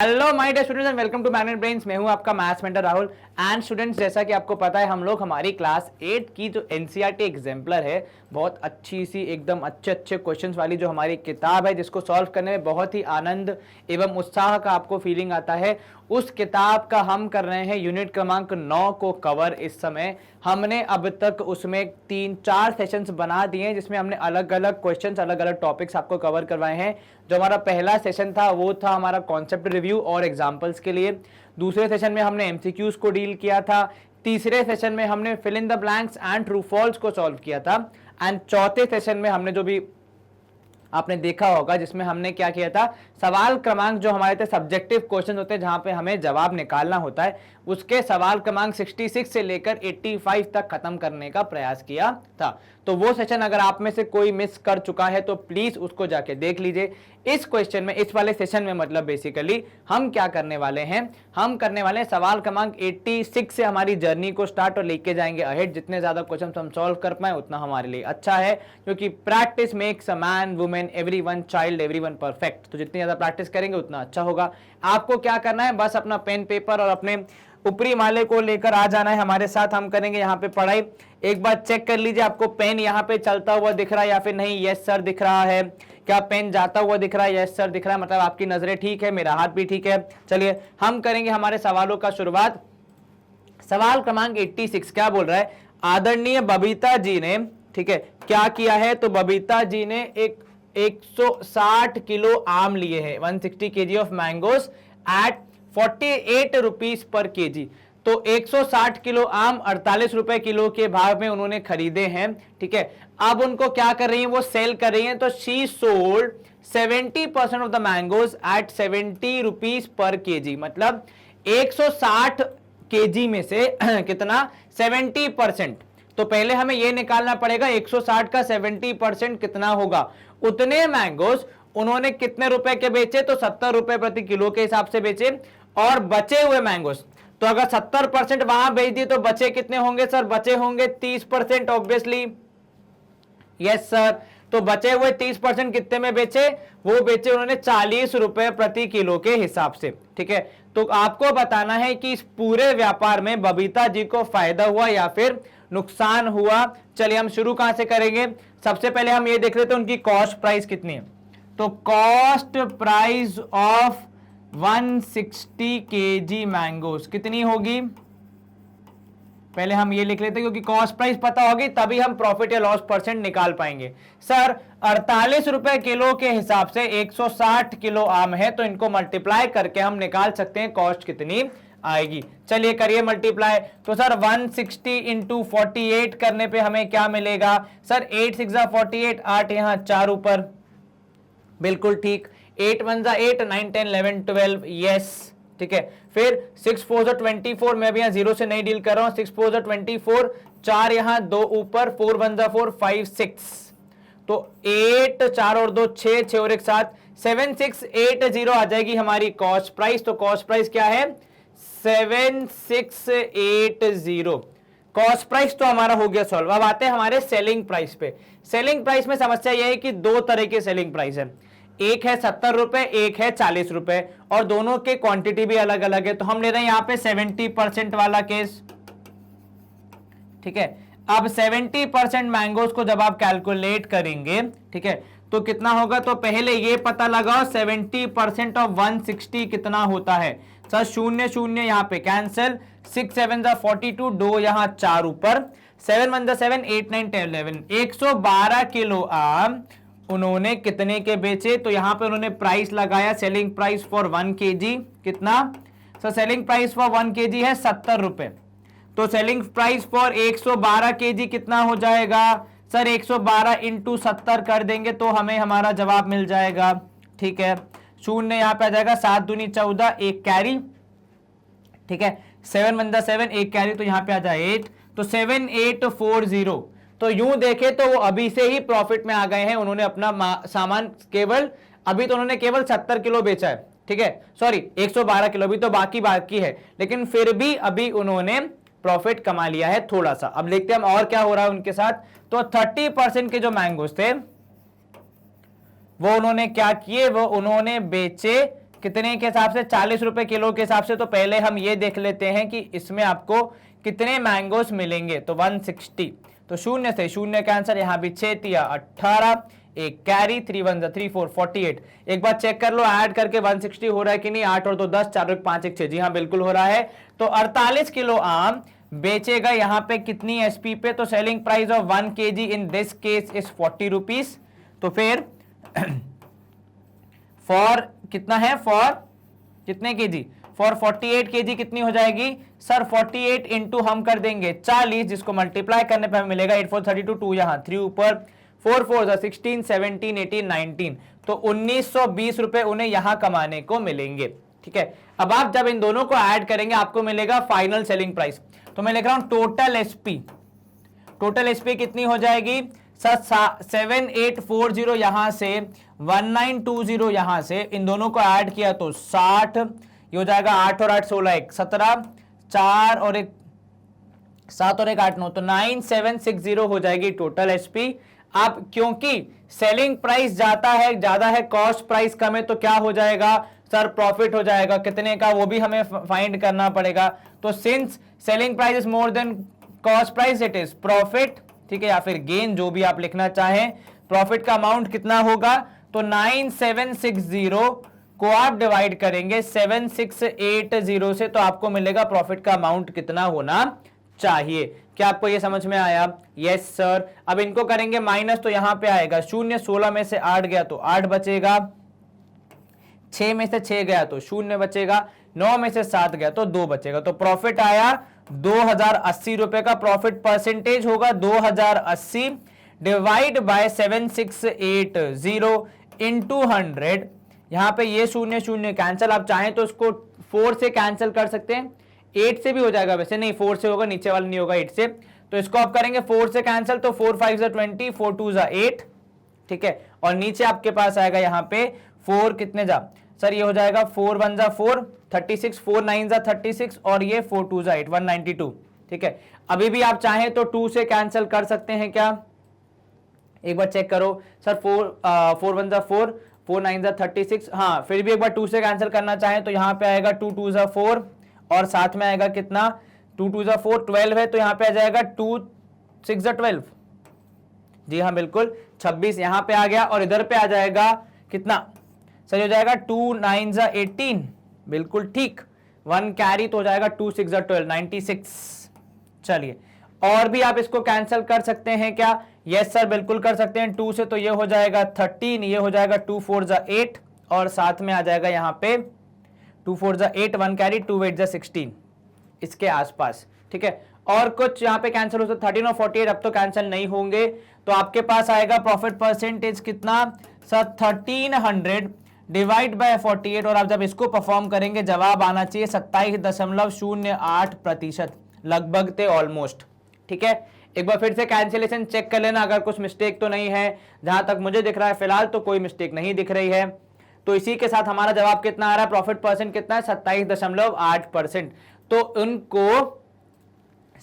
Hello my dear students and welcome to magnet brains. मैं हूं आपका maths mentor Rahul. And students, जैसा कि आपको पता है, हम लोग हमारी क्लास 8 की जो एनसीईआरटी एग्जाम्पलर है, बहुत अच्छी सी एकदम अच्छे अच्छे क्वेश्चंस वाली जो हमारी किताब है, जिसको सॉल्व करने में बहुत ही आनंद एवं उत्साह का आपको फीलिंग आता है, उस किताब का हम कर रहे हैं यूनिट क्रमांक 9 को कवर। इस समय हमने अब तक उसमें 3-4 सेशंस बना दिए हैं, जिसमें हमने अलग अलग क्वेश्चंस, अलग अलग टॉपिक्स आपको कवर करवाए हैं। जो हमारा पहला सेशन था वो था हमारा कॉन्सेप्ट रिव्यू और एग्जांपल्स के लिए। दूसरे सेशन में हमने एमसीक्यूज को डील किया था। तीसरे सेशन में हमने fill in the blanks and true false को सॉल्व किया था। एंड चौथे सेशन में हमने जो भी आपने देखा होगा, जिसमें हमने क्या किया था, सवाल क्रमांक जो हमारे थे सब्जेक्टिव क्वेश्चन होते हैं जहां पे हमें जवाब निकालना होता है, उसके सवाल क्रमांक 66 से लेकर 85 तक खत्म करने का प्रयास किया था। तो वो सेशन अगर आप में से कोई मिस कर चुका है तो प्लीज उसको जाके देख लीजिए। इस क्वेश्चन में, इस वाले सेशन में मतलब बेसिकली हम क्या करने वाले हैं, हम करने वाले हैं सवाल क्रमांक 86 से हमारी जर्नी को स्टार्ट और लेके जाएंगे अहेड। जितने ज्यादा क्वेश्चन हम सॉल्व कर पाए उतना हमारे लिए अच्छा है, क्योंकि practice makes a man, women, everyone, child, everyone perfect. तो जितनी ज्यादा प्रैक्टिस करेंगे उतना अच्छा होगा। आपको क्या करना है, बस अपना पेन पेपर और अपने ऊपरी माले को लेकर आ जाना है हमारे साथ। हम करेंगे यहाँ पे पढ़ाई। एक बार चेक कर लीजिए, आपको पेन यहाँ पे चलता हुआ दिख रहा है या फिर नहीं। यस सर दिख रहा है। क्या पेन जाता हुआ दिख रहा है? यस सर दिख रहा है, मतलब आपकी नजरें ठीक है, मेरा हाथ भी ठीक है। चलिए हम करेंगे हमारे सवालों का शुरुआत। सवाल क्रमांक 86 क्या बोल रहा है, आदरणीय बबीता जी ने, ठीक है, क्या किया है, तो बबीता जी ने एक 160 किलो आम लिए हैं, 160 kg of mangoes eight 48 rupees per KG. तो 160 किलो आम 48 रुपए किलो के भाव में उन्होंने खरीदे हैं, ठीक है। अब उनको क्या कर रही हैं, वो सेल कर रही हैं। तो she sold 70% of the mangoes eight 70 rupees per KG, मतलब 160 केजी में से कितना, 70%। तो पहले हमें यह निकालना पड़ेगा 160 का 70% कितना होगा। उतने मैंगोज उन्होंने कितने रुपए के बेचे, तो 70 रुपए प्रति किलो के हिसाब से बेचे। और बचे हुए मैंगोज, तो अगर 70% वहां बेच दिए तो बचे कितने होंगे सर, बचे होंगे 30% ऑब्वियसली। Yes sir. तो बचे हुए 30% कितने में बेचे, वो बेचे उन्होंने 40 रुपए प्रति किलो के हिसाब से, ठीक है। तो आपको बताना है कि इस पूरे व्यापार में बबीता जी को फायदा हुआ या फिर नुकसान हुआ। चलिए हम शुरू कहां से करेंगे, सबसे पहले हम ये देख लेते हैं उनकी कॉस्ट प्राइस कितनी है। तो cost price of 160 kg mangoes कितनी होगी, पहले हम ये लिख लेते हैं, क्योंकि कॉस्ट प्राइस पता होगी तभी हम प्रॉफिट या लॉस परसेंट निकाल पाएंगे। सर 48 रुपए किलो के हिसाब से 160 किलो आम है, तो इनको मल्टीप्लाई करके हम निकाल सकते हैं कॉस्ट कितनी आएगी। चलिए करिए मल्टीप्लाई। तो सर 160 इंटू 48 करने पे हमें क्या मिलेगा, सर 8 6 48, 8 यहां 4 ऊपर, बिल्कुल ठीक। 8 1 8, 9 10 11 12, यस, ठीक है। फिर 6 4 24, मैं भी यहां 0 से नहीं डील कर रहा हूं। 6 4 24, 4 यहां 2 ऊपर, 4 1 4 5 6, तो 8 4 और 2 6, 6 और 1 7, 7680 आ जाएगी हमारी कॉस्ट प्राइस। तो कॉस्ट प्राइस क्या है, 7680। कॉस्ट प्राइस तो हमारा हो गया सॉल्व। अब आते हैं हमारे सेलिंग प्राइस पे। सेलिंग प्राइस में समस्या यह है कि दो तरह के सेलिंग प्राइस है, एक है 70 रुपए, एक है 40 रुपए, और दोनों के क्वांटिटी भी अलग अलग है। तो हम ले रहे हैं यहां पे 70% वाला केस, ठीक है। अब 70% मैंगोज को जब आप कैलकुलेट करेंगे, ठीक है, तो कितना होगा, तो पहले ये पता लगाओ 70% ऑफ 160 कितना होता है। सर 0 0 यहां पे कैंसिल, 6 7 42, 2 यहां 4 ऊपर, 7 1 7, 8 9 10 11, 112 किलो आम उन्होंने कितने के बेचे। तो यहां पे उन्होंने प्राइस लगाया, सेलिंग प्राइस फॉर 1 kg कितना, sir selling price for 1 kg है 70 रुपए। तो सेलिंग प्राइस फॉर 112 kg कितना हो जाएगा, सर 112 इंटू 70 कर देंगे तो हमें हमारा जवाब मिल जाएगा, ठीक है। 0 यहां पे आ जाएगा, 7 दूनी 14, एक कैरी, ठीक है। 7 1 7, एक कैरी, तो यहां पे आ जाए 8, तो 7840। तो यूं देखें तो वो अभी से ही प्रॉफिट में आ गए हैं। उन्होंने अपना सामान केवल, अभी तो उन्होंने केवल 70 किलो बेचा है, ठीक है, सॉरी 112 किलो, भी तो बाकी है, लेकिन फिर भी अभी उन्होंने प्रॉफिट कमा लिया है थोड़ा सा। अब देखते हैं हम और क्या हो रहा है उनके साथ। तो 30% के जो मैंगोज थे वो उन्होंने क्या किए, वो उन्होंने बेचे कितने के हिसाब से, 40 रुपए किलो के हिसाब से। तो पहले हम ये देख लेते हैं कि इसमें आपको कितने मैंगोस मिलेंगे। तो 160, तो शून्य से शून्य का आंसर, यहाँ भी 6 तिया 18, एक कैरी, 3 1 3 4 48। एक बार चेक कर लो ऐड करके 160 हो रहा है कि नहीं। 8 और 2 10, 4 1 5 1 6, जी हाँ बिल्कुल हो रहा है। तो 48 किलो आम बेचेगा यहाँ पे कितनी एसपी पे। तो selling price of 1 kg in this case is 40 rupees. तो फिर फॉर कितना है, फॉर कितने केजी, फॉर 48 kg कितनी हो जाएगी सर। 48 इंटू हम कर देंगे 40, जिसको मल्टीप्लाई करने पे हमें मिलेगा 8 4 32, 2 यहाँ 3 ऊपर, 4 4 16 17 18 19। तो 1920 रुपए उन्हें यहां कमाने को मिलेंगे। ठीक है, अब आप जब इन दोनों को ऐड करेंगे आपको मिलेगा फाइनल सेलिंग प्राइस। तो मैं लिख रहा हूं टोटल एसपी, टोटल एसपी कितनी हो जाएगी सर 7840 यहां से 1920 यहां से, इन दोनों को ऐड किया तो 60, ये हो जाएगा 8 और 8 16 1 17, 4 और 1 7 और 1 8 9, तो 9760 हो जाएगी टोटल एसपी। अब क्योंकि सेलिंग प्राइस जाता है ज्यादा है, कॉस्ट प्राइस कम है, तो क्या हो जाएगा सर, प्रॉफिट हो जाएगा। कितने का वो भी हमें फाइंड करना पड़ेगा। तो since selling price is more than cost price, it is profit. ठीक है, या फिर गेन, जो भी आप लिखना चाहें। प्रॉफिट का अमाउंट कितना होगा, तो 9760 को आप डिवाइड करेंगे 7680 से, तो आपको मिलेगा प्रॉफिट का अमाउंट कितना होना चाहिए। क्या आपको ये समझ में आया? Yes sir. अब इनको करेंगे माइनस, तो यहां पे आएगा 0, 16 में से 8 गया तो 8 बचेगा, 6 में से 6 गया तो 0 बचेगा, 9 में से 7 गया तो 2 बचेगा। तो प्रॉफिट आया 2080 रुपए का। प्रॉफिट परसेंटेज होगा 2080 डिवाइड बाय 7680 इंटू 100। यहां पे ये 0 0 कैंसिल, आप चाहें तो इसको 4 से कैंसिल कर सकते हैं, 8 से भी हो जाएगा, वैसे नहीं 4 से होगा, नीचे वाला नहीं होगा 8 से। तो इसको आप करेंगे 4 से कैंसिल, तो 4 5 20, 4 2 8। ठीक है, और नीचे आपके पास आएगा यहाँ पे 4 कितने जा सर, ये हो जाएगा 4 1 जा 4 36, 4 9 जा 36, और ये 4 2 जा 8 192। ठीक है, अभी भी आप चाहें तो 2 से कैंसिल कर सकते हैं क्या, एक बार चेक करो सर। 4 1 जा 4, 4 9 जा 36, हाँ फिर भी एक बार 2 से कैंसिल करना चाहें तो यहाँ पे आएगा 2 2 जा 4, और साथ में आएगा कितना, 2 2 जा 4 12 है, तो यहाँ पे आ जाएगा 2 6 जा 12, जी हाँ बिल्कुल 26 यहाँ पे आ गया। और इधर पे आ जाएगा कितना सही हो जाएगा 2 9 जा 18, बिल्कुल ठीक, 1 कैरी तो हो जाएगा 2 6 जा 12 96। चलिए, और भी आप इसको कैंसिल कर सकते हैं क्या? यस सर बिल्कुल कर सकते हैं। 2 से तो ये हो जाएगा 13, ये हो जाएगा 2 4 जा 8, और साथ में आ जाएगा यहाँ पे 2 4 जा 8, 1 कैरी 2 8 जा 16, इसके आसपास। ठीक है, और कुछ यहाँ पे कैंसिल हो सकता, 13 और 48 अब तो कैंसिल नहीं होंगे। तो आपके पास आएगा प्रॉफिट परसेंटेज कितना सर 1300 डिवाइड बाय 48, और आप जब इसको परफॉर्म करेंगे जवाब आना चाहिए 27.08%, लगभग थे ऑलमोस्ट। ठीक है, एक बार फिर से कैंसिलेशन चेक कर लेना अगर कुछ मिस्टेक तो नहीं है। जहां तक मुझे दिख रहा है फिलहाल तो कोई मिस्टेक नहीं दिख रही है। तो इसी के साथ हमारा जवाब कितना आ रहा है, प्रॉफिट परसेंट कितना है 27.8%। तो उनको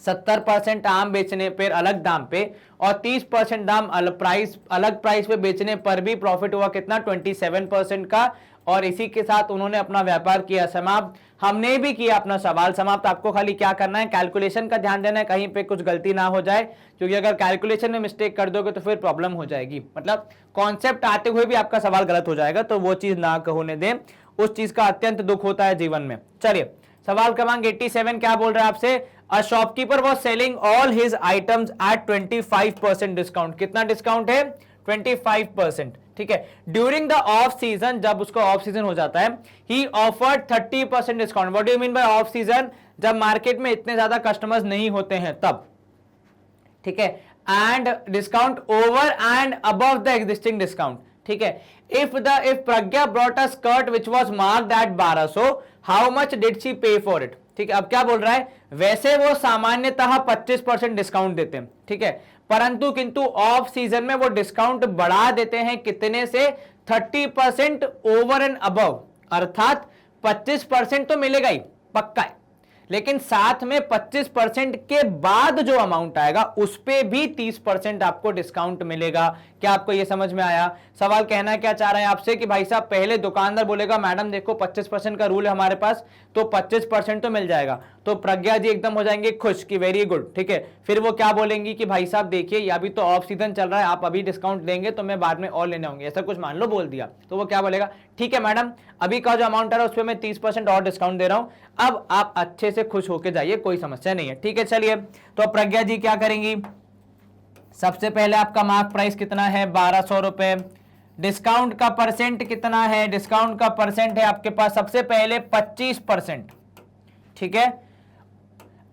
70% आम बेचने पर अलग दाम पे और 30% दाम अलग प्राइस पे बेचने पर भी प्रॉफिट हुआ कितना 27% का। और इसी के साथ उन्होंने अपना व्यापार किया समाप्त। हमने भी किया अपना सवाल समाप्त। आपको खाली क्या करना है, कैलकुलेशन का ध्यान देना है, कहीं पे कुछ गलती ना हो जाए, क्योंकि अगर कैलकुलेशन में मिस्टेक कर दोगे तो फिर प्रॉब्लम हो जाएगी। मतलब कॉन्सेप्ट आते हुए भी आपका सवाल गलत हो जाएगा, तो वो चीज ना होने दें, उस चीज का अत्यंत दुख होता है जीवन में। चलिए, सवाल क्रमांक 87 क्या बोल रहा है आपसे, a shopkeeper was selling all his items eight 25% discount. कितना डिस्काउंट है 25%। ठीक है, ड्यूरिंग द ऑफ सीजन, जब उसका ऑफ सीजन हो जाता है, ही offered 30% discount. What do you mean by off season, जब मार्केट में इतने ज्यादा कस्टमर्स नहीं होते हैं तब। ठीक है, and discount over and above the existing discount. ठीक है, if Pragya brought a skirt which was marked at 1200, how much did she pay for it. ठीक है, अब क्या बोल रहा है, वैसे वो सामान्यतः 25% डिस्काउंट देते हैं। ठीक है, परंतु किंतु ऑफ सीजन में वो डिस्काउंट बढ़ा देते हैं कितने से 30% ओवर एंड अबव, अर्थात 25% तो मिलेगा ही पक्का है, लेकिन साथ में 25% के बाद जो अमाउंट आएगा उस पे भी 30% आपको डिस्काउंट मिलेगा। क्या आपको ये समझ में आया? सवाल कहना क्या चाह रहे हैं आपसे कि भाई साहब पहले दुकानदार बोलेगा मैडम देखो 25% का रूल है हमारे पास, तो 25% तो मिल जाएगा, तो प्रज्ञा जी एकदम हो जाएंगे खुश कि वेरी गुड, ठीक है। फिर वो क्या बोलेंगी कि भाई साहब देखिए ये अभी तो ऑफ सीजन चल रहा है, आप अभी डिस्काउंट देंगे तो मैं बाद में और लेने होंगे, ऐसा कुछ मान लो बोल दिया, तो वो क्या बोलेगा, ठीक है मैडम अभी का जो अमाउंट आ रहा है उस पर मैं 30% और डिस्काउंट दे रहा हूं, अब आप अच्छे से खुश होके जाइए, कोई समस्या नहीं है, ठीक है। चलिए तो प्रज्ञा जी क्या करेंगी, सबसे पहले आपका मार्क प्राइस कितना है 1200 रुपए, डिस्काउंट का परसेंट कितना है, डिस्काउंट का परसेंट है आपके पास सबसे पहले 25%, ठीक है।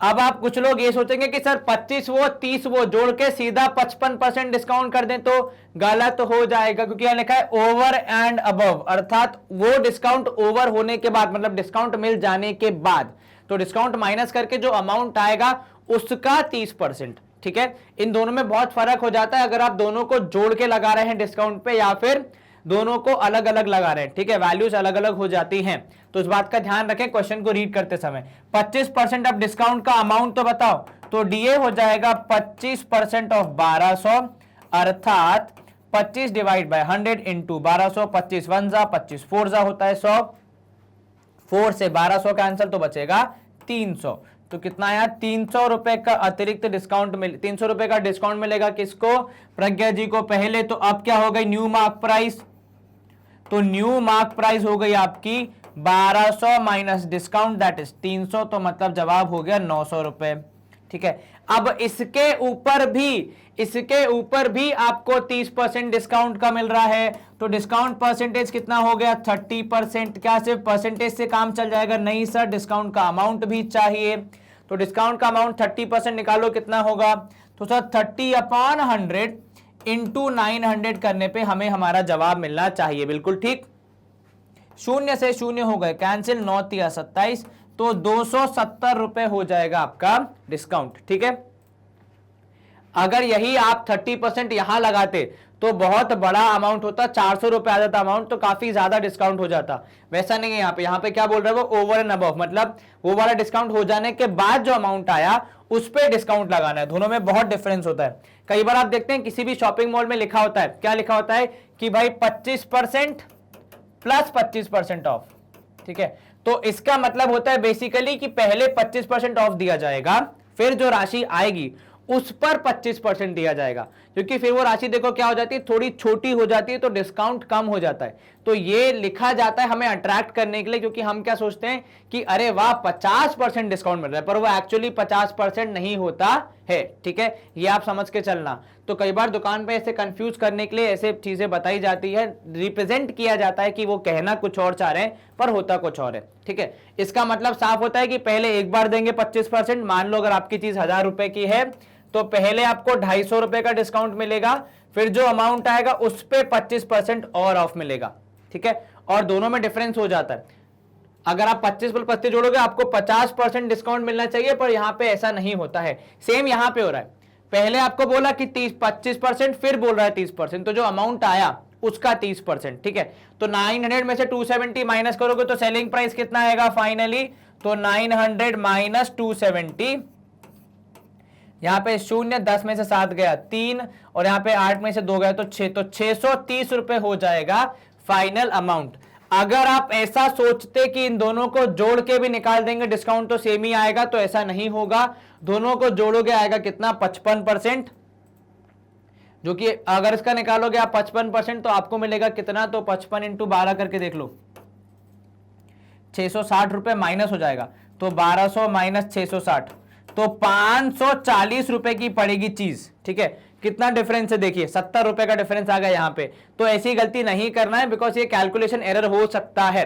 अब आप कुछ लोग ये सोचेंगे कि सर 25 वो 30 वो जोड़ के सीधा 55% डिस्काउंट कर दें तो गलत हो जाएगा, क्योंकि यहां लिखा है ओवर एंड अबव, अर्थात वो डिस्काउंट ओवर होने के बाद, मतलब डिस्काउंट मिल जाने के बाद, तो डिस्काउंट माइनस करके जो अमाउंट आएगा उसका 30%, ठीक है। इन दोनों में बहुत फर्क हो जाता है अगर आप दोनों को जोड़ के लगा रहे हैं डिस्काउंट पे या फिर दोनों को अलग अलग लगा रहे हैं, ठीक है, वैल्यूज अलग अलग हो जाती हैं, तो इस बात का ध्यान रखें क्वेश्चन को रीड करते समय। 25% ऑफ डिस्काउंट का अमाउंट तो बताओ, तो डीए हो जाएगा 25% ऑफ 1200, अर्थात 25 डिवाइड बाय 100 इंटू 1200, 25 वन जा 25 फोर जा होता है 100, 4 से 1200 का आंसर तो बचेगा 300, तो कितना आया 300 रुपए का अतिरिक्त डिस्काउंट 300 रुपए का डिस्काउंट मिलेगा किसको, प्रज्ञा जी को पहले। तो अब क्या हो गई न्यू मार्क प्राइस, तो न्यू मार्क प्राइस हो गई आपकी 1200 माइनस डिस्काउंट दैट इज 300, तो मतलब जवाब हो गया 900 रुपए, ठीक है। अब इसके ऊपर भी आपको 30% डिस्काउंट का मिल रहा है, तो डिस्काउंट परसेंटेज कितना हो गया 30%। क्या सिर्फ परसेंटेज से काम चल जाएगा, नहीं सर डिस्काउंट का अमाउंट भी चाहिए, तो डिस्काउंट का अमाउंट 30% निकालो कितना होगा, तो सर 30/100 इंटू 900 करने पे हमें हमारा जवाब मिलना चाहिए, बिल्कुल ठीक। शून्य से शून्य हो गए कैंसिल, 9 तिया 27, तो 270 रुपए हो जाएगा आपका डिस्काउंट, ठीक है। अगर यही आप 30% यहां लगाते तो बहुत बड़ा अमाउंट होता, 400 रुपए आ जाता अमाउंट, तो काफी ज्यादा डिस्काउंट हो जाता, वैसा नहीं है यहाँ पे क्या बोल रहे हो वो ओवर एंड अबव, मतलब वो वाला डिस्काउंट हो जाने के बाद जो अमाउंट आया उस पे डिस्काउंट लगाना है, दोनों में बहुत डिफरेंस होता है। कई बार आप देखते हैं किसी भी शॉपिंग मॉल में लिखा होता है, क्या लिखा होता है कि भाई 25% प्लस 25% ऑफ, ठीक है, तो इसका मतलब होता है बेसिकली कि पहले 25% ऑफ दिया जाएगा, फिर जो राशि आएगी उस पर 25% दिया जाएगा, क्योंकि फिर वो राशि देखो क्या हो जाती है थोड़ी छोटी हो जाती है, तो डिस्काउंट कम हो जाता है। तो ये लिखा जाता है हमें अट्रैक्ट करने के लिए, क्योंकि हम क्या सोचते हैं कि अरे वाह 50% डिस्काउंट मिल रहा है, पर वो एक्चुअली 50% नहीं होता है, ठीक है, ये आप समझ के चलना। तो कई बार दुकान पे ऐसे कंफ्यूज करने के लिए ऐसे चीजें बताई जाती है, रिप्रेजेंट किया जाता है कि वो कहना कुछ और चाह रहे हैं पर होता कुछ और है, ठीक है। इसका मतलब साफ होता है कि पहले एक बार देंगे 25%, मान लो अगर आपकी चीज 1000 रुपए की है तो पहले आपको 250 रुपए का डिस्काउंट मिलेगा, फिर जो अमाउंट आएगा उस पे 25% और ऑफ मिलेगा, ठीक है। और दोनों में डिफरेंस हो जाता है, अगर आप 25 पर 25 जोड़ोगे आपको 50% डिस्काउंट मिलना चाहिए, पर यहां पे ऐसा नहीं होता है। सेम यहां पे हो रहा है, पहले आपको बोला कि 25%, फिर बोल रहा है 30%, तो जो अमाउंट आया उसका 30%, ठीक है। तो 900 में से 270 माइनस करोगे तो सेलिंग प्राइस कितना आएगा फाइनली, तो 900 माइनस 270, यहां पे शून्य 10 में से 7 गया 3, और यहां पे 8 में से 2 गया तो 6, तो 630 रुपए हो जाएगा फाइनल अमाउंट। अगर आप ऐसा सोचते कि इन दोनों को जोड़ के भी निकाल देंगे डिस्काउंट तो सेम ही आएगा, तो ऐसा नहीं होगा, दोनों को जोड़ोगे आएगा कितना 55%, जो कि अगर इसका निकालोगे आप 55% तो आपको मिलेगा कितना, तो 55 इंटू 12 करके देख लो, 660 रुपए माइनस हो जाएगा, तो 1200 माइनस 660, तो 540 रुपए की पड़ेगी चीज, ठीक है। कितना डिफरेंस है देखिए, 70 रुपए का डिफरेंस आ गया यहां पे, तो ऐसी गलती नहीं करना है बिकॉज ये कैलकुलेशन एरर हो सकता है।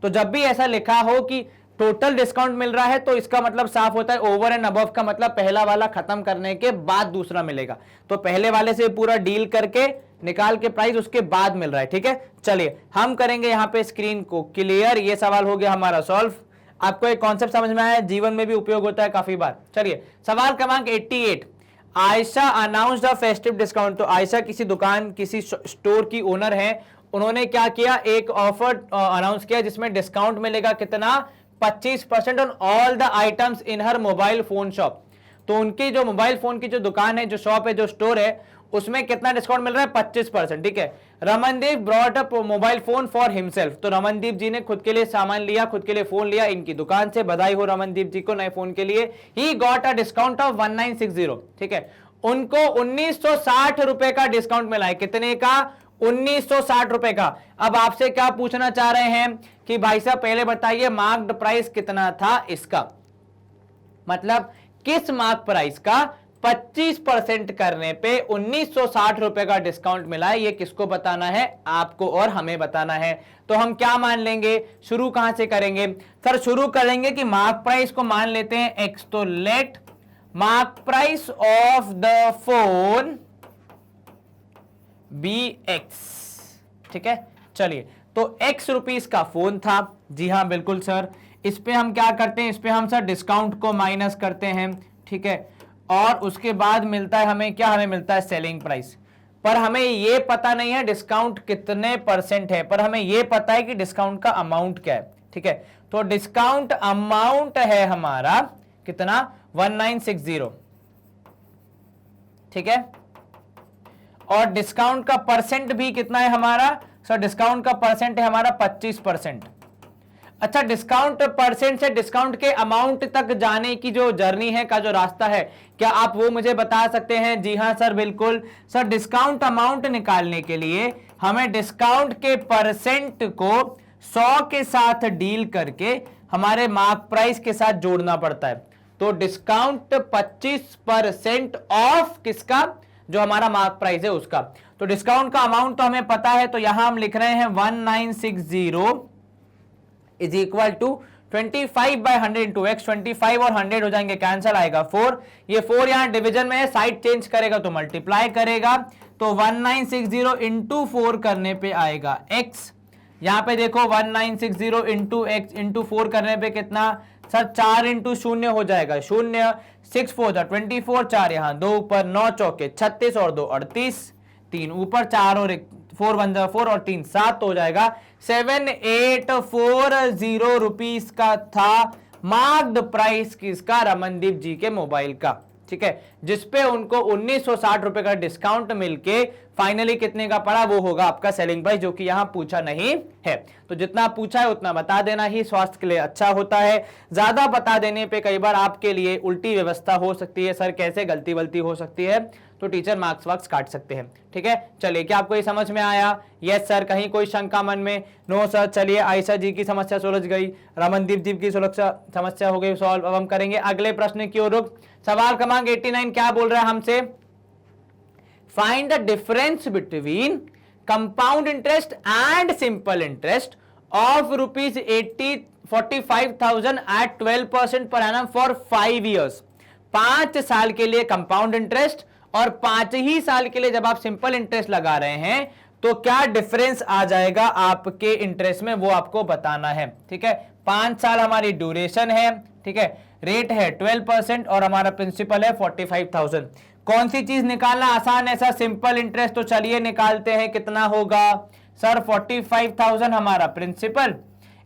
तो जब भी ऐसा लिखा हो कि टोटल डिस्काउंट मिल रहा है तो इसका मतलब साफ होता है ओवर एंड अबव का मतलब पहला वाला खत्म करने के बाद दूसरा मिलेगा, तो पहले वाले से पूरा डील करके निकाल के प्राइस उसके बाद मिल रहा है, ठीक है। चलिए हम करेंगे यहां पे स्क्रीन को क्लियर, ये सवाल हो गया हमारा सॉल्व। आपको एक कॉन्सेप्ट समझ में आया, जीवन में भी उपयोग होता है काफी बार। चलिए सवाल क्रमांक 88, Ayesha announced a festive discount. तो आयशा किसी दुकान किसी स्टोर की ओनर है, उन्होंने क्या किया एक ऑफर अनाउंस किया जिसमें डिस्काउंट मिलेगा कितना 25% on all the items in her mobile phone shop. तो उनकी जो मोबाइल फोन की जो दुकान है, जो शॉप है, जो स्टोर है, उसमें कितना डिस्काउंट मिल रहा है? 25%। ठीक है। Ramandeep brought up mobile phone for himself. तो रमनदीप जी ने खुद के लिए सामान लिया, खुद के लिए फोन लिया इनकी दुकान से। बधाई हो रमनदीप जी को नए फोन के लिए। He got a discount of 1960। ठीक है। उनको 1960 रुपए का डिस्काउंट मिला है। कितने का? 1960 रुपए का। अब आपसे क्या पूछना चाह रहे हैं कि भाई साहब पहले बताइए मार्क्ड प्राइस कितना था इसका, मतलब किस मार्क प्राइस का 25% करने पे 1960 रुपए का डिस्काउंट मिला है। ये किसको बताना है? आपको और हमें बताना है। तो हम क्या मान लेंगे? शुरू कहां से करेंगे? सर शुरू करेंगे कि मार्क प्राइस को मान लेते हैं x। तो let mark price of the phone be x। ठीक है। चलिए, तो x रुपीस का फोन था। जी हां बिल्कुल सर। इस पे हम क्या करते हैं? इस पे हम सर डिस्काउंट को माइनस करते हैं। ठीक है। और उसके बाद मिलता है हमें क्या? हमें मिलता है सेलिंग प्राइस। पर हमें ये पता नहीं है डिस्काउंट कितने परसेंट है, पर हमें ये पता है कि डिस्काउंट का अमाउंट क्या है। ठीक है। तो डिस्काउंट अमाउंट है हमारा कितना? 1960। ठीक है। और डिस्काउंट का परसेंट भी कितना है हमारा? सर डिस्काउंट का परसेंट है हमारा 25%। अच्छा, डिस्काउंट परसेंट से डिस्काउंट के अमाउंट तक जाने की जो जर्नी है, का जो रास्ता है, क्या आप वो मुझे बता सकते हैं? जी हां सर बिल्कुल। सर डिस्काउंट अमाउंट निकालने के लिए हमें डिस्काउंट के परसेंट को 100 के साथ डील करके हमारे मार्क प्राइस के साथ जोड़ना पड़ता है। तो डिस्काउंट 25% ऑफ किसका? जो हमारा मार्क प्राइस है उसका। तो डिस्काउंट का अमाउंट तो हमें पता है, तो यहां हम लिख रहे हैं 1960 is equal to 25/100 into x. 25 और 100 हो जाएंगे, कैंसिल आएगा 4। ये 4 यहां डिवीजन में है, साइड चेंज करेगा तो मल्टीप्लाई करेगा। तो 1960 इंटू 4 करने पे आएगा x। यहां पे देखो 1960 इंटू एक्स इंटू 4 करने पे कितना? सर 4 इंटू 0 हो जाएगा 0। 6 4 24, 4 यहां 2 ऊपर, 9 चौके 36 और 2 38, 3 ऊपर, 4 और 4 1 4 और 3 7 हो जाएगा। 7840 रुपीस का था मार्क्ड प्राइस किसका? रमनदीप जी के मोबाइल का। ठीक है। जिसपे उनको 1960 रुपए का डिस्काउंट मिलके फाइनली कितने का पड़ा? वो होगा आपका सेलिंग प्राइस, जो कि यहां पूछा नहीं है। तो जितना पूछा है उतना बता देना ही स्वास्थ्य के लिए अच्छा होता है। ज्यादा बता देने पे कई बार आपके लिए उल्टी व्यवस्था हो सकती है। सर कैसे? गलती वलती हो सकती है, तो टीचर मार्क्स वार्क्स काट सकते हैं। ठीक है। चलिए, क्या आपको ये समझ में आया? Yes sir. कहीं कोई शंका मन में? No sir. चलिए, आयशा जी की समस्या सुलझ गई, रमनदीप जी की समस्या हो गई सॉल्व। अब हम करेंगे अगले प्रश्न की ओर रुख। सवाल क्रमांक 89 क्या बोल रहा है हमसे? Find the difference between compound interest and simple interest of ₹45,000 at 12% per annum for 5 years. 5 साल के लिए कंपाउंड इंटरेस्ट और 5 ही साल के लिए जब आप सिंपल इंटरेस्ट लगा रहे हैं, तो क्या डिफरेंस आ जाएगा आपके इंटरेस्ट में, वो आपको बताना है। ठीक है। 5 साल हमारी ड्यूरेशन है। ठीक है। रेट है 12% और हमारा प्रिंसिपल है 45,000। कौन सी चीज निकालना आसान है? Sir simple interest. तो चलिए निकालते हैं। कितना होगा सर? 45,000 हमारा प्रिंसिपल,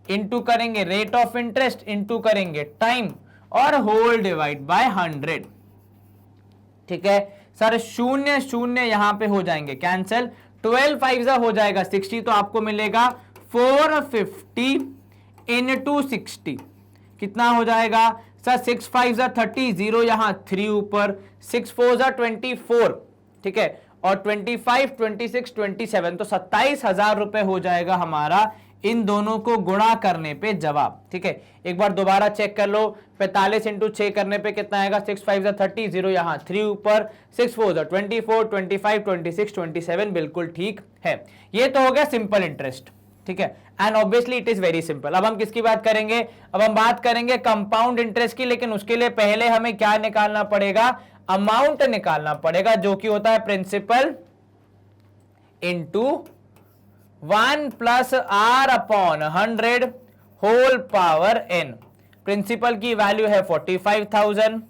इंटू करेंगे रेट ऑफ इंटरेस्ट, इंटू करेंगे टाइम और होल डिवाइड बाय 100। ठीक है सर। 0 0 यहां पे हो जाएंगे कैंसिल। 12 5 हो जाएगा 60, तो आपको मिलेगा 450 इंटू 60। कितना हो जाएगा सर? 6 5 30, 0 यहां 3 ऊपर, 6 4 24। ठीक है। और 25 26 27, तो 27,000 रुपए हो जाएगा हमारा इन दोनों को गुणा करने पे जवाब। ठीक है। एक बार दोबारा चेक कर लो। 45 इंटू 6 करने पे कितना आएगा? 6 5 30, 0 यहां 3 ऊपर, 6 4 24, 25 26 27 बिल्कुल ठीक है। ये तो हो गया सिंपल इंटरेस्ट। ठीक है। And obviously it is very simple. अब हम किसकी बात करेंगे? अब हम बात करेंगे कंपाउंड इंटरेस्ट की, लेकिन उसके लिए पहले हमें क्या निकालना पड़ेगा? अमाउंट निकालना पड़ेगा, जो कि होता है principal into 1 plus r upon 100 whole power n। Principal की वैल्यू है 45,000।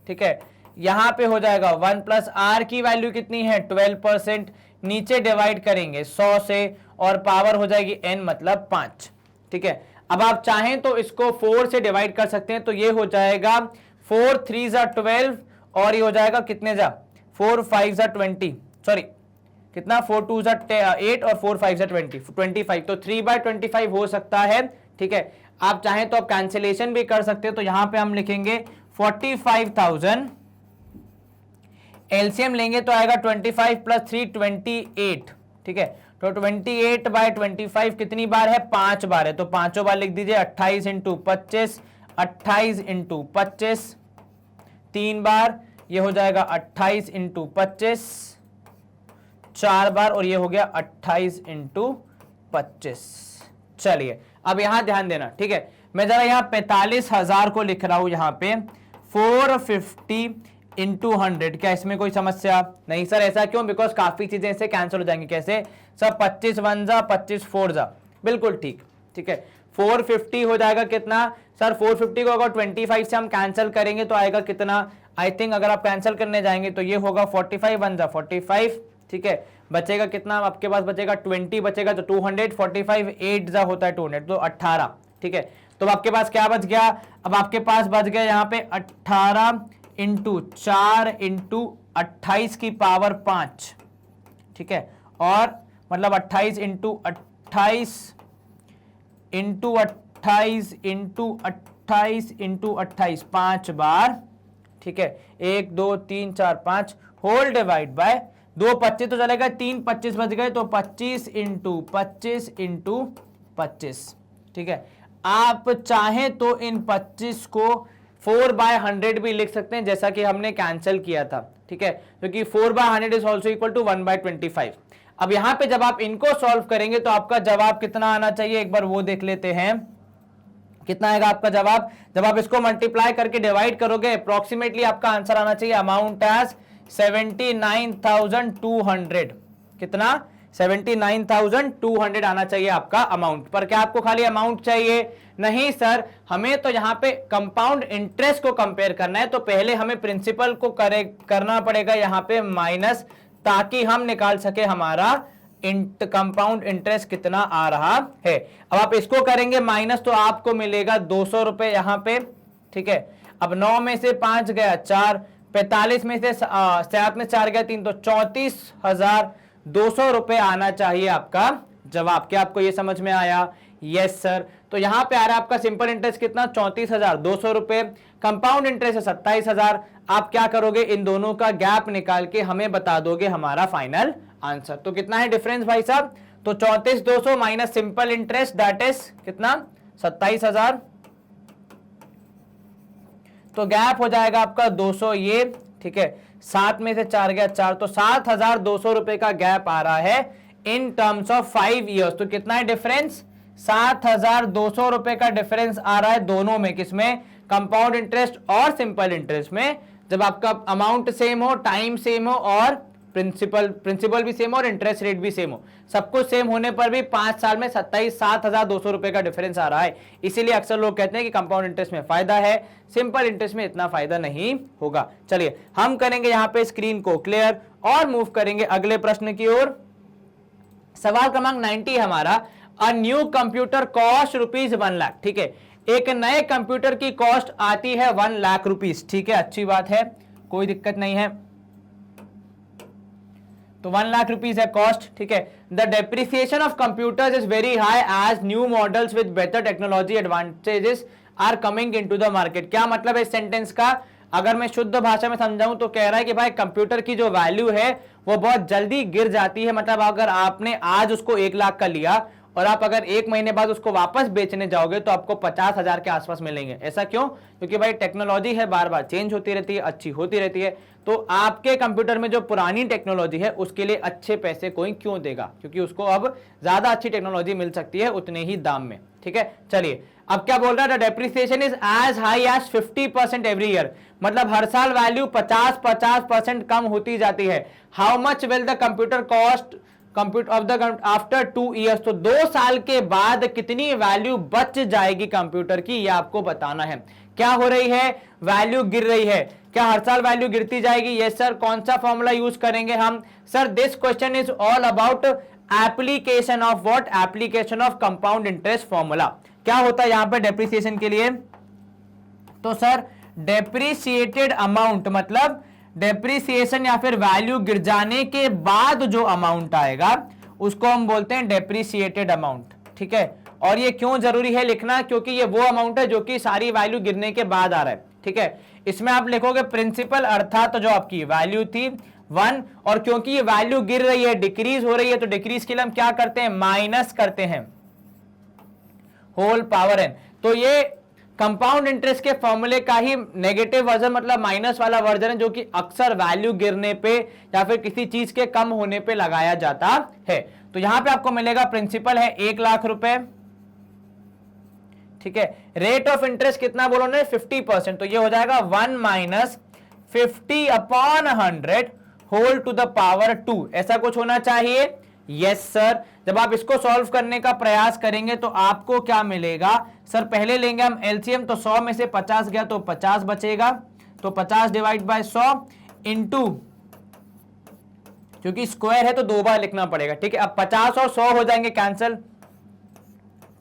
ठीक है। यहां पे हो जाएगा 1 प्लस आर की वैल्यू कितनी है? 12%। नीचे डिवाइड करेंगे 100 से और पावर हो जाएगी n मतलब 5। ठीक है। अब आप चाहें तो इसको 4 से डिवाइड कर सकते हैं, तो ये हो जाएगा 4 3 जा 12 और ये हो जाएगा कितने जा 4 5 जा 20, सॉरी कितना 4 2 जा 8 और 4 5 जा 25, तो 3/25 हो सकता है। ठीक है, आप चाहें तो आप कैंसिलेशन भी कर सकते हैं, तो यहां पे हम लिखेंगे 45,000, एलसीएम लेंगे तो आएगा 25 प्लस 3 28। ठीक है, तो 28/25 कितनी बार है, 5 बार है, तो पांचों बार लिख दीजिए 28 इंटू 25, 28 इंटू 25 3 बार, ये हो जाएगा 28 इंटू 25 4 बार, और ये हो गया 28 इंटू 25। चलिए अब यहां ध्यान देना। ठीक है, मैं जरा यहां 45,000 को लिख रहा हूं यहां पे 450 इंटू 100, क्या इसमें कोई समस्या नहीं सर? ऐसा क्यों? बिकॉज काफी चीजें ऐसे कैंसिल हो जाएंगी। कैसे सर? 25 1 जा 25 4 जा, बिल्कुल ठीक। ठीक है, 450 हो जाएगा कितना सर? 450 को अगर 25 से हम कैंसिल करेंगे तो आएगा कितना? आई थिंक अगर आप कैंसिल करने जाएंगे तो ये होगा 45 1 जा 45। ठीक है, बचेगा कितना आपके पास? बचेगा 20 बचेगा, तो 200, 45 8 जा होता है 200, तो 18। ठीक है, तो आपके पास क्या बच गया? अब आपके पास बच गया यहाँ पे 18 इंटू 4 इंटू 28 की पावर 5। ठीक है, और मतलब 28 इंटू 28 इंटू 28 इंटू 28 इंटू 28 5 बार। ठीक है, 1 2 3 4 5 होल डिवाइड बाय 2 25 तो चलेगा, 3 25 बच गए, तो 25 इंटू 25 इंटू 25। ठीक है, आप चाहें तो इन 25 को 4/100 भी लिख सकते हैं, जैसा कि हमने कैंसिल किया था। ठीक है, क्योंकि 4/100 इज ऑल्सो इक्वल टू 1/25। अब यहां पे जब आप इनको सॉल्व करेंगे तो आपका जवाब कितना आना चाहिए, एक बार वो देख लेते हैं। कितना आएगा आपका जवाब? जब आप इसको मल्टीप्लाई करके डिवाइड करोगे अप्रोक्सीमेटली आपका आंसर आना चाहिए अमाउंट एज 79,200। कितना? 79,200 आना चाहिए आपका अमाउंट। पर क्या आपको खाली अमाउंट चाहिए? नहीं सर, हमें तो यहां पे कंपाउंड इंटरेस्ट को कंपेयर करना है, तो पहले हमें प्रिंसिपल को करना पड़ेगा यहां पे माइनस, ताकि हम निकाल सके हमारा कंपाउंड इंटरेस्ट कितना आ रहा है। अब आप इसको करेंगे माइनस, तो आपको मिलेगा 200 रुपए यहां पे। ठीक है, अब 9 में से 5 गया 4, 45 में से 7 में 4 गया 3, तो 34,200 रुपए आना चाहिए आपका जवाब। क्या आपको ये समझ में आया? Yes sir. तो यहां पे आ रहा है आपका सिंपल इंटरेस्ट कितना? 34,200 रुपए, कंपाउंड इंटरेस्ट है 27,000। आप क्या करोगे? इन दोनों का गैप निकाल के हमें बता दोगे हमारा फाइनल आंसर। तो कितना है डिफरेंस भाई साहब? तो 34,200 minus simple interest, that is कितना? 27,000। तो गैप हो जाएगा आपका 200 ये। ठीक है, 7 में से 4 गया 4, तो 7,200 रुपए का गैप आ रहा है इन टर्म्स ऑफ 5 ईयर्स। तो कितना है डिफरेंस? 7,200 रुपए का डिफरेंस आ रहा है दोनों में। किसमें? कंपाउंड इंटरेस्ट और सिंपल इंटरेस्ट में। जब आपका अमाउंट सेम हो, टाइम सेम हो और प्रिंसिपल भी सेम हो और इंटरेस्ट रेट भी सेम हो, सब कुछ सेम होने पर भी 5 साल में 7,200 रुपए का डिफरेंस आ रहा है। इसीलिए अक्सर लोग कहते हैं कि कंपाउंड इंटरेस्ट में फायदा है, सिंपल इंटरेस्ट में इतना फायदा नहीं होगा। चलिए हम करेंगे यहां पे स्क्रीन को क्लियर और मूव करेंगे अगले प्रश्न की ओर। सवाल क्रमांक 90 हमारा, a new computer cost ₹1 lakh. ठीक है, एक नए कंप्यूटर की कॉस्ट आती है 1 लाख रुपीस। ठीक है, अच्छी बात है, कोई दिक्कत नहीं है। तो 1 लाख रुपीस है कॉस्ट। ठीक है, the depreciation of computers is very high as new models with better technology advantages are coming into the market. क्या मतलब है इस सेंटेंस का? अगर मैं शुद्ध भाषा में समझाऊं तो कह रहा है कि भाई कंप्यूटर की जो वैल्यू है वो बहुत जल्दी गिर जाती है। मतलब अगर आपने आज उसको 1 लाख का लिया और आप अगर 1 महीने बाद उसको वापस बेचने जाओगे तो आपको 50,000 के आसपास मिलेंगे। ऐसा क्यों? क्योंकि भाई टेक्नोलॉजी है, बार बार चेंज होती रहती है, अच्छी होती रहती है। तो आपके कंप्यूटर में जो पुरानी टेक्नोलॉजी है उसके लिए अच्छे पैसे कोई क्यों देगा? क्योंकि उसको अब ज्यादा अच्छी टेक्नोलॉजी मिल सकती है उतने ही दाम में। ठीक है, चलिए अब क्या बोल रहा है? Depreciation is as high as 50% every year. मतलब हर साल वैल्यू 50% कम होती जाती है। How much will the computer cost computer of the after 2 years? तो 2 साल के बाद कितनी वैल्यू बच जाएगी कंप्यूटर की, ये आपको बताना है। क्या हो रही है? वैल्यू गिर रही है। क्या हर साल वैल्यू गिरती जाएगी? Yes sir. कौन सा फॉर्मूला यूज करेंगे हम? Sir this question is all about application of what? Application of compound interest formula. क्या होता है यहां पे डेप्रिसिएशन के लिए? तो सर डेप्रिसिएटेड अमाउंट मतलब डेप्रिसिएशन या फिर वैल्यू गिर जाने के बाद जो अमाउंट आएगा उसको हम बोलते हैं डेप्रिसिएटेड अमाउंट, ठीक है। और ये क्यों जरूरी है लिखना? क्योंकि ये वो अमाउंट है जो कि सारी वैल्यू गिरने के बाद आ रहा है, ठीक है। इसमें आप लिखोगे प्रिंसिपल अर्थात तो जो आपकी वैल्यू थी 1, और क्योंकि ये वैल्यू गिर रही है, डिक्रीज हो रही है, तो डिक्रीज के लिए हम क्या करते हैं? माइनस करते हैं होल पावर n। तो ये कंपाउंड इंटरेस्ट के फॉर्मूले का ही नेगेटिव वर्जन मतलब माइनस वाला वर्जन है, जो कि अक्सर वैल्यू गिरने पे या फिर किसी चीज के कम होने पे लगाया जाता है। तो यहां पे आपको मिलेगा प्रिंसिपल है 1 लाख रुपए, ठीक है। रेट ऑफ इंटरेस्ट कितना बोलोगे? 50%। तो ये हो जाएगा 1 minus 50 upon 100 whole to the power 2। ऐसा कुछ होना चाहिए। Yes sir. जब आप इसको सॉल्व करने का प्रयास करेंगे तो आपको क्या मिलेगा? सर पहले लेंगे हम एलसीएम, तो 100 में से 50 गया तो 50 बचेगा, तो 50 डिवाइड बाय 100 इंटू, क्योंकि स्क्वायर है तो 2 बार लिखना पड़ेगा, ठीक है। अब 50 और 100 हो जाएंगे कैंसिल,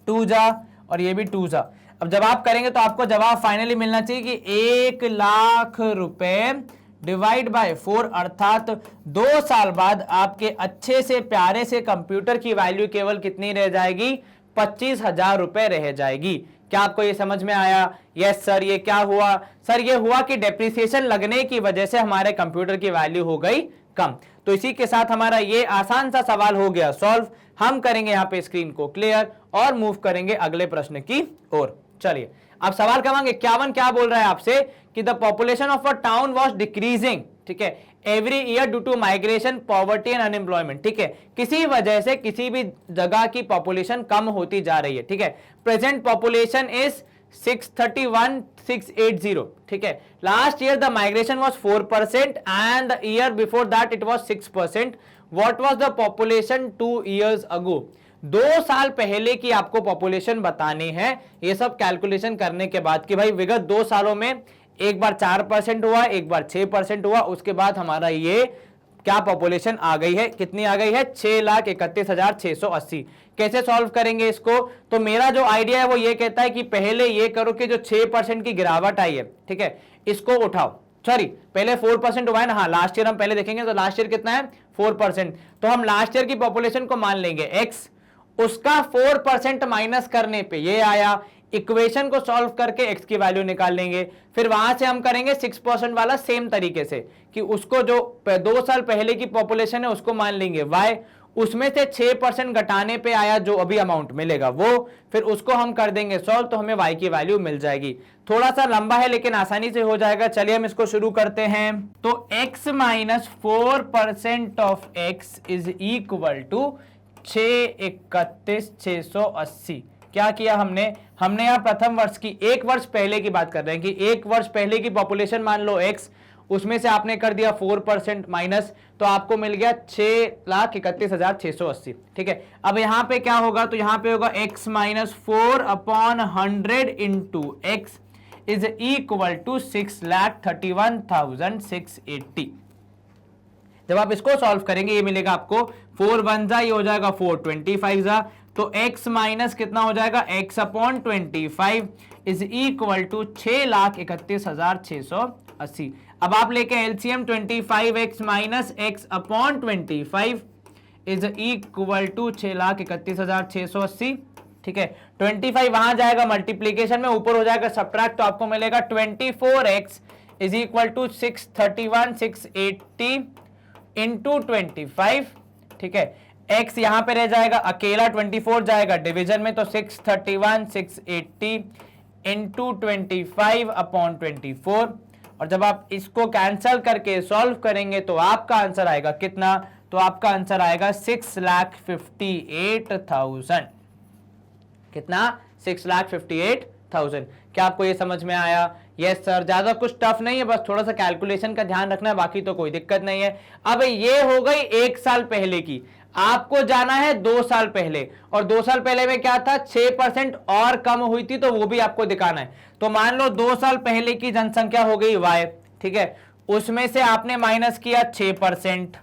2 जा और ये भी 2 जा। अब जब आप करेंगे तो आपको जवाब फाइनली मिलना चाहिए कि 1 लाख रुपए डिवाइड बाय 4, अर्थात 2 साल बाद आपके अच्छे से प्यारे से कंप्यूटर की वैल्यू केवल कितनी रह जाएगी? 25,000 रुपए रह जाएगी। क्या आपको ये समझ में आया? Yes sir. ये क्या हुआ? सर ये हुआ कि डेप्रिसिएशन लगने की वजह से हमारे कंप्यूटर की वैल्यू हो गई कम। तो इसी के साथ हमारा ये आसान सा सवाल हो गया सॉल्व। हम करेंगे यहाँ पे स्क्रीन को क्लियर और मूव करेंगे अगले प्रश्न की ओर। चलिए अब सवाल करेंगे 51 क्या बोल रहा है आपसे कि the population of a town was decreasing, ठीक है, every year due to migration, poverty and unemployment, ठीक है। किसी वजह से किसी भी जगह की पॉपुलेशन कम होती जा रही है, ठीक है। प्रेजेंट पॉपुलेशन इज 631,680, ठीक है। Last year the migration was 4% and the year before that it was 6%। What was the population 2 years अगो? 2 साल पहले की आपको पॉपुलेशन बतानी है। ये सब कैलकुलेशन करने के बाद कि भाई विगत 2 सालों में एक बार 4% हुआ, एक बार 6% हुआ, उसके बाद हमारा ये क्या पॉपुलेशन आ गई है? कितनी आ गई है? 6,31,680। कैसे सॉल्व करेंगे इसको? तो मेरा जो आइडिया है वो ये कहता है कि पहले ये करो कि जो 6% की गिरावट आई है, ठीक है, इसको उठाओ। सॉरी, पहले 4% हुआ है ना? हाँ, लास्ट ईयर हम पहले देखेंगे तो लास्ट ईयर कितना है? 4%। तो हम लास्ट ईयर की पॉपुलेशन को मान लेंगे x, उसका 4% माइनस करने पे ये आया। इक्वेशन को सॉल्व करके x की वैल्यू निकाल लेंगे। फिर वहां से हम करेंगे 6% वाला सेम तरीके से कि उसको जो 2 साल पहले की पॉपुलेशन है उसको मान लेंगे y, उसमें से 6% घटाने पे आया जो अभी अमाउंट मिलेगा वो, फिर उसको हम कर देंगे सॉल्व, तो हमें y की वैल्यू मिल जाएगी। थोड़ा सा लंबा है लेकिन आसानी से हो जाएगा। चलिए हम इसको शुरू करते हैं। तो x minus 4% of x is equal to 631,680। क्या किया हमने? हमने यहाँ प्रथम वर्ष की, 1 वर्ष पहले की बात कर रहे हैं कि 1 वर्ष पहले की पॉपुलेशन मान लो x, उसमें से आपने कर दिया 4% माइनस, तो आपको मिल गया 6,31,680, ठीक है। अब यहाँ पे क्या होगा? तो यहाँ पे होगा x minus 4 upon 100 into x is equal to 6,31,680। जब आप इसको सॉल्व करेंगे ये मिलेगा आपको 4 1 जा, ये हो जाएगा 4 25 जा, तो x माइनस कितना हो जाएगा? x upon 25 is equal to 6,31,680। अब आप लेके LCM 25x minus x upon 25 is equal to 6,31,680, ठीक है। 25 वहां जाएगा मल्टीप्लीकेशन में, ऊपर हो जाएगा सब्ट्रैक्ट, तो आपको मिलेगा 24x is equal to 631,680 into 25, ठीक है। x यहां पे रह जाएगा अकेला, 24 जाएगा डिवीजन में, तो 631,680 इंटू 25 अपॉन 24। और जब आप इसको कैंसल करके सॉल्व करेंगे तो आपका आंसर आएगा कितना? तो आपका आंसर आएगा 6,58,000। कितना? 6,58,000। क्या आपको ये समझ में आया? Yes sir. ज्यादा कुछ टफ नहीं है, बस थोड़ा सा कैलकुलेशन का ध्यान रखना है, बाकी तो कोई दिक्कत नहीं है। अब ये हो गई 1 साल पहले की, आपको जाना है 2 साल पहले, और 2 साल पहले में क्या था? 6% और कम हुई थी, तो वो भी आपको दिखाना है। तो मान लो 2 साल पहले की जनसंख्या हो गई y, ठीक है, उसमें से आपने माइनस किया 6%,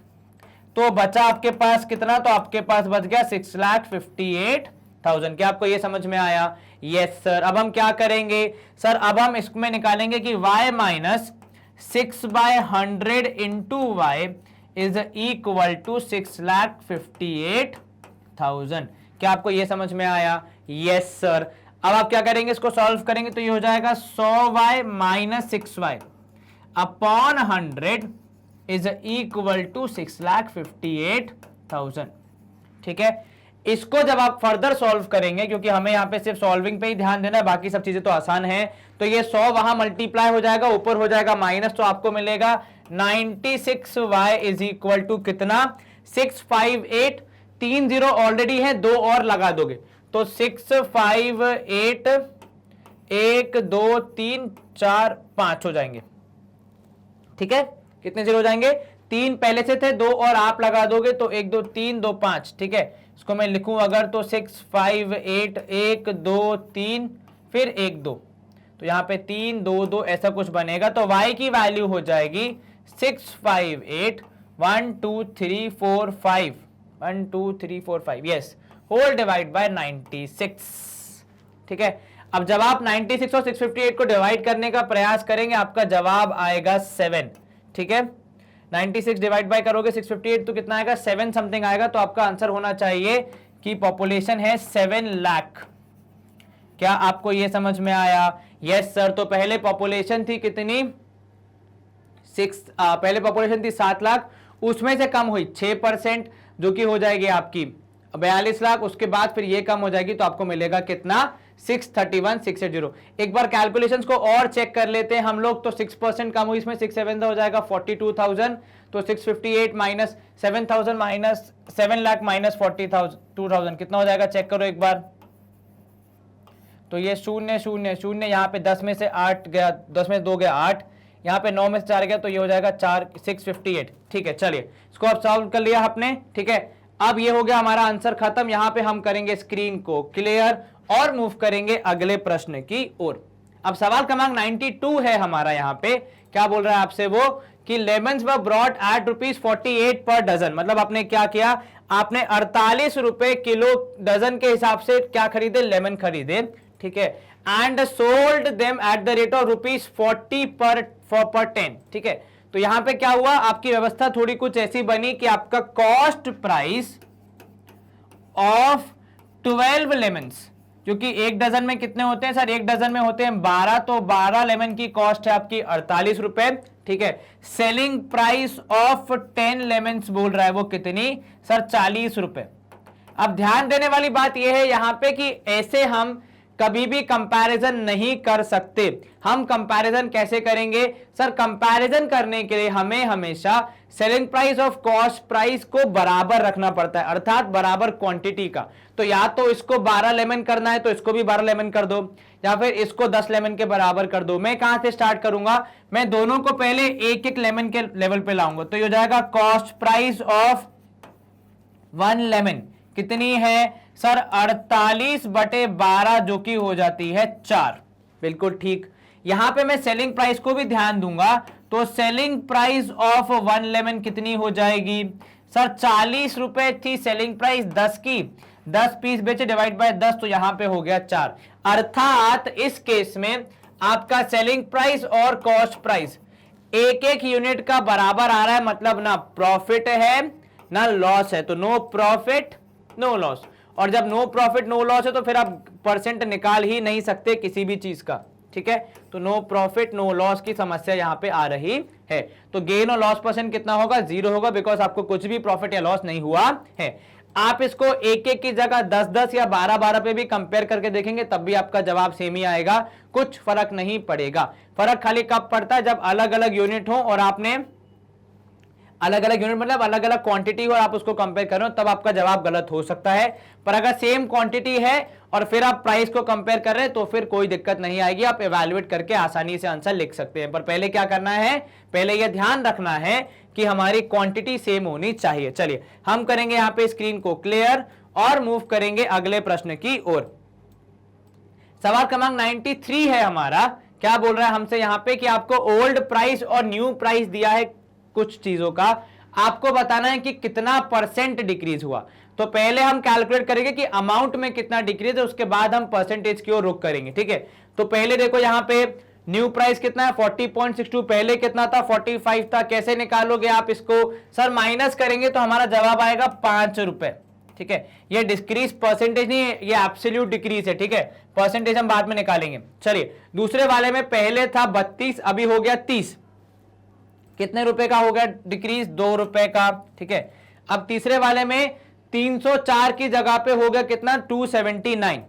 तो बचा आपके पास कितना? तो आपके पास बच गया 6,58,000। क्या आपको ये समझ में आया? Yes sir. अब हम क्या करेंगे सर, अब हम इसमें निकालेंगे कि y minus 6/100 into y is equal to 6,58,000। क्या आपको यह समझ में आया? Yes sir. अब आप क्या करेंगे, इसको सॉल्व करेंगे तो ये हो जाएगा 100y minus 6y upon 100 is equal to 6,58,000। ठीक है, इसको जब आप फर्दर सॉल्व करेंगे, क्योंकि हमें यहां पे सिर्फ सॉल्विंग पे ही ध्यान देना है, बाकी सब चीजें तो आसान है, तो ये 100 वहां मल्टीप्लाई हो जाएगा, ऊपर हो जाएगा माइनस, तो आपको मिलेगा 96y इज इक्वल टू कितना, 658। 3 0 ऑलरेडी है, 2 और लगा दोगे तो 658 1 2 3 4 5 हो जाएंगे। ठीक है, कितने जीरो हो जाएंगे, 3 पहले से थे, 2 और आप लगा दोगे तो 1 2 3 2 5। ठीक है, इसको मैं लिखूं अगर तो 658 1 2 3 फिर 1 2, तो यहां पे 3 2 2 ऐसा कुछ बनेगा, तो y की वैल्यू हो जाएगी 658 1 2 3 4 5 1 2 3 4 5 यस होल डिवाइड बाय 96। ठीक है, अब जब आप 96 और 658 को डिवाइड करने का प्रयास करेंगे आपका जवाब आएगा 7। ठीक है, 96 डिवाइड बाय करोगे 658 तो कितना आएगा, 7 समथिंग आएगा, तो आपका आंसर होना चाहिए कि पॉपुलेशन है 7 लाख। क्या आपको यह समझ में आया? Yes sir. तो पहले पॉपुलेशन थी कितनी, पहले पॉपुलेशन थी 7 लाख, उसमें से कम हुई 6% जो कि हो जाएगी आपकी 42 लाख, उसके बाद फिर ये कम हो जाएगी तो आपको मिलेगा कितना, 631,680। एक बार कैलकुलेशंस को और चेक कर लेते हैं हम लोग, तो 6% कम हुई, इसमें 6 7 हो जाएगा 42,000, तो 658 माइनस 7,000 माइनस 7 लाख माइनस 42,000 कितना हो जाएगा, चेक करो एक बार। तो ये 0 0 0, यहाँ पे 10 में से 8 गया, 10 में से 2 गया 8, यहाँ पे 9 में से 4 गया, तो ये हो जाएगा 658। ठीक है, चलिए इसको अब सॉल्व कर लिया आपने। ठीक है, अब ये हो गया हमारा आंसर खत्म। यहाँ पे हम करेंगे स्क्रीन को क्लियर और मूव करेंगे अगले प्रश्न की ओर। अब सवाल क्रमांक 92 है हमारा। यहाँ पे क्या बोल रहा है आपसे वो, कि लेमन्स वर ब्रॉट एट ₹48 पर डजन। मतलब आपने क्या किया, आपने 48 रुपए किलो डजन के हिसाब से क्या खरीदे, लेमन खरीदे। ठीक है, and sold them at the rate of ₹40 पर 10। ठीक है, तो यहां पे क्या हुआ, आपकी व्यवस्था थोड़ी कुछ ऐसी बनी कि आपका कॉस्ट प्राइस ऑफ 12 लेमन्स, क्योंकि एक डजन में कितने होते हैं सर, एक डजन में होते हैं 12, तो 12 लेमन की कॉस्ट है आपकी 48 रुपए। ठीक है, सेलिंग प्राइस ऑफ 10 लेमन्स बोल रहा है वो कितनी सर, 40 रुपए। अब ध्यान देने वाली बात यह है यहां पे कि ऐसे हम कभी भी कंपैरिजन नहीं कर सकते। हम कंपैरिजन कैसे करेंगे सर, कंपैरिजन करने के लिए हमें हमेशा selling price of cost price को बराबर रखना पड़ता है, अर्थात बराबर क्वांटिटी का। तो या तो इसको 12 लेमन करना है तो इसको भी 12 लेमन कर दो, या फिर इसको 10 लेमन के बराबर कर दो। मैं कहां से स्टार्ट करूंगा, मैं दोनों को पहले एक एक लेमन के लेवल पे लाऊंगा, तो ये हो जाएगा कॉस्ट प्राइस ऑफ 1 लेमन कितनी है सर, 48/12 जो कि हो जाती है 4। बिल्कुल ठीक। यहां पे मैं सेलिंग प्राइस को भी ध्यान दूंगा, तो सेलिंग प्राइस ऑफ 1 लेमन कितनी हो जाएगी सर, 40 रुपए थी सेलिंग प्राइस 10 की, 10 पीस बेचे डिवाइड बाय 10, तो यहां पे हो गया 4। अर्थात इस केस में आपका सेलिंग प्राइस और कॉस्ट प्राइस एक एक यूनिट का बराबर आ रहा है, मतलब ना प्रॉफिट है ना लॉस है, तो नो प्रॉफिट नो लॉस। और जब नो प्रॉफिट नो लॉस है तो फिर आप परसेंट निकाल ही नहीं सकते किसी भी चीज का। ठीक है, तो नो प्रॉफिट नो लॉस की समस्या यहां पे आ रही है। तो गेन और लॉस परसेंट कितना होगा, 0 होगा, बिकॉज आपको कुछ भी प्रॉफिट या लॉस नहीं हुआ है। आप इसको एक एक की जगह 10-10 या 12-12 पे भी कंपेयर करके देखेंगे तब भी आपका जवाब सेम ही आएगा, कुछ फर्क नहीं पड़ेगा। फर्क खाली कब पड़ता है, जब अलग अलग यूनिट हो और आपने अलग अलग यूनिट मतलब अलग अलग क्वांटिटी और आप उसको कंपेयर करो, तब आपका जवाब गलत हो सकता है। पर अगर सेम क्वांटिटी है और फिर आप प्राइस को कंपेयर कर रहे हैं तो फिर कोई दिक्कत नहीं आएगी, आप इवैल्यूएट करके आसानी से आंसर लिख सकते हैं। पर पहले क्या करना है, पहले यह ध्यान रखना है कि हमारी क्वांटिटी सेम होनी चाहिए। चलिए हम करेंगे यहां पे स्क्रीन को क्लियर और मूव करेंगे अगले प्रश्न की ओर। सवाल क्रमांक 93 है हमारा। क्या बोल रहा है हमसे यहां पे कि आपको ओल्ड प्राइस और न्यू प्राइस दिया है कुछ चीजों का, आपको बताना है कि कितना परसेंट डिक्रीज हुआ। तो पहले हम कैलकुलेट करेंगे कि अमाउंट में कितना डिक्रीज है, उसके बाद हम परसेंटेज की ओर रुख करेंगे, ठीक है। तो पहले देखो यहां पे न्यू प्राइस कितना है 40.62, पहले कितना था 45 था। कैसे निकालोगे आप इसको? सर माइनस करेंगे तो हमारा जवाब आएगा 5 रुपए, ठीक है। ये डिक्रीज परसेंटेज नहीं है, ये एब्सोल्यूट डिक्रीज है, ठीक है। परसेंटेज हम बाद में निकालेंगे। चलिए दूसरे वाले में पहले था 32, अभी हो गया 30, कितने रुपए का हो गया डिक्रीज? 2 रुपए का, ठीक है। अब तीसरे वाले में 304 की जगह पे हो गया कितना? 279,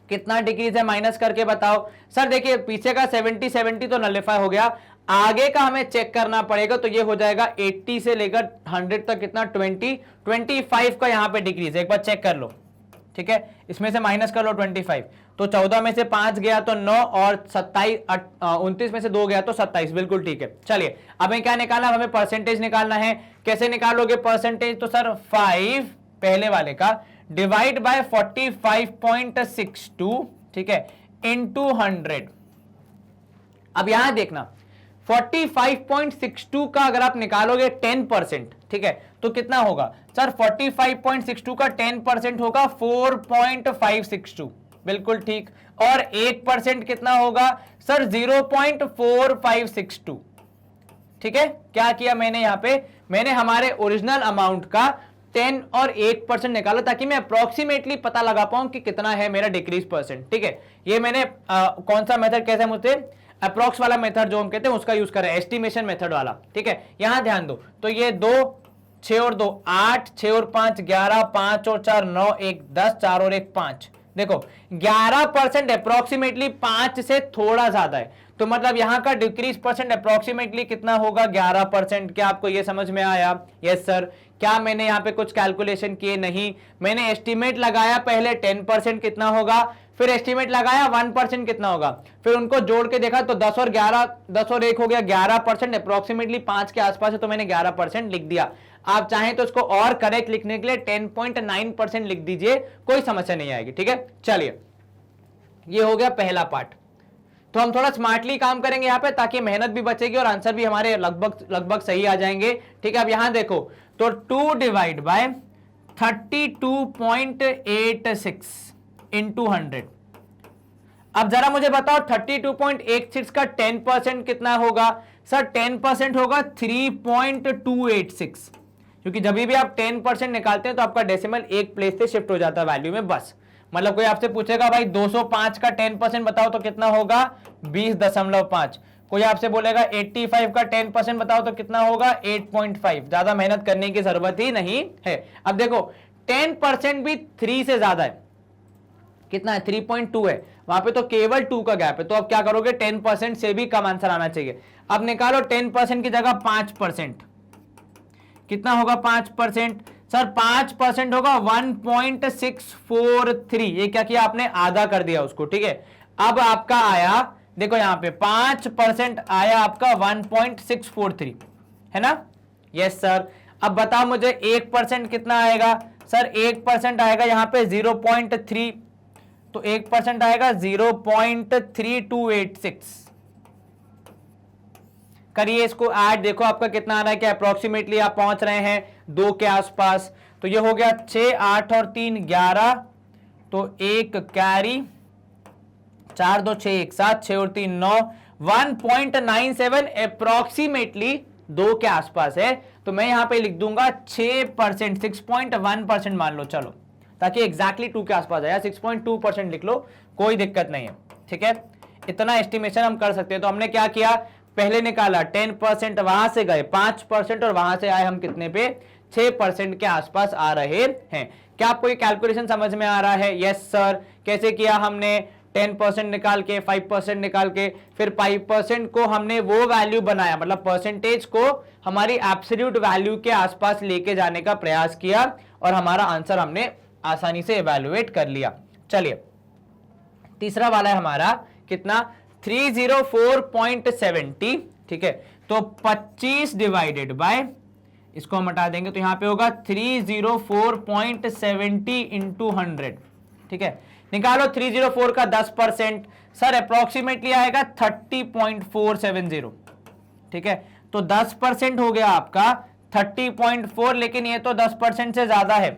कितना डिक्रीज है माइनस करके बताओ। सर देखिए पीछे का 70 तो नलिफाई हो गया, आगे का हमें चेक करना पड़ेगा। तो ये हो जाएगा 80 से लेकर 100 तक कितना? 25 का यहां पे डिक्रीज है, एक बार चेक कर लो, ठीक है। इसमें से माइनस कर लो 25, तो 14 में से 5 गया तो 9 और 29 में से 2 गया तो 27, बिल्कुल ठीक है। चलिए अब हमें क्या निकालना? हमें परसेंटेज निकालना है। कैसे निकालोगे परसेंटेज? तो सर 5 पहले वाले का डिवाइड बाय 45.62, ठीक है, इनटू 100। अब यहां देखना 45.62 का अगर आप निकालोगे 10%, ठीक है, तो कितना होगा? सर 45.62 का 10% होगा 4.562, बिल्कुल ठीक। और 1% कितना होगा? सर 0.4562, ठीक है। क्या किया मैंने यहां पे? मैंने हमारे ओरिजिनल अमाउंट का 10 और 1% निकाला ताकि मैं अप्रोक्सीमेटली पता लगा पाऊं कि कितना है मेरा डिक्रीज परसेंट, ठीक है। ये मैंने कौन सा मेथड, कैसे मुझे अप्रोक्स वाला मेथड जो हम कहते हैं उसका यूज करें, एस्टिमेशन मेथड वाला, ठीक है। यहां ध्यान दो, तो ये 2 6 और 2 8, 6 और 5 11, 5 और 4 9, 1 10, 4 और 1 5। देखो 11% अप्रोक्सीमेटली 5 से थोड़ा ज्यादा है, तो मतलब यहां का डिक्रीज परसेंट अप्रोक्सीमेटली कितना होगा? 11%। क्या आपको यह समझ में आया? Yes sir. क्या मैंने यहां पे कुछ कैलकुलेशन किए? नहीं, मैंने एस्टिमेट लगाया पहले 10% कितना होगा, फिर एस्टिमेट लगाया 1% कितना होगा, फिर उनको जोड़ के देखा तो 10 और 11, 10 और 1 हो गया 11%, अप्रोक्सीमेटली 5 के आसपास है, तो मैंने 11% लिख दिया। आप चाहें तो इसको और करेक्ट लिखने के लिए 10.9% लिख दीजिए, कोई समस्या नहीं आएगी, ठीक है। चलिए ये हो गया पहला पार्ट। तो हम थोड़ा स्मार्टली काम करेंगे यहाँ पे ताकि मेहनत भी बचेगी और आंसर भी हमारे लगभग सही आ जाएंगे, ठीक है। अब यहां देखो तो 2 डिवाइड बाय 32.86 इंटू 100। अब जरा मुझे बताओ 32.86 का 10% कितना होगा? सर 10% होगा 3.286, क्योंकि जब भी आप 10% निकालते हैं तो आपका डेसिमल एक प्लेस से शिफ्ट हो जाता है वैल्यू में, बस। मतलब कोई आपसे पूछेगा भाई 205 का 10% बताओ तो कितना होगा? 20.5। कोई आपसे बोलेगा 85 का 10% बताओ तो कितना होगा? 8.5। ज्यादा मेहनत करने की जरूरत ही नहीं है। अब देखो 10% भी 3 से ज्यादा है, कितना है? 3.2 है, वहां पे तो केवल 2 का गैप है। तो अब क्या करोगे? 10% से भी कम आंसर आना चाहिए। अब निकालो 10% की जगह 5%, कितना होगा 5%? सर 5% होगा 1.643। ये क्या किया आपने? आधा कर दिया उसको, ठीक है। अब आपका आया, देखो यहां पे 5% आया आपका 1.643, है ना? Yes sir. अब बताओ मुझे 1% कितना आएगा? सर 1% आएगा यहां पे 0.3, तो 1% आएगा 0.3286। करिए इसको ऐड, देखो आपका कितना आ रहा है, क्या अप्रोक्सीमेटली आप पहुंच रहे हैं 2 के आसपास। तो ये हो गया 6, 8 और 3 11, तो 1 कैरी, 4 2 6 1 7, 6 और 3 9, 1.97 अप्रोक्सीमेटली 2 के आसपास है। तो मैं यहां पे लिख दूंगा 6%, 6.1% मान लो, चलो, ताकि एग्जैक्टली 2 के आसपास आया। 6.2% लिख लो, कोई दिक्कत नहीं है, ठीक है। इतना एस्टिमेशन हम कर सकते हैं। तो हमने क्या किया? पहले निकाला 10%, वहां से गए 5% और वहां से आए हम कितने पे? 6% के आसपास आ रहे हैं। क्या आपको ये कैलकुलेशन समझ में आ रहा है? Yes sir. कैसे किया हमने? 10% निकाल के, 5% निकाल के, फिर 5% को हमने वो वैल्यू बनाया, मतलब परसेंटेज को हमारी एब्सोल्यूट वैल्यू के आसपास लेके जाने का प्रयास किया और हमारा आंसर हमने आसानी से इवैल्यूएट कर लिया। चलिए तीसरा वाला है हमारा कितना? 304.70, ठीक है। तो 25 डिवाइडेड बाय, इसको हम हटा देंगे तो यहां पे होगा 304.70 इंटू 100, ठीक है। निकालो 304 का 10%, सर अप्रोक्सीमेटली आएगा 30.470, ठीक है। तो 10% हो गया आपका 30.4, लेकिन ये तो 10% से ज्यादा है,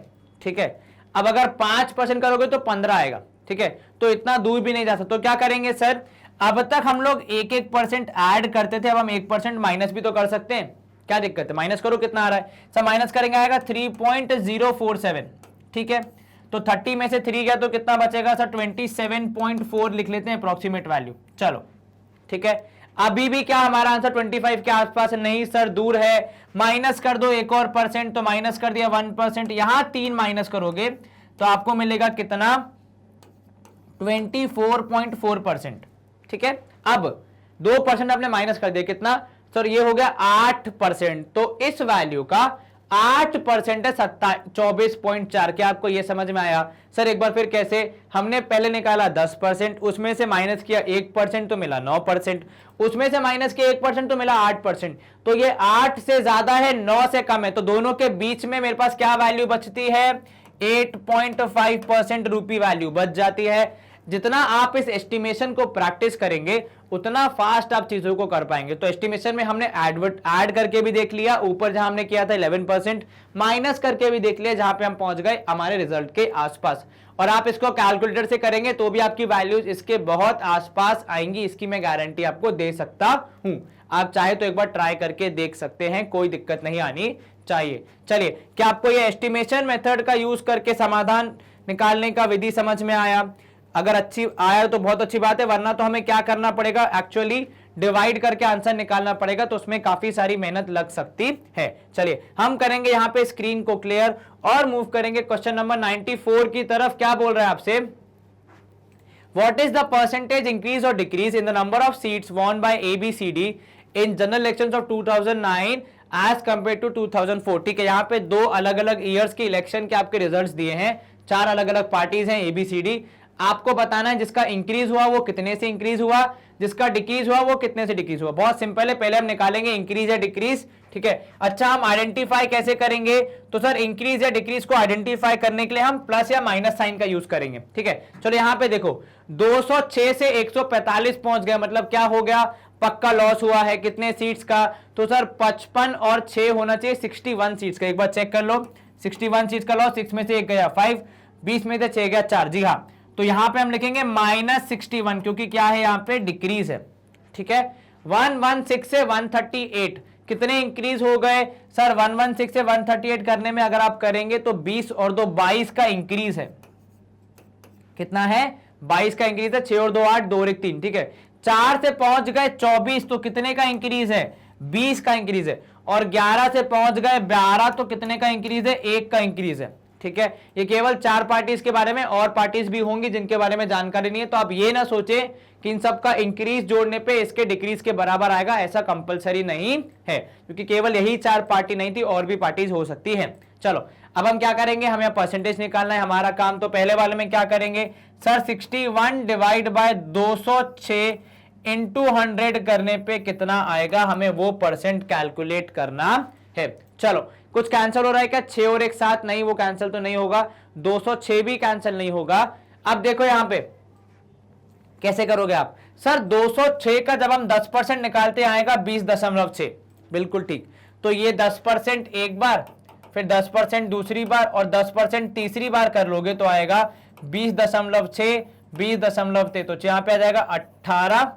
ठीक है। अब अगर 5% करोगे तो 15 आएगा, ठीक है। तो इतना दूर भी नहीं जा सकते, तो क्या करेंगे सर, अब तक हम लोग 1% ऐड करते थे, अब हम 1% माइनस भी तो कर सकते हैं, क्या दिक्कत है। माइनस करो, कितना आ रहा है सर, माइनस करेंगे आएगा 3.047, ठीक है। तो 30 में से 3 गया तो कितना बचेगा सर, 27.4 लिख लेते हैं अप्रोक्सीमेट वैल्यू। चलो ठीक है, अभी भी क्या हमारा आंसर 25 के आसपास नहीं सर, दूर है। माइनस कर दो एक और परसेंट, तो माइनस कर दिया 1%, यहां 3 माइनस करोगे तो आपको मिलेगा कितना, 24.4%, ठीक है। अब 2% आपने माइनस कर दिया, कितना सर, ये हो गया 8%। तो इस वैल्यू का 8% है 24.4। क्या आपको ये समझ में आया सर? एक बार फिर कैसे, हमने पहले निकाला 10%, उसमें से माइनस किया 1% तो मिला 9%, उसमें से माइनस किया 1% तो मिला 8%। तो ये 8 से ज्यादा है, 9 से कम है, तो दोनों के बीच में मेरे पास क्या वैल्यू बचती है, 8.5% रूपी वैल्यू बच जाती है। जितना आप इस एस्टिमेशन को प्रैक्टिस करेंगे उतना फास्ट आप चीजों को कर पाएंगे। तो एस्टिमेशन में हमने ऐड करके भी देख लिया, ऊपर जहां हमने किया था 11%, माइनस करके भी देख लिया, जहां पे हम पहुंच गए हमारे रिजल्ट के आसपास। और आप इसको कैलकुलेटर से करेंगे तो भी आपकी वैल्यूज इसके बहुत आसपास आएंगी, इसकी मैं गारंटी आपको दे सकता हूं। आप चाहे तो एक बार ट्राई करके देख सकते हैं, कोई दिक्कत नहीं आनी चाहिए। चलिए, क्या आपको ये एस्टिमेशन मेथड का यूज करके समाधान निकालने का विधि समझ में आया? अगर अच्छी आया तो बहुत अच्छी बात है, वरना तो हमें क्या करना पड़ेगा, एक्चुअली डिवाइड करके आंसर निकालना पड़ेगा, तो उसमें काफी सारी मेहनत लग सकती है। चलिए हम करेंगे यहां पे स्क्रीन को क्लियर और मूव करेंगे क्वेश्चन नंबर 94 की तरफ। क्या बोल रहा है आपसे, what is the percentage increase और decrease in the number of seats won by ABCD in general elections of 2009 as compare to 2004। ठीक है, यहाँ पे 2 अलग अलग ईयर्स के इलेक्शन के आपके रिजल्ट्स दिए हैं, 4 अलग अलग पार्टीज हैं ABCD। आपको बताना है जिसका इंक्रीज हुआ वो कितने से इंक्रीज हुआ, जिसका डिक्रीज हुआ वो कितने से डिक्रीज हुआ। बहुत सिंपल है, पहले हम निकालेंगे इंक्रीज या डिक्रीज, ठीक है। अच्छा, हम आइडेंटिफाई कैसे करेंगे, तो सर इंक्रीज या डिक्रीज को आइडेंटिफाई करने के लिए हम प्लस या माइनस साइन का यूज करेंगे, ठीक है। चलो यहाँ पे देखो 206 से 145 पहुंच गया, मतलब क्या हो गया, पक्का लॉस हुआ है। कितने सीट्स का, तो सर 55 और 6 होना चाहिए 61 सीट्स का। एक बार चेक कर लो, 61 सीट्स का लॉस, 6 में से 1 गया 5, 20 में से 6 गया 4। जी हाँ, तो यहां पे हम लिखेंगे -61, क्योंकि क्या है यहाँ पे डिक्रीज है, ठीक है। 116 से 138 कितने इंक्रीज हो गए सर, 116 से 138 करने में अगर आप करेंगे तो 20 और 2 22 का इंक्रीज है। कितना है, 22 का इंक्रीज है। 6 और 2 8, 2 और 1 3, ठीक है। 4 से पहुंच गए 24, तो कितने का इंक्रीज है, 20 का इंक्रीज है। और 11 से पहुंच गए 12, तो कितने का इंक्रीज है, 1 का इंक्रीज है, ठीक है। ये केवल 4 पार्टीज के बारे में, और पार्टीज भी होंगी जिनके बारे में जानकारी नहीं है, तो आप ये ना सोचे कि इन सब का इंक्रीज जोड़ने पे इसके डिक्रीज के बराबर आएगा, ऐसा कंपलसरी नहीं है, क्योंकि केवल यही 4 पार्टी नहीं थी, और भी पार्टीज हो सकती है। चलो अब हम क्या करेंगे, हमें परसेंटेज निकालना है हमारा काम। तो पहले वाले में क्या करेंगे सर, 61 डिवाइड बाय 206 इंटू 100 करने पे कितना आएगा, हमें वो परसेंट कैलकुलेट करना है। चलो, कुछ कैंसिल हो रहा है क्या, 6 और 1 7, नहीं वो कैंसिल तो नहीं होगा, 206 भी कैंसिल नहीं होगा। अब देखो यहां पे कैसे करोगे आप, सर 206 का जब हम 10% निकालते आएगा 20.6, बिल्कुल ठीक। तो ये 10% एक बार, फिर 10% दूसरी बार, और 10% तीसरी बार कर लोगे तो आएगा 20.6, 20.6, तो यहाँ पे आ जाएगा 18,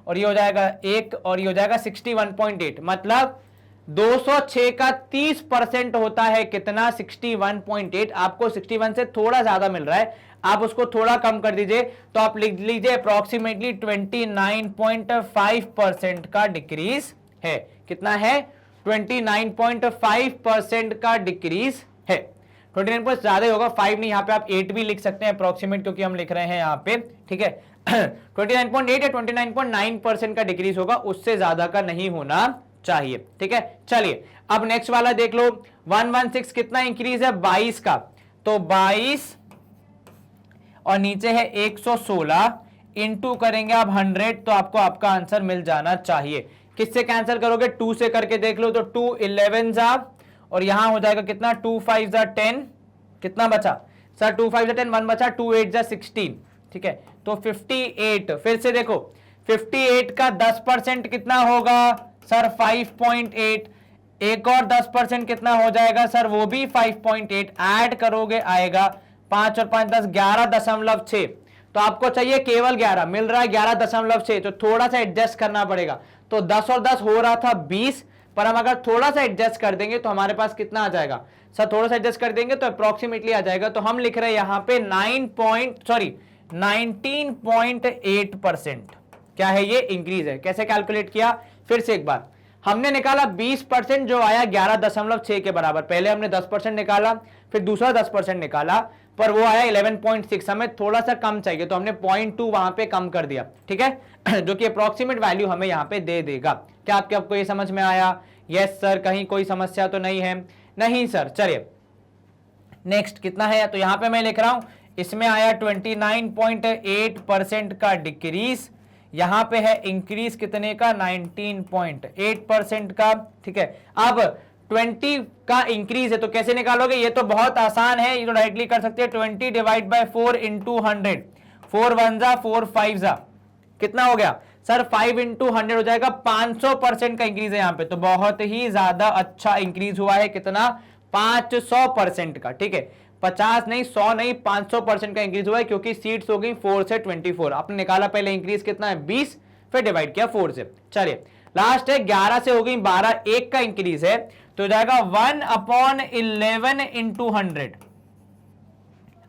और ये हो जाएगा 1, और ये हो जाएगा 61.8। मतलब 206 का 30% होता है कितना, 61.8। आपको 61 से थोड़ा ज्यादा मिल रहा है, आप उसको थोड़ा कम कर दीजिए, तो आप लिख लीजिए अप्रोक्सीमेटली 29.5% का डिक्रीज है। कितना है, 29.5% का डिक्रीज है। 29 ज्यादा ही होगा, 5 नहीं, यहाँ पे आप 8 भी लिख सकते हैं अप्रोक्सीमेट, क्योंकि हम लिख रहे हैं यहाँ पे, ठीक है। 29.8 या 29.9% का डिक्रीज होगा, उससे ज्यादा का नहीं होना चाहिए, ठीक है। चलिए अब नेक्स्ट वाला देख लो, 116 कितना इंक्रीज है, 22 का, तो 22 और नीचे है 116 इंटू करेंगे आप 100, तो आपको आपका आंसर मिल जाना चाहिए। किससे कैंसिल करोगे, 2 से करके देख लो, तो 2 11 जा, और यहां हो जाएगा कितना, 2 5 जा 10, कितना बचा सर, 2 5 जा 10, 1 बचा, 2 8 जा 16, ठीक है। तो 58, फिर से देखो 58 का 10% कितना होगा सर, 5.8, एक और 10% कितना हो जाएगा सर, वो भी 5.8, ऐड करोगे आएगा 5 और 5 10, 11.6। तो आपको चाहिए केवल 11, मिल रहा है 11.6, तो थोड़ा सा एडजस्ट करना पड़ेगा। तो 10 और 10 हो रहा था 20, पर हम अगर थोड़ा सा एडजस्ट कर देंगे तो हमारे पास कितना आ जाएगा सर, थोड़ा सा एडजस्ट कर देंगे तो अप्रोक्सीमेटली आ जाएगा। तो हम लिख रहे हैं यहां पे 19.8%। क्या है ये, इंक्रीज है। कैसे कैलकुलेट किया, फिर से एक बार, हमने निकाला 20% जो आया 11.6 के बराबर। पहले हमने 10% निकाला, फिर दूसरा 10% निकाला, पर वो आया 11.6। हमें थोड़ा सा कम चाहिए तो हमने 0.2 वहां पे कम कर दिया, ठीक है, जो कि अप्रोक्सीमेट वैल्यू हमें यहां पे दे देगा। क्या आपको ये समझ में आया? यस सर, कहीं कोई समस्या तो नहीं है? नहीं सर। चलिए नेक्स्ट कितना है, तो यहां पे मैं लिख रहा हूं, इसमें आया 29.8% का डिक्रीज, यहां पे है इंक्रीज कितने का, 19.8% का, ठीक है। अब 20 का इंक्रीज है तो कैसे निकालोगे, ये तो बहुत आसान है, ये तो डायरेक्टली कर सकते हैं। 20 डिवाइड बाय 4 इंटू 100, 4 1 जा 4 5 जा, कितना हो गया सर, 5 इंटू 100 हो जाएगा। 500% का इंक्रीज है यहाँ पे, तो बहुत ही ज्यादा अच्छा इंक्रीज हुआ है। कितना, 500% का, ठीक है, 50 नहीं, 100 नहीं, 500% का इंक्रीज हुआ है, क्योंकि सीट्स हो गई 4 से 24। आपने निकाला पहले इंक्रीज कितना है 20, फिर डिवाइड किया 4 से। चलिए लास्ट है 11 से हो गई 12, 1 का इंक्रीज है, तो हो जाएगा 1/11 इंटू 100।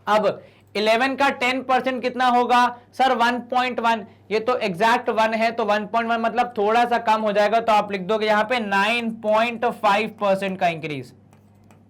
अब 11 का 10% कितना होगा सर, 1.1। ये तो एग्जैक्ट 1 है, तो 1.1 मतलब थोड़ा सा कम हो जाएगा, तो आप लिख दोगे यहां पे 9.5% का इंक्रीज,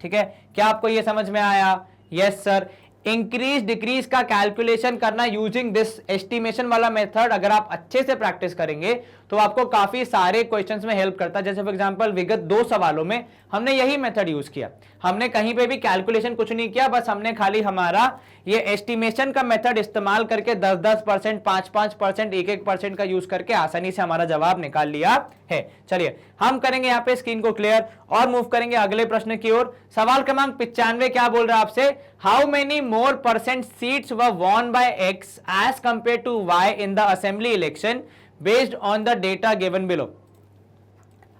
ठीक है। क्या आपको ये समझ में आया? Yes sir. इंक्रीज डिक्रीज का कैलकुलेशन करना यूजिंग दिस एस्टिमेशन वाला मेथड अगर आप अच्छे से प्रैक्टिस करेंगे तो आपको काफी सारे क्वेश्चंस में हेल्प करता है। जैसे फॉर एग्जांपल विगत 2 सवालों में हमने यही मेथड यूज किया, हमने कहीं पे भी कैलकुलेशन कुछ नहीं किया, बस हमने खाली हमारा ये एस्टिमेशन का मेथड इस्तेमाल करके 10-10%, 5-5%, 1-1% का यूज करके आसानी से हमारा जवाब निकाल लिया है। चलिए हम करेंगे यहाँ पे स्क्रीन को क्लियर और मूव करेंगे अगले प्रश्न की ओर। सवाल क्रमांक 95 क्या बोल रहा है आपसे, how many more percent seats were won by x as compare to y in the assembly election based on the data given below.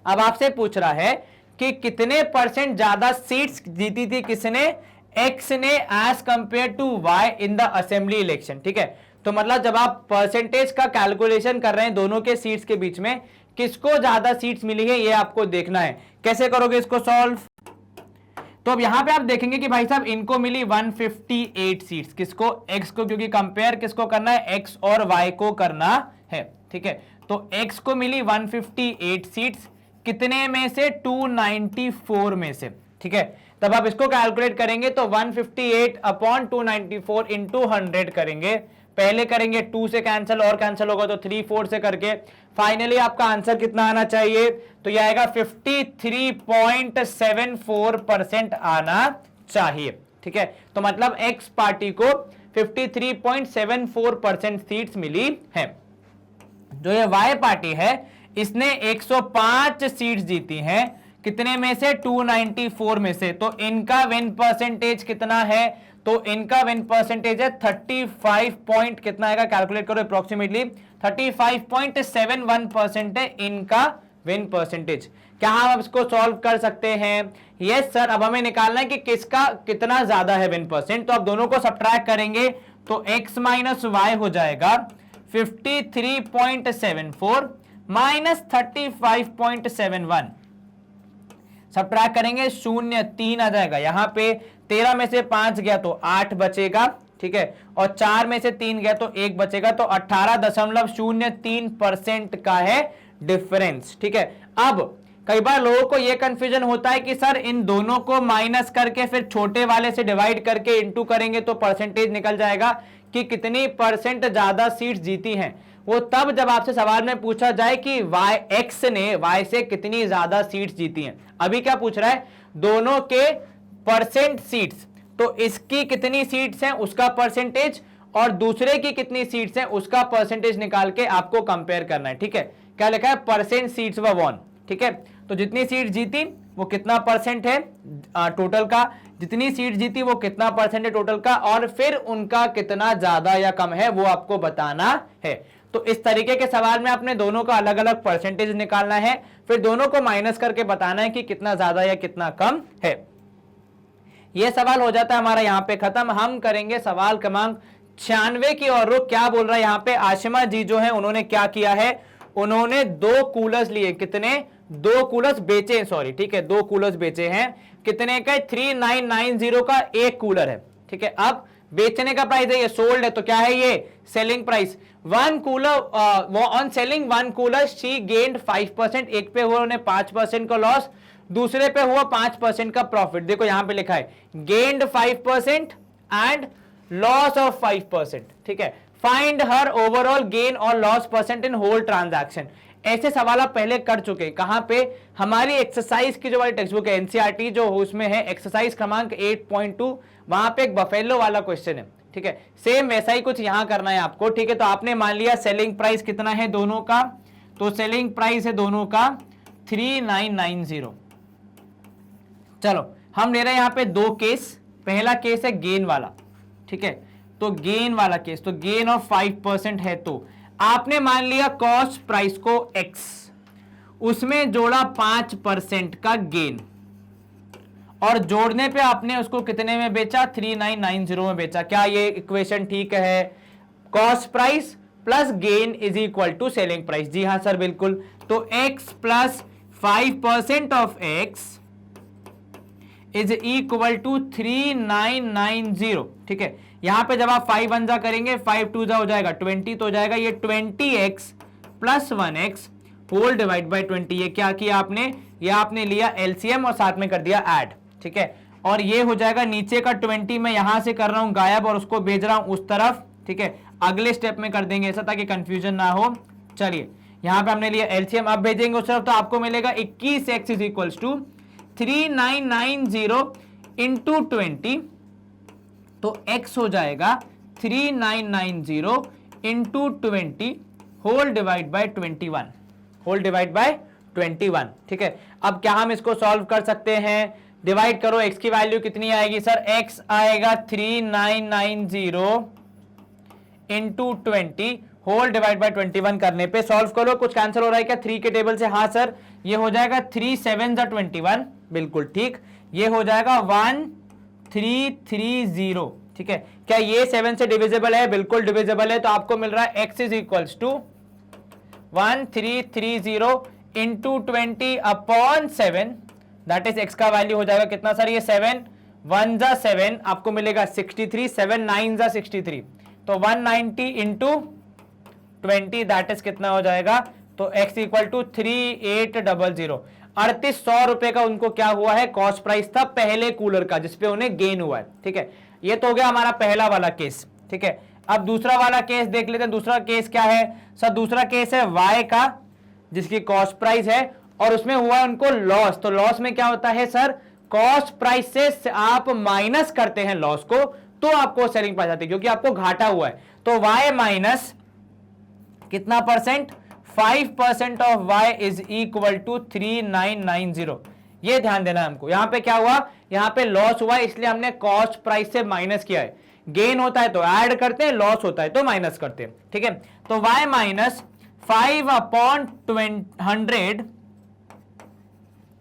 अब आपसे पूछ रहा है कि कितने परसेंट ज्यादा सीट्स जीती थी किसने, एक्स ने, as compare to y in the assembly election, ठीक है। तो मतलब जब आप परसेंटेज का कैलकुलेशन कर रहे हैं दोनों के सीट्स के बीच में, किसको ज्यादा सीट्स मिली है ये आपको देखना है। कैसे करोगे इसको सॉल्व, तो अब यहां पे आप देखेंगे कि भाई साहब इनको मिली 158 सीट्स, किसको, एक्स को, क्योंकि कंपेयर किसको करना है, एक्स और वाई को करना है, ठीक है। तो एक्स को मिली 158 सीट्स, कितने में से, 294 में से, ठीक है। तब आप इसको कैलकुलेट करेंगे तो 158 अपॉन 294 इंटू 100 करेंगे, पहले करेंगे 2 से कैंसिल और कैंसिल होगा तो 3 4 से करके फाइनली आपका आंसर कितना आना चाहिए, तो यह आएगा 53.74% आना चाहिए, ठीक है। तो मतलब एक्स पार्टी को 53.74% सीट्स मिली है। जो ये वाई पार्टी है इसने 105 सीट्स जीती हैं, कितने में से, 294 में से। तो इनका विन परसेंटेज कितना है, तो इनका विन परसेंटेज है 35 पॉइंट कितना आएगा, कैलकुलेट करो अप्रोक्सीमेटली 35.71% है इनका विन परसेंटेज। क्या हम इसको सॉल्व कर सकते हैं? Yes sir. अब हमें निकालना है कि किसका कितना ज्यादा है विन परसेंट, तो अब दोनों को सब्ट्रैक्ट करेंगे तो x माइनस वाई हो जाएगा 53.74 माइनस 35.71, सब्ट्रैक्ट करेंगे 0 3 आ जाएगा, यहां पे 13 में से 5 गया तो 8 बचेगा, ठीक है, और 4 में से 3 गया तो 1 बचेगा, तो 18.03% का है डिफरेंस, ठीक है। अब कई बार लोगों को यह कंफ्यूजन होता है कि सर इन दोनों को माइनस करके फिर छोटे वाले से डिवाइड करके इंटू करेंगे तो परसेंटेज निकल जाएगा कि कितनी परसेंट ज्यादा सीट्स जीती हैं। वो तब जब आपसे सवाल में पूछा जाए कि वाई एक्स ने वाई से कितनी ज्यादा सीट्स जीती हैं। अभी क्या पूछ रहा है, दोनों के परसेंट सीट्स, तो इसकी कितनी सीट्स हैं उसका परसेंटेज और दूसरे की कितनी सीट्स हैं उसका परसेंटेज निकाल के आपको कंपेयर करना है, ठीक है। क्या लिखा है, परसेंट सीट्स वर वॉन, ठीक है। तो जितनी सीट जीती वो कितना परसेंट है टोटल का, जितनी सीट जीती वो कितना परसेंट है टोटल का, और फिर उनका कितना ज्यादा या कम है वो आपको बताना है। तो इस तरीके के सवाल में आपने दोनों का अलग अलग परसेंटेज निकालना है, फिर दोनों को माइनस करके बताना है कि कितना ज्यादा या कितना कम है। यह सवाल हो जाता है हमारा यहां पे खत्म। हम करेंगे सवाल क्रमांक 96 की और रुक क्या बोल रहा है यहाँ पे आशिमा जी जो है उन्होंने क्या किया है, उन्होंने 2 कूलर्स लिए, कितने, 2 कूलर्स बेचे, सॉरी ठीक है 2 कूलर्स बेचे हैं, कितने का, 3990 का एक कूलर है, ठीक है। अब बेचने का प्राइस है, ये सोल्ड है तो क्या है, ये selling price. 1 cooler on selling 1 cooler she gained 5%, एक पे हुआ उन्हें 5% का लॉस, दूसरे पे हुआ 5% का प्रॉफिट। देखो यहां पे लिखा है गेन्ड 5% एंड लॉस ऑफ 5%, ठीक है। फाइंड हर ओवरऑल गेन और loss percent in whole transaction. ऐसे सवाल आप पहले कर चुके, कहां पे, हमारी एक्सरसाइज की जो वाली टेक्स्ट बुक है एनसीईआरटी जो उसमें है एक्सरसाइज क्रमांक 8.2, वहां पे एक बफेलो वाला क्वेश्चन है, ठीक है। सेम वैसा ही कुछ यहां करना है आपको, ठीक है। तो आपने मान लिया सेलिंग प्राइस कितना है दोनों का, तो सेलिंग प्राइस है दोनों का 3990। चलो हम ले रहे हैं यहां पे 2 केस, पहला केस है गेन वाला, ठीक है। तो गेन वाला केस, तो गेन ऑफ 5% है, तो आपने मान लिया कॉस्ट प्राइस को x, उसमें जोड़ा 5% का गेन, और जोड़ने पे आपने उसको कितने में बेचा, 3990 में बेचा। क्या ये इक्वेशन ठीक है, cost price plus gain is equal to selling price? जी हां सर बिल्कुल। तो x plus 5% of x is equal to 3990, ठीक है। यहां पे जब आप 5 1 जा करेंगे, 5 2 जा हो जाएगा 20, तो हो जाएगा ये 20x plus 1x whole divide by 20। ये क्या किया आपने, ये आपने लिया एलसीएम और साथ में कर दिया ऐड, ठीक है। और ये हो जाएगा नीचे का 20 मैं यहां से कर रहा हूं गायब और उसको भेज रहा हूं उस तरफ, ठीक है। अगले स्टेप में कर देंगे ऐसा ताकि कंफ्यूजन ना हो। चलिए यहां पे हमने लिया एलसीएम, अब भेजेंगे उस तरफ, तो आपको मिलेगा 21x is equals to 3990 into 20, तो x हो जाएगा 3990 into 20 whole divide by 21, whole divide by 21, ठीक है। अब क्या हम इसको सॉल्व कर सकते हैं, डिवाइड करो, x की वैल्यू कितनी आएगी सर, x आएगा 3990 इंटू 20 होल डिवाइड बाय 21, करने पे सॉल्व करो, कुछ कैंसिल हो रहा है क्या 3 के टेबल से, हाँ सर, ये हो जाएगा 3 7 जा 21, बिल्कुल ठीक, ये हो जाएगा 1330, ठीक है। क्या ये 7 से डिविजिबल है, बिल्कुल डिविजिबल है, तो आपको मिल रहा है x is equals to 1330 into 20 upon 7, that is x का वैल्यू हो जाएगा कितना सर, ये 7 1 जा 7, आपको मिलेगा 63, 7 9 जा 63, तो 190 इंटू 20 दैट इज कितना हो जाएगा, तो x इक्वल टू 3800, 3800 रुपए का उनको क्या हुआ है, कॉस्ट प्राइस था पहले कूलर का जिसपे उन्हें गेन हुआ है, ठीक है। ये तो हो गया हमारा पहला वाला केस, ठीक है। अब दूसरा वाला केस देख लेते हैं, दूसरा केस क्या है सर, दूसरा केस है y का जिसकी कॉस्ट प्राइस है और उसमें हुआ है उनको लॉस। तो लॉस में क्या होता है सर, कॉस्ट प्राइस से आप माइनस करते हैं लॉस को तो आपको सेलिंग प्राइस आती है, क्योंकि आपको घाटा हुआ है। तो y माइनस कितना percent, 5% of y is equal to 3990। ये ध्यान देना है हमको, यहां पे क्या हुआ, यहां पे लॉस हुआ इसलिए हमने कॉस्ट प्राइस से माइनस किया है, गेन होता है तो ऐड करते हैं, लॉस होता है तो माइनस करते हैं, ठीक है। तो y माइनस 5 अपॉन 100,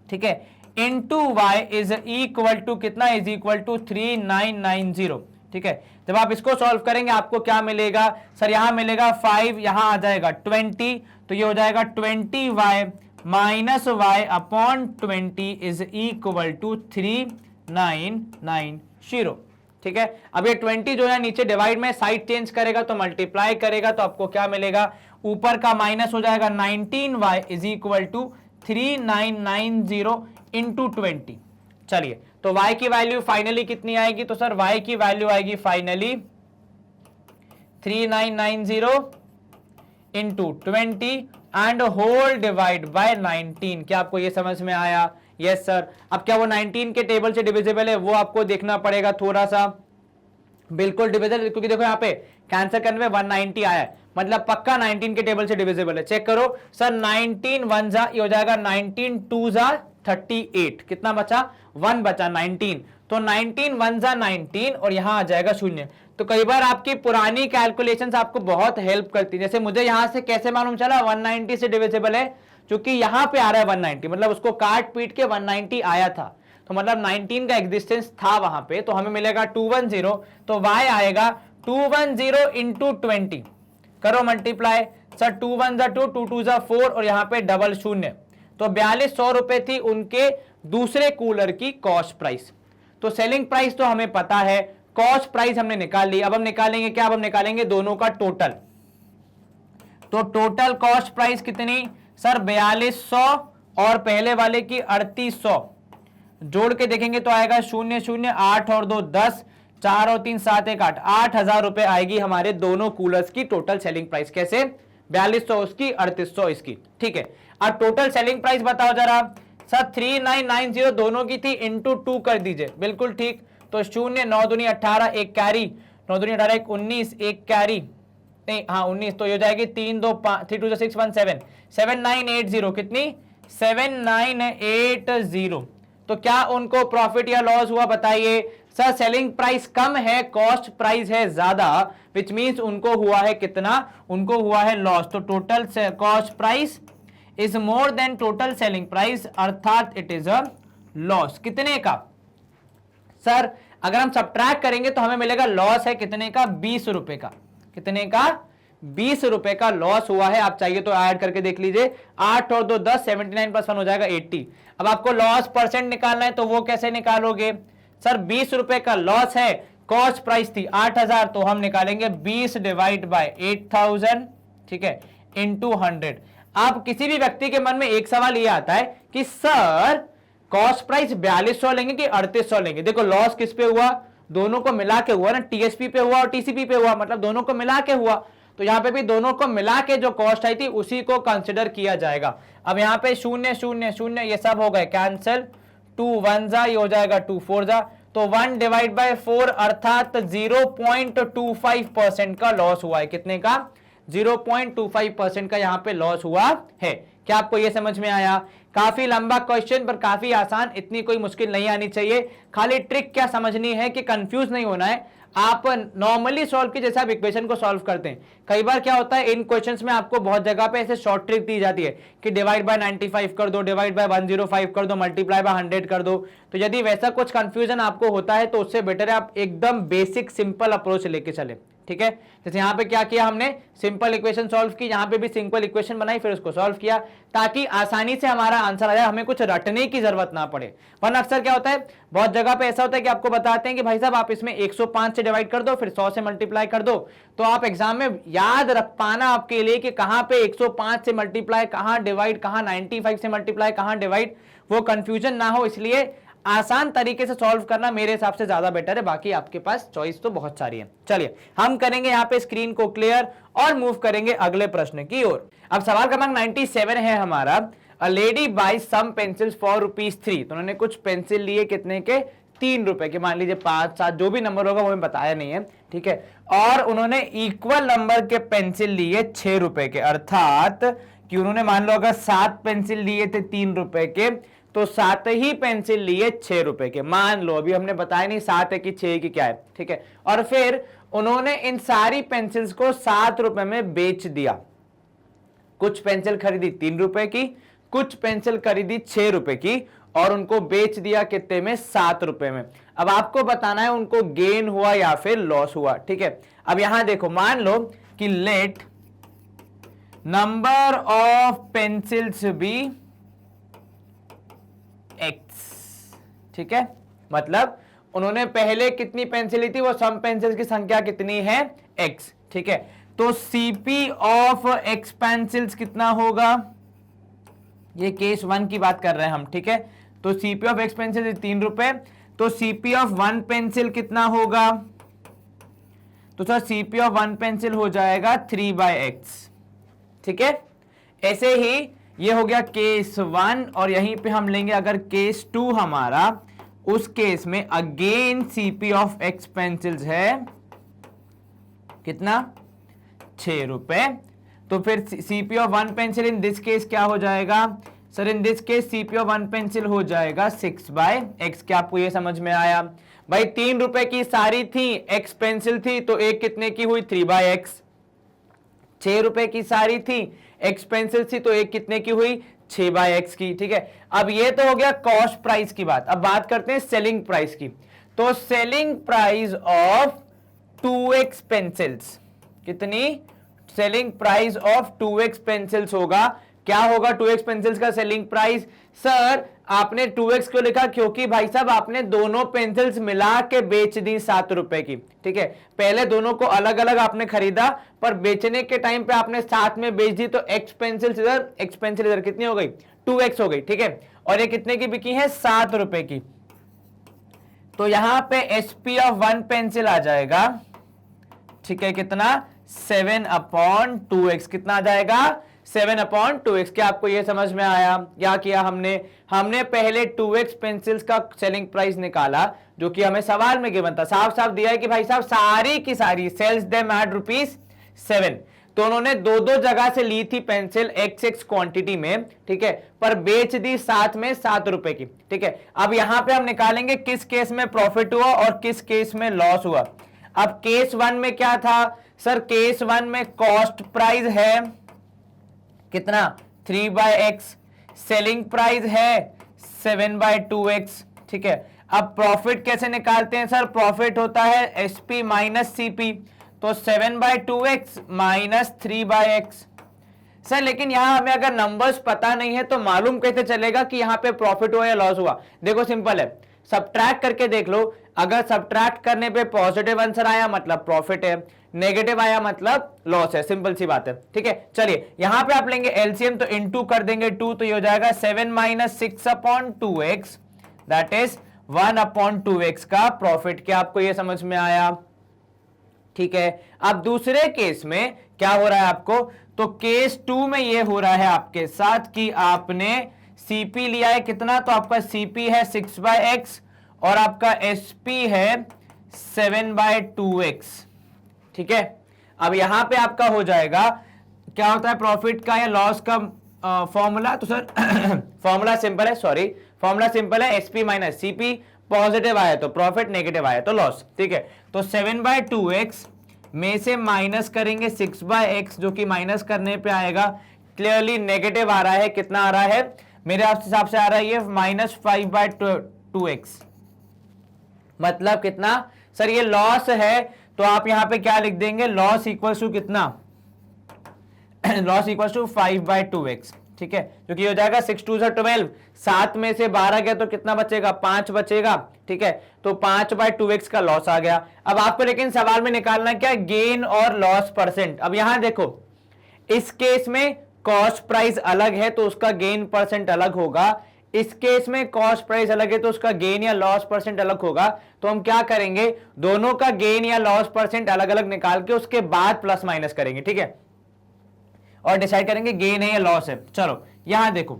ठीक है, into y is equal to कितना, इज इक्वल टू 3990, ठीक है। जब आप इसको सॉल्व करेंगे आपको क्या मिलेगा सर, यहां मिलेगा 5, यहां आ जाएगा 20, तो ये हो जाएगा 20y minus y upon 20 is equal to 3990, ठीक है। अब ये 20 जो है नीचे डिवाइड में साइड चेंज करेगा तो मल्टीप्लाई करेगा, तो आपको क्या मिलेगा, ऊपर का माइनस हो जाएगा 19y is equal to 3990 into 20। चलिए तो y की वैल्यू फाइनली कितनी आएगी, तो सर y की वैल्यू आएगी finally 3990 into 20 and whole divide by 19। क्या आपको ये समझ में आया? Yes sir. अब क्या वो 19 के टेबल से डिविजिबल है, वो आपको देखना पड़ेगा थोड़ा सा। बिल्कुल डिविजिबल, क्योंकि देखो यहाँ पे कैंसिल करने में 190 आया है, मतलब पक्का 19 के टेबल से डिविजिबल है। चेक करो सर, 19 1 जा ये हो जाएगा 19 2 जा 38, कितना बचा 1 बचा 19, तो 19 1 जा 19 और यहां आ जाएगा 0, तो कई बार आपकी पुरानी कैलकुलेशंस आपको बहुत हेल्प करती है। जैसे मुझे यहां से कैसे मालूम चला 190 से डिविजिबल है, क्योंकि यहां पे आ रहा है 190, मतलब उसको काट पीट के 190 आया था, तो मतलब 19 का एग्जिस्टेंस था वहां पे, तो हमें मिलेगा 210, तो y आएगा 210 इंटू 20, करो मल्टीप्लाई सर, 2 1 जा 2, 2 2 जा 4 और यहाँ पे डबल शून्य, तो 4200 रुपए थी उनके दूसरे कूलर की कॉस्ट प्राइस। तो सेलिंग प्राइस तो हमें पता है, कॉस्ट प्राइस हमने निकाल ली, अब हम निकालेंगे क्या, अब हम निकालेंगे दोनों का टोटल। तो टोटल कॉस्ट प्राइस कितनी सर 4200 और पहले वाले की 3800, जोड़ के देखेंगे तो आएगा 0 0 8 और 2 10, 4 और 3 7 1 8, 8000 रुपए आएगी हमारे दोनों कूलर्स की टोटल सेलिंग प्राइस। कैसे 4200 उसकी 3800 इसकी, ठीक है। अब टोटल सेलिंग प्राइस बताओ जरा सर, 3990 दोनों की थी, इंटू 2 कर दीजिए, बिल्कुल ठीक। तो 0 9 दूनी 18, एक कैरी, 9 दूनी 18 एक 19, एक कैरी नहीं, हाँ 19, तो ये हो जाएगी 3 2 5 3 2 6 1 7, 7980 कितनी 7980। तो क्या उनको प्रॉफिट या लॉस हुआ बताइए सर? सेलिंग प्राइस कम है, कॉस्ट प्राइस है ज्यादा, विच मींस उनको हुआ है कितना, उनको हुआ है लॉस। तो total cost price is more than total selling price, अर्थात इट इज अ लॉस। कितने का सर? अगर हम सब्ट्रैक्ट करेंगे तो हमें मिलेगा लॉस है कितने का, 20 रुपए का। कितने का? 20 रुपए का लॉस हुआ है। आप चाहिए तो ऐड करके देख लीजिए, 8 और 2 10, 79 प्लस 1 हो जाएगा 80। अब आपको लॉस परसेंट निकालना है, तो वो कैसे निकालोगे सर? 20 रुपए का लॉस है, कॉस्ट प्राइस थी 8000, तो हम निकालेंगे 20 डिवाइड बाय 8000, ठीक है, इंटू 100। अब किसी भी व्यक्ति के मन में एक सवाल ये आता है कि सर कॉस्ट प्राइस 4200 लेंगे कि 3800 लेंगे? देखो लॉस किस पे हुआ, दोनों को मिला के हुआ ना, टीएसपी पे हुआ और टीसीपी पे हुआ, मतलब दोनों को मिला के हुआ। तो यहां पे भी दोनों को मिला के जो कॉस्ट आई थी उसी को कंसिडर किया जाएगा। अब यहां पे 0 0 0 ये सब हो गए कैंसिल, 2 1 जा, ये हो जाएगा 2 4 जा, तो 1 डिवाइड बाय 4 अर्थात 0.25% का लॉस हुआ है। कितने का? 0.25% का यहां पे लॉस हुआ है। क्या आपको यह समझ में आया? काफी लंबा क्वेश्चन पर काफी आसान, इतनी कोई मुश्किल नहीं आनी चाहिए। खाली ट्रिक क्या समझनी है कि कंफ्यूज नहीं होना है। आप नॉर्मली सॉल्व की जैसे आप इक्वेशन को सॉल्व करते हैं, कई बार क्या होता है इन क्वेश्चंस में आपको बहुत जगह पे ऐसे शॉर्ट ट्रिक दी जाती है कि डिवाइड बाय 95 कर दो, डिवाइड बाय 105 कर दो, मल्टीप्लाई बाय 100 कर दो। तो यदि वैसा कुछ कंफ्यूजन आपको होता है तो उससे बेटर है आप एकदम बेसिक सिंपल अप्रोच लेके चले, ठीक है। जैसे यहाँ पे क्या किया हमने, सिंपल इक्वेशन सॉल्व की, यहाँ पे भी सिंपल इक्वेशन बनाई फिर उसको सॉल्व किया, ताकि आसानी से हमारा आंसर आ जाए, हमें कुछ रटने की जरूरत ना पड़े। वरना अक्सर क्या होता है, बहुत जगह पे ऐसा होता है कि आपको बताते हैं कि भाई साहब आप इसमें 105 से डिवाइड कर दो, फिर 100 से मल्टीप्लाई कर दो, तो आप एग्जाम में याद रख पाना आपके लिए कि कहां पे 105 से मल्टीप्लाई, कहां डिवाइड, कहां 95 से मल्टीप्लाई, कहां डिवाइड, वो कंफ्यूजन ना हो, इसलिए आसान तरीके से सॉल्व करना मेरे हिसाब से ज्यादा बेटर है। बाकी आपके पास चॉइस तो बहुत सारी है। चलिए हम करेंगे यहाँ पे स्क्रीन को क्लियर और मूव करेंगे अगले प्रश्न की ओर। अब सवाल क्रमांक 97 है हमारा, a lady buys some pencils for ₹3। तो उन्होंने कुछ पेंसिल लिए कितने के, 3 रुपए के, मान लीजिए 5 7 जो भी नंबर होगा वो हमें बताया नहीं है, ठीक है। और उन्होंने इक्वल नंबर के पेंसिल लिए 6 रुपए के, अर्थात कि उन्होंने मान लो अगर 7 पेंसिल लिए थे 3 रुपए के, तो 7 ही पेंसिल लिए 6 रुपए के, मान लो। अभी हमने बताया नहीं 7 है कि 6 की क्या है, ठीक है। और फिर उन्होंने इन सारी पेंसिल्स को 7 रुपए में बेच दिया। कुछ पेंसिल खरीदी 3 रुपए की, कुछ पेंसिल खरीदी 6 रुपए की, और उनको बेच दिया कितने में, 7 रुपए में। अब आपको बताना है उनको गेन हुआ या फिर लॉस हुआ, ठीक है। अब यहां देखो, मान लो कि let number of pencils be x, ठीक है। मतलब उन्होंने पहले कितनी पेंसिल ली थी, वो सम पेंसिल्स की संख्या कितनी है, x, ठीक है। तो सीपी ऑफ x पेंसिल्स कितना होगा, ये केस 1 की बात कर रहे हैं हम, ठीक है। तो सीपी ऑफ x पेंसिल 3 रुपए, तो सीपी ऑफ 1 पेंसिल कितना होगा, तो सर सीपी ऑफ 1 पेंसिल हो जाएगा 3/x, ठीक है। ऐसे ही ये हो गया केस 1, और यहीं पे हम लेंगे अगर केस 2 हमारा, उस केस में again CP of x pencils है कितना, 6 रुपए। तो फिर CP of 1 pencil in this case क्या हो जाएगा sir, in this case CP of 1 pencil हो जाएगा 6/x। क्या आपको ये समझ में आया? भाई 3 रुपए की सारी थी, एक्स पेंसिल थी, तो एक कितने की हुई 3/x। 6 रुपए की सारी थी, एक्स पेंसिल थी, तो एक कितने की हुई 6/x की। ठीक है, अब ये तो हो गया कॉस्ट प्राइस की बात। अब बात करते हैं सेलिंग प्राइस की। तो selling price of 2x pencils कितनी, selling price of 2x pencils होगा, क्या होगा 2x पेंसिल्स का सेलिंग प्राइस? सर आपने 2x क्यों लिखा? क्योंकि भाई साहब आपने दोनों पेंसिल्स मिला के बेच दी 7 रुपए की। ठीक है, पहले दोनों को अलग अलग आपने खरीदा, पर बेचने के टाइम पे आपने साथ में बेच दी, तो एक्स पेंसिल इधर, एक्स पेंसिल इधर, कितनी हो गई 2x हो गई। ठीक है, और ये कितने की बिकी है 7 रुपए की। तो यहां पे एसपी ऑफ 1 पेंसिल आ जाएगा, ठीक है, कितना 7/2x, कितना आ जाएगा 7/2x। क्या आपको ये समझ में आया? क्या किया हमने पहले 2x पेंसिल्स का सेलिंग प्राइस निकाला, जो कि हमें सवाल में गिवन था, साफ साफ दिया है कि भाई साहब सारी की सारी सेल्स देम एट ₹7। तो उन्होंने दो दो जगह से ली थी पेंसिल XX क्वांटिटी में, ठीक है, पर बेच दी साथ में 7 रुपए की। ठीक है, अब यहां पे हम निकालेंगे किस केस में प्रॉफिट हुआ और किस केस में लॉस हुआ। अब केस 1 में क्या था सर? केस 1 में कॉस्ट प्राइस है कितना 3/x, सेलिंग प्राइस है 7/2x। ठीक है, अब प्रॉफिट कैसे निकालते हैं सर? प्रॉफिट होता है SP माइनस CP, तो 7/2x माइनस 3/x। सर लेकिन यहां हमें अगर नंबर्स पता नहीं है तो मालूम कैसे चलेगा कि यहां पे प्रॉफिट हुआ या लॉस हुआ? देखो सिंपल है, सब्ट्रैक्ट करके देख लो। अगर सब्ट्रैक्ट करने पे पॉजिटिव आंसर आया मतलब प्रॉफिट है, नेगेटिव आया मतलब लॉस है, सिंपल सी बात है। ठीक है, चलिए यहां पे आप लेंगे एलसीएम, तो इनटू कर देंगे 2, तो ये हो जाएगा 7 - 6/2x, दैट इज 1/2x का प्रॉफिट। क्या आपको ये समझ में आया? ठीक है, अब दूसरे केस में क्या हो रहा है आपको? तो केस 2 में ये हो रहा है आपके साथ कि आपने सीपी लिया है कितना, तो आपका सीपी है 6/x और आपका एसपी है 7/2x। ठीक है, अब यहां पे आपका हो जाएगा, क्या होता है प्रॉफिट का या लॉस का फॉर्मूला? तो सर फॉर्मूला सिंपल है, सॉरी फॉर्मूला सिंपल है, एसपी माइनस सीपी, पॉजिटिव आया तो प्रॉफिट, नेगेटिव आया तो लॉस। ठीक है, तो 7/2x में से माइनस करेंगे 6/x, जो कि माइनस करने पे आएगा, क्लियरली नेगेटिव आ रहा है। कितना आ रहा है मेरे हिसाब से? आ रहा है ये -5/2x, मतलब कितना सर? ये लॉस है, तो आप यहां पे क्या लिख देंगे? लॉस इक्वल टू कितना? Loss equal to 5/2x। ठीक है, क्योंकि हो जाएगा 6 2 12, 7 में से 12 गया तो कितना बचेगा? 5 बचेगा। ठीक है, तो 5/2x का लॉस आ गया। अब आपको लेकिन सवाल में निकालना क्या? गेन और लॉस परसेंट। अब यहां देखो, इस केस में कॉस्ट प्राइस अलग है तो उसका गेन परसेंट अलग होगा, इस केस में कॉस्ट प्राइस अलग है तो उसका गेन या लॉस परसेंट अलग होगा। तो हम क्या करेंगे? दोनों का गेन या लॉस परसेंट अलग अलग निकाल के उसके बाद प्लस माइनस करेंगे। ठीक है, और डिसाइड करेंगे गेन है या लॉस है। चलो यहां देखो,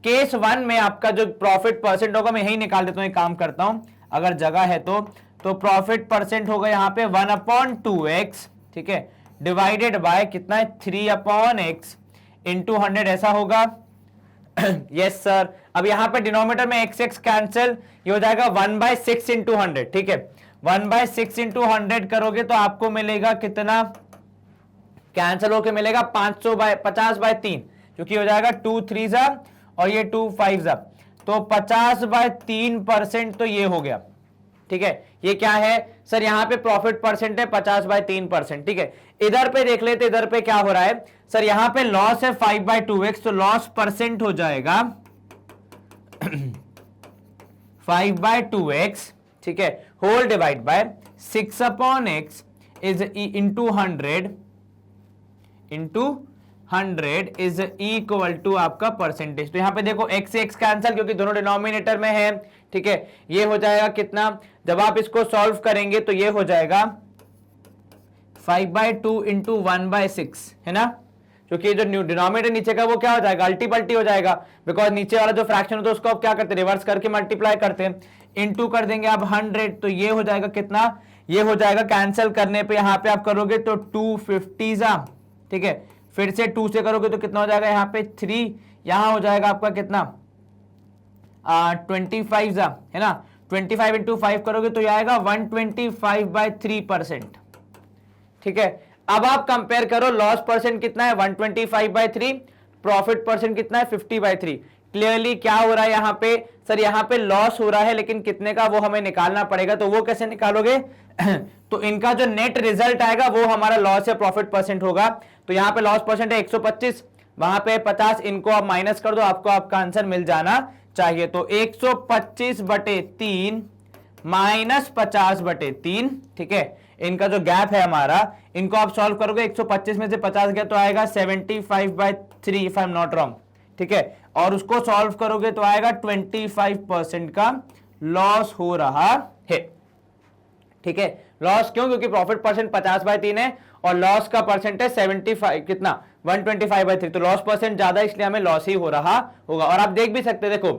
केस 1 में आपका जो प्रॉफिट परसेंट होगा, मैं यही निकाल देता हूं, एक काम करता हूं अगर जगह है तो प्रॉफिट परसेंट होगा यहां पे 1/2x। ठीक है, डिवाइडेड बाय कितना है 3/x इंटू 100, ऐसा होगा। Yes sir. अब यहां पे डिनोमिनेटर में x कैंसिल, ये हो जाएगा 1/6 इंटू 100। ठीक है, 1/6 इंटू 100 करोगे तो आपको मिलेगा कितना? कैंसिल होके मिलेगा 50/3, क्योंकि हो जाएगा 2 3 और ये 2 5, तो 50/3% तो ये हो गया। ठीक है, ये क्या है सर? यहां पे प्रॉफिट परसेंट है 50/3%। ठीक है, इधर पे देख लेते, इधर पे क्या हो रहा है सर? यहां पे लॉस है 5/2x, तो लॉस परसेंट हो जाएगा 5/2x। ठीक है, whole divide by 6/x is into 100 is equal to आपका परसेंटेज। तो यहां पे देखो x से x कैंसिल, क्योंकि दोनों डिनोमिनेटर में है। ठीक है, ये हो जाएगा कितना? जब आप इसको सॉल्व करेंगे तो ये हो जाएगा 5/2 इंटू 1/6, है ना? क्योंकि जो डिनोमिनेटर नीचे का वो क्या हो जाएगा? अल्टी पल्टी हो जाएगा, बिकॉज नीचे वाला जो फ्रैक्शन होता है उसको आप क्या करते हैं? रिवर्स करके मल्टीप्लाई करते हैं। इंटू कर देंगे आप 100, तो ये हो जाएगा कितना? ये हो जाएगा कैंसिल करने पे यहां पे आप करोगे तो 250। ठीक है, फिर से 2 से करोगे तो कितना हो जाएगा? यहाँ पे 3, यहां हो जाएगा आपका कितना? 25, है ना? 25 इंटू 5 करोगे तो ये आएगा 125/3%। ठीक है, अब आप कंपेयर करो, लॉस परसेंट कितना है 125/3, प्रॉफिट परसेंट कितना है 50/3। क्लियरली क्या हो रहा है यहाँ पे, सर यहाँ पे लॉस हो रहा है लेकिन कितने का वो हमें निकालना पड़ेगा, तो वो कैसे निकालोगे तो इनका जो नेट रिजल्ट आएगा वो हमारा लॉस या प्रॉफिट परसेंट होगा। तो यहाँ पे लॉस परसेंट है 125, वहां पे 50, इनको आप माइनस कर दो, आपको आपका आंसर मिल जाना चाहिए। तो 125/3 माइनस 50/3, ठीक है, इनका जो गैप है हमारा, इनको आप सॉल्व करोगे, 125 में से 50 गया तो आएगा 75/3 if I am not wrong. ठीक है, और उसको सॉल्व करोगे तो आएगा 25% का लॉस हो रहा है। ठीक है, लॉस क्यों, क्योंकि प्रॉफिट परसेंट 50/3 है और लॉस का परसेंट है 75 कितना 125/3, तो लॉस परसेंट ज्यादा, इसलिए हमें लॉस ही हो रहा होगा। और आप देख भी सकते हैं, देखो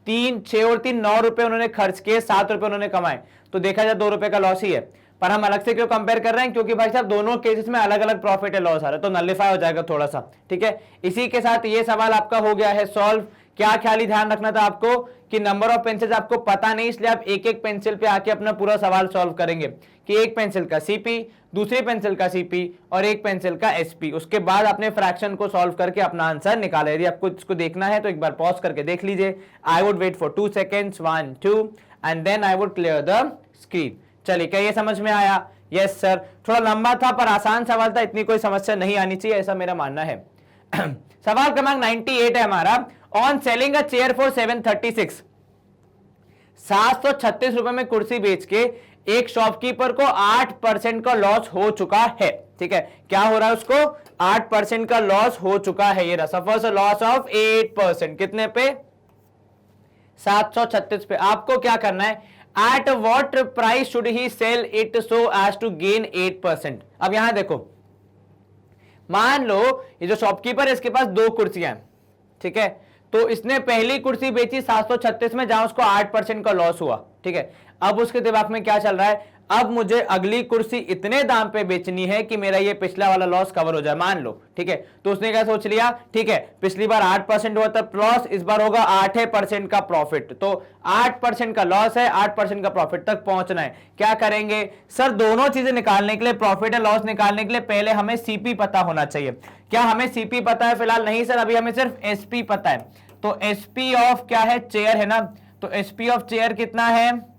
3, 6 और 3 9 रुपए उन्होंने खर्च किए, 7 रुपए उन्होंने कमाए, तो देखा जाए 2 रुपए का लॉस ही है। पर हम अलग से क्यों कंपेयर कर रहे हैं, क्योंकि भाई साहब दोनों केसेस में अलग अलग प्रॉफिट है, लॉस आ रहा है, तो नलिफाई हो जाएगा थोड़ा सा। ठीक है, इसी के साथ ये सवाल आपका हो गया है सॉल्व। क्या ख्याल ही ध्यान रखना था आपको कि नंबर ऑफ पेंसिल्स आपको पता नहीं, इसलिए आप एक एक पेंसिल पे आके अपना पूरा सवाल सॉल्व करेंगे कि एक पेंसिल का सीपी, दूसरी पेंसिल का सीपी और एक पेंसिल का एसपी। उसके बाद अपने फ्रैक्शन को सॉल्व करके अपना आंसर निकाले। यदि आपको इसको देखना है तो एक बार पॉज करके देख लीजिए। I would wait for 2 seconds 1 2 and then I would clear the screen. चलिए, क्या ये समझ में आया? यस सर, थोड़ा लंबा था पर आसान सवाल था, इतनी कोई समस्या नहीं आनी चाहिए, ऐसा मेरा मानना है। सवाल क्रमांक 98 है हमारा, on selling a chair for 736, 736 रुपए में कुर्सी बेच के एक शॉपकीपर को 8% का लॉस हो चुका है। ठीक है, क्या हो रहा है उसको, 8% का लॉस हो चुका है, ये सफर्स अ लॉस ऑफ 8%। कितने पे, 736 पे। आपको क्या करना है, at what price should he sell it so as to gain 8%। अब यहां देखो, मान लो ये जो शॉपकीपर है इसके पास 2 कुर्सियां हैं, ठीक है, तो इसने पहली कुर्सी बेची 736 में, जहां उसको 8% का लॉस हुआ। ठीक है, अब उसके दिमाग में क्या चल रहा है, अब मुझे अगली कुर्सी इतने दाम पे बेचनी है कि मेरा ये पिछला वाला लॉस कवर हो जाए, मान लो। ठीक है, तो उसने क्या सोच लिया, ठीक है, पिछली बार 8% हुआ था लॉस, इस बार होगा 8% का प्रॉफिट, तो 8% का लॉस है, 8% का प्रॉफिट तक पहुंचना है। क्या करेंगे सर, दोनों चीजें निकालने के लिए, प्रॉफिट और लॉस निकालने के लिए पहले हमें सीपी पता होना चाहिए। क्या हमें सीपी पता है फिलहाल? नहीं सर, अभी हमें सिर्फ एसपी पता है। तो एसपी ऑफ क्या है, चेयर है ना, तो एसपी ऑफ चेयर कितना है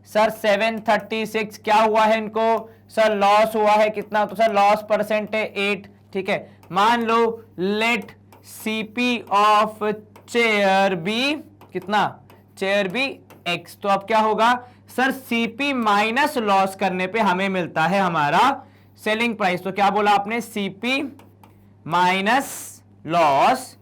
सर 736। क्या हुआ है इनको सर, लॉस हुआ है कितना, तो सर लॉस परसेंट है 8। ठीक है, मान लो let CP of chair B कितना, चेयर बी एक्स, तो अब क्या होगा सर, सीपी माइनस लॉस करने पे हमें मिलता है हमारा सेलिंग प्राइस। तो क्या बोला आपने, CP minus loss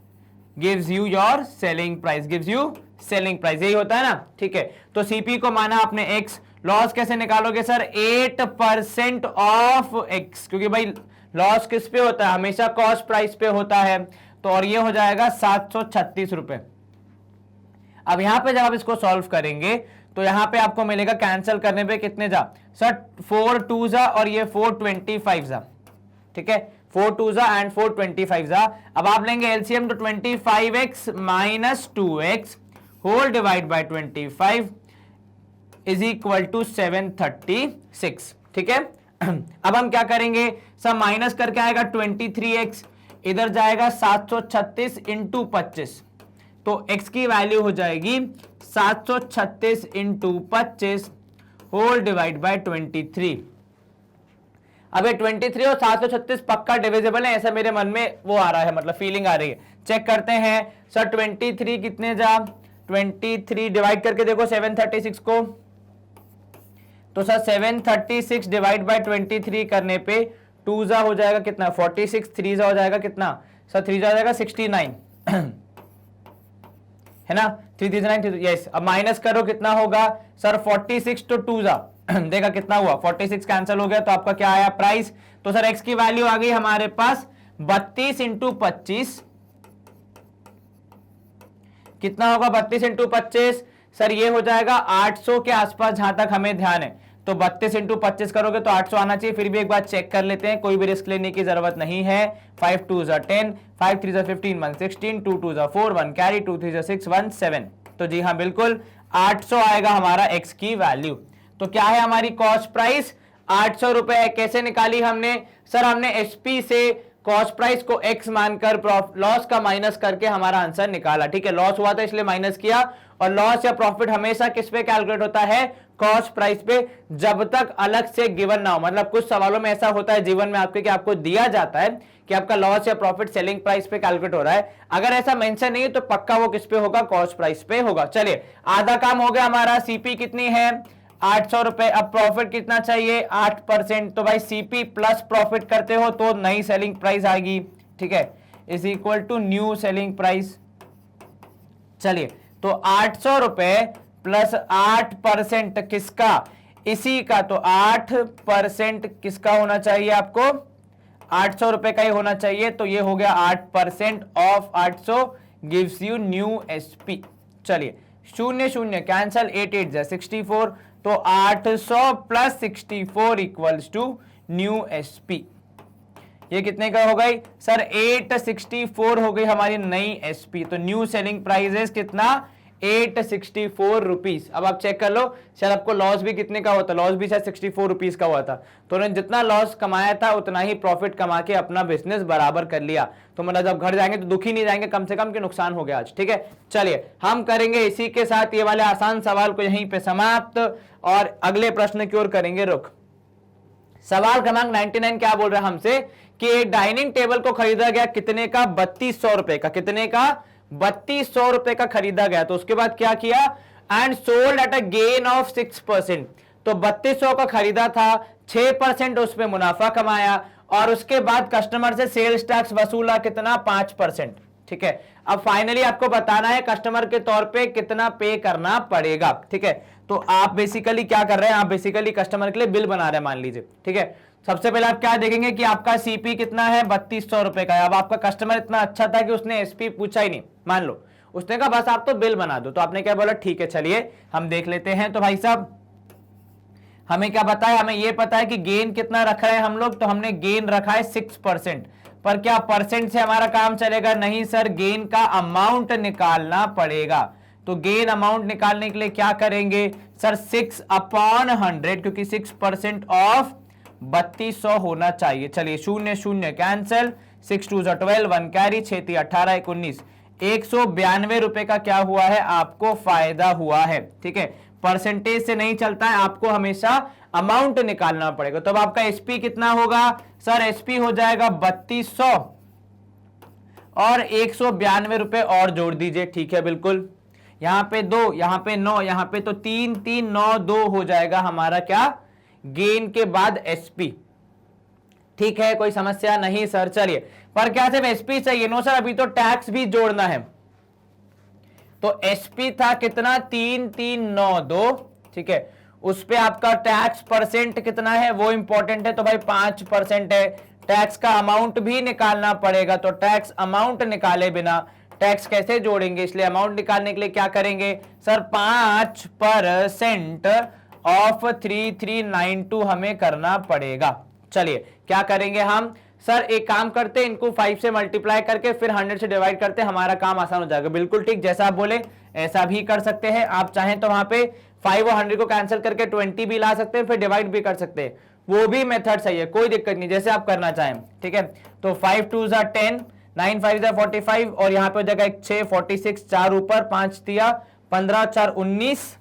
gives you your selling price, gives you selling price, यही होता है ना। ठीक है, तो सीपी को माना आपने एक्स, लॉस कैसे निकालोगे सर, 8% ऑफ एक्स, क्योंकि भाई लॉस किस पे होता है, हमेशा कॉस्ट प्राइस पे होता है, तो और ये हो जाएगा 736 रुपए। अब यहां पे जब आप इसको सॉल्व करेंगे तो यहां पे आपको मिलेगा, कैंसिल करने पे कितने जा सर, 4 2 जा और ये 425 जा। ठीक है, 4 2 जा एंड 425 जा। अब आप लेंगे एलसीएम, तो 25x minus 2x whole divide by 25 is equal to 736। ठीक है, अब हम क्या करेंगे सब, माइनस करके आएगा 23x, इधर जाएगा 736 इंटू 25, तो x की वैल्यू हो जाएगी 736 इंटू 25 होल डिवाइड बाय 23। अब ये 23 और 736 पक्का डिविजिबल है, ऐसा मेरे मन में वो आ रहा है, मतलब फीलिंग आ रही है। चेक करते हैं सर, 23 कितने जा, 23 डिवाइड करके देखो 736 को, तो सर 736 डिवाइड बाय 23 करने पे 2 जा हो जाएगा कितना 46, 3 जा हो जाएगा कितना सर, 3 जा हो जाएगा 69 है ना, 339 यस। अब माइनस करो कितना होगा सर, 46 तो 2 जा देखा कितना हुआ, 46 कैंसिल हो गया, तो आपका क्या आया प्राइस, तो सर एक्स की वैल्यू आ गई हमारे पास 32 इंटू 25, कितना होगा 32 इंटू 25 सर, ये हो जाएगा 800 के आसपास, जहां तक हमें ध्यान है। तो 32 इंटू 25 करोगे तो 800 आना चाहिए। फिर भी एक बार चेक कर लेते हैं, कोई भी रिस्क लेने की जरूरत नहीं है। 5 2 जा 10, 5 3 जा 15, 1 16, 2 2 जा 4, 1 कैरी, 2 3 जा 6, 1 7। तो जी हाँ बिल्कुल 800 आएगा हमारा एक्स की वैल्यू। तो क्या है हमारी कॉस्ट प्राइस 800 रुपए है। कैसे निकाली हमने सर, हमने एसपी से कॉस्ट प्राइस को एक्स मानकर लॉस का माइनस करके हमारा आंसर निकाला। ठीक है, लॉस हुआ था इसलिए माइनस किया, और लॉस या प्रॉफिट हमेशा किस पे कैलकुलेट होता है, कॉस्ट प्राइस पे, जब तक अलग से गिवन ना हो। मतलब कुछ सवालों में ऐसा होता है जीवन में आपके कि आपको दिया जाता है कि आपका लॉस या प्रॉफिट सेलिंग प्राइस पे कैलकुलेट हो रहा है, अगर ऐसा मेंशन नहीं है तो पक्का वो किस पे होगा, कॉस्ट प्राइस पे होगा। चलिए आधा काम हो गया हमारा। सीपी कितनी है 800 रुपए। अब प्रॉफिट कितना चाहिए 8%, तो भाई सीपी प्लस प्रॉफिट करते हो तो नई सेलिंग प्राइस आएगी। ठीक है, is equal to new selling price. चलिए तो 800 रुपए प्लस 8% किसका, इसी का, तो 8% किसका होना चाहिए आपको, 800 रुपए का ही होना चाहिए। तो ये हो गया 8% of 800 gives you new SP. चलिए शून्य शून्य कैंसल, 8 8 जा 64, तो 800 plus 64 equals to new SP. ये कितने का हो गई सर, 864 हो गई हमारी नई एसपी। तो न्यू सेलिंग प्राइस कितना, 864 रुपीज। अब आप चेक कर लो, शायद आपको लॉस भी कितने का होता, लॉस भी शायद 64 रुपीज का हुआ था, तो उन्होंने जितना लॉस कमाया था उतना ही प्रॉफिट कमा के अपना बिजनेस बराबर कर लिया। तो मतलब जब घर जाएंगे तो दुखी नहीं जाएंगे, कम से कम कि नुकसान हो गया आज। ठीक है, चलिए हम करेंगे इसी के साथ ये वाले आसान सवाल को यहीं पे समाप्त, और अगले प्रश्न की ओर करेंगे रुख। सवाल क्रमांक 99 क्या बोल रहा है हमसे कि एक डाइनिंग टेबल को खरीदा गया कितने का, 3200 रुपए का। कितने का, 3200 रुपए का खरीदा गया। तो उसके बाद क्या किया, and sold at a gain of 6%। तो 3200 का खरीदा था, 6% उस पर मुनाफा कमाया, और उसके बाद कस्टमर से सेल्स टैक्स वसूला कितना, 5%। ठीक है, अब फाइनली आपको बताना है कस्टमर के तौर पे कितना पे करना पड़ेगा। ठीक है, तो आप बेसिकली क्या कर रहे हैं, आप बेसिकली कस्टमर के लिए बिल बना रहे हैं मान लीजिए। ठीक है, सबसे पहले आप क्या देखेंगे कि आपका सीपी कितना है, 3200 रुपए का है। अब आपका कस्टमर इतना अच्छा था कि उसने एसपी पूछा ही नहीं, मान लो उसने कहा बस आप तो बिल बना दो, तो आपने क्या बोला, ठीक है चलिए हम देख लेते हैं। तो भाई साहब हमें क्या पता है, हमें यह पता है कि गेन कितना रख रहे हैं हम लोग, तो हमने गेन रखा है 6%। पर क्या परसेंट से हमारा काम चलेगा, नहीं सर, गेन का अमाउंट निकालना पड़ेगा। तो गेन अमाउंट निकालने के लिए क्या करेंगे सर, 6/100, क्योंकि 6% ऑफ 3200 होना चाहिए। चलिए शून्य शून्य कैंसल, 6 2 12, 1 कैरी, 6 3 18 1 19, 192 रुपए का क्या हुआ है, आपको फायदा हुआ है। ठीक है, परसेंटेज से नहीं चलता है, आपको हमेशा अमाउंट निकालना पड़ेगा। तो अब आपका एसपी कितना होगा सर, एसपी हो जाएगा 3200 और 192 रुपए और जोड़ दीजिए। ठीक है, बिल्कुल, यहां पे 2, यहां पे 9, यहां पे तो 3 3 9 2 हो जाएगा हमारा क्या, गेन के बाद एसपी। ठीक है, कोई समस्या नहीं सर। चलिए, पर क्या सिर्फ एसपी चाहिए, नो सर, अभी तो टैक्स भी जोड़ना है। तो एसपी था कितना, 3392। ठीक है, उस पे आपका टैक्स परसेंट कितना है वो इंपॉर्टेंट है, तो भाई 5% है। टैक्स का अमाउंट भी निकालना पड़ेगा, तो टैक्स अमाउंट निकाले बिना टैक्स कैसे जोड़ेंगे, इसलिए अमाउंट निकालने के लिए क्या करेंगे सर, 5% ऑफ 3392 हमें करना पड़ेगा। चलिए क्या करेंगे हम सर, एक काम करते हैं, इनको 5 से मल्टीप्लाई करके फिर 100 से डिवाइड करते हैं, हमारा काम आसान हो जाएगा। बिल्कुल ठीक, जैसा आप बोले ऐसा भी कर सकते हैं। आप चाहें तो वहां पे 5 और 100 को कैंसिल करके 20 भी ला सकते हैं, फिर डिवाइड भी कर सकते हैं, वो भी मेथड सही है, कोई दिक्कत नहीं, जैसे आप करना चाहें। ठीक है, तो 5 2 10, 9 5 45, और यहाँ पे हो जाएगा 6 46, 4 ऊपर, 5 दिया 15, 4 19,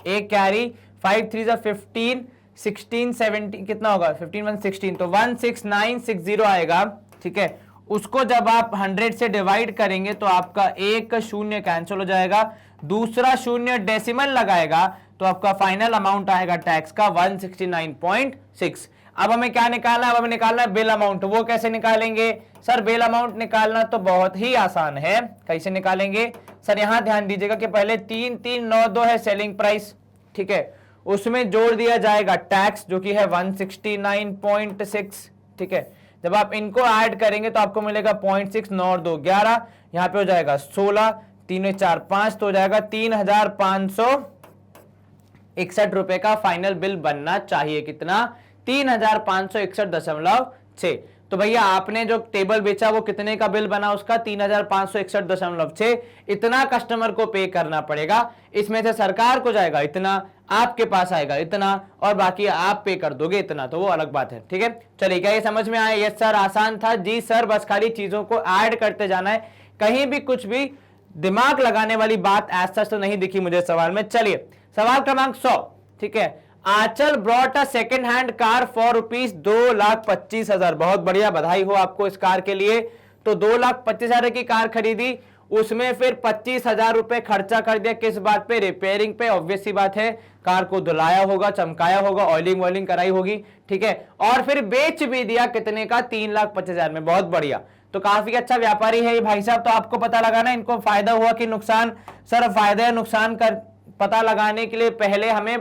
एक कैरी, 5 3 15, 16 17, कितना होगा 15 1 16, तो 16960 आएगा। ठीक है, उसको जब आप 100 से डिवाइड करेंगे तो आपका एक शून्य कैंसिल हो जाएगा, दूसरा शून्य डेसिमल लगाएगा, तो आपका फाइनल अमाउंट आएगा टैक्स का 169.6। अब हमें क्या निकालना है, अब हमें निकालना है बिल अमाउंट। वो कैसे निकालेंगे सर, बिल अमाउंट निकालना तो बहुत ही आसान है। कैसे निकालेंगे सर, यहां ध्यान दीजिएगा कि पहले 3392 है सेलिंग प्राइस। ठीक है, उसमें जोड़ दिया जाएगा टैक्स जो कि है 169.6। ठीक है, जब आप इनको ऐड करेंगे तो आपको मिलेगा 0.6, 9 और 2 11, यहां पे हो जाएगा 16, 3 4 5, तो हो जाएगा 3561 रुपए का फाइनल बिल बनना चाहिए। कितना, 3561.6। तो भैया आपने जो टेबल बेचा वो कितने का बिल बना उसका 3561.6, इतना कस्टमर को पे करना पड़ेगा। इसमें से सरकार को जाएगा इतना, आपके पास आएगा इतना, और बाकी आप पे कर दोगे इतना, तो वो अलग बात है। ठीक है, चलिए क्या ये समझ में आया? यस सर, आसान था। जी सर, बस खाली चीजों को ऐड करते जाना है, कहीं भी कुछ भी दिमाग लगाने वाली बात ऐसा तो नहीं दिखी मुझे सवाल में। चलिए सवाल क्रमांक 100। ठीक है, Anchal brought a second hand car for rupees 2,25,000। बहुत बढ़िया, बधाई हो आपको इस कार के लिए। तो 2,25,000 की कार खरीदी, उसमें फिर 25,000 रुपए खर्चा कर दिया किस बात पे? रिपेयरिंग पे। ऑब्वियस सी बात है, कार को धुलाया होगा, चमकाया होगा, ऑयलिंग वॉयलिंग कराई होगी। ठीक है, और फिर बेच भी दिया कितने का? 3,25,000 में। बहुत बढ़िया, तो काफी अच्छा व्यापारी है ये भाई साहब। तो आपको पता लगाना इनको फायदा हुआ कि नुकसान। सर फायदा या नुकसान कर पता लगाने के लिए पहले हमें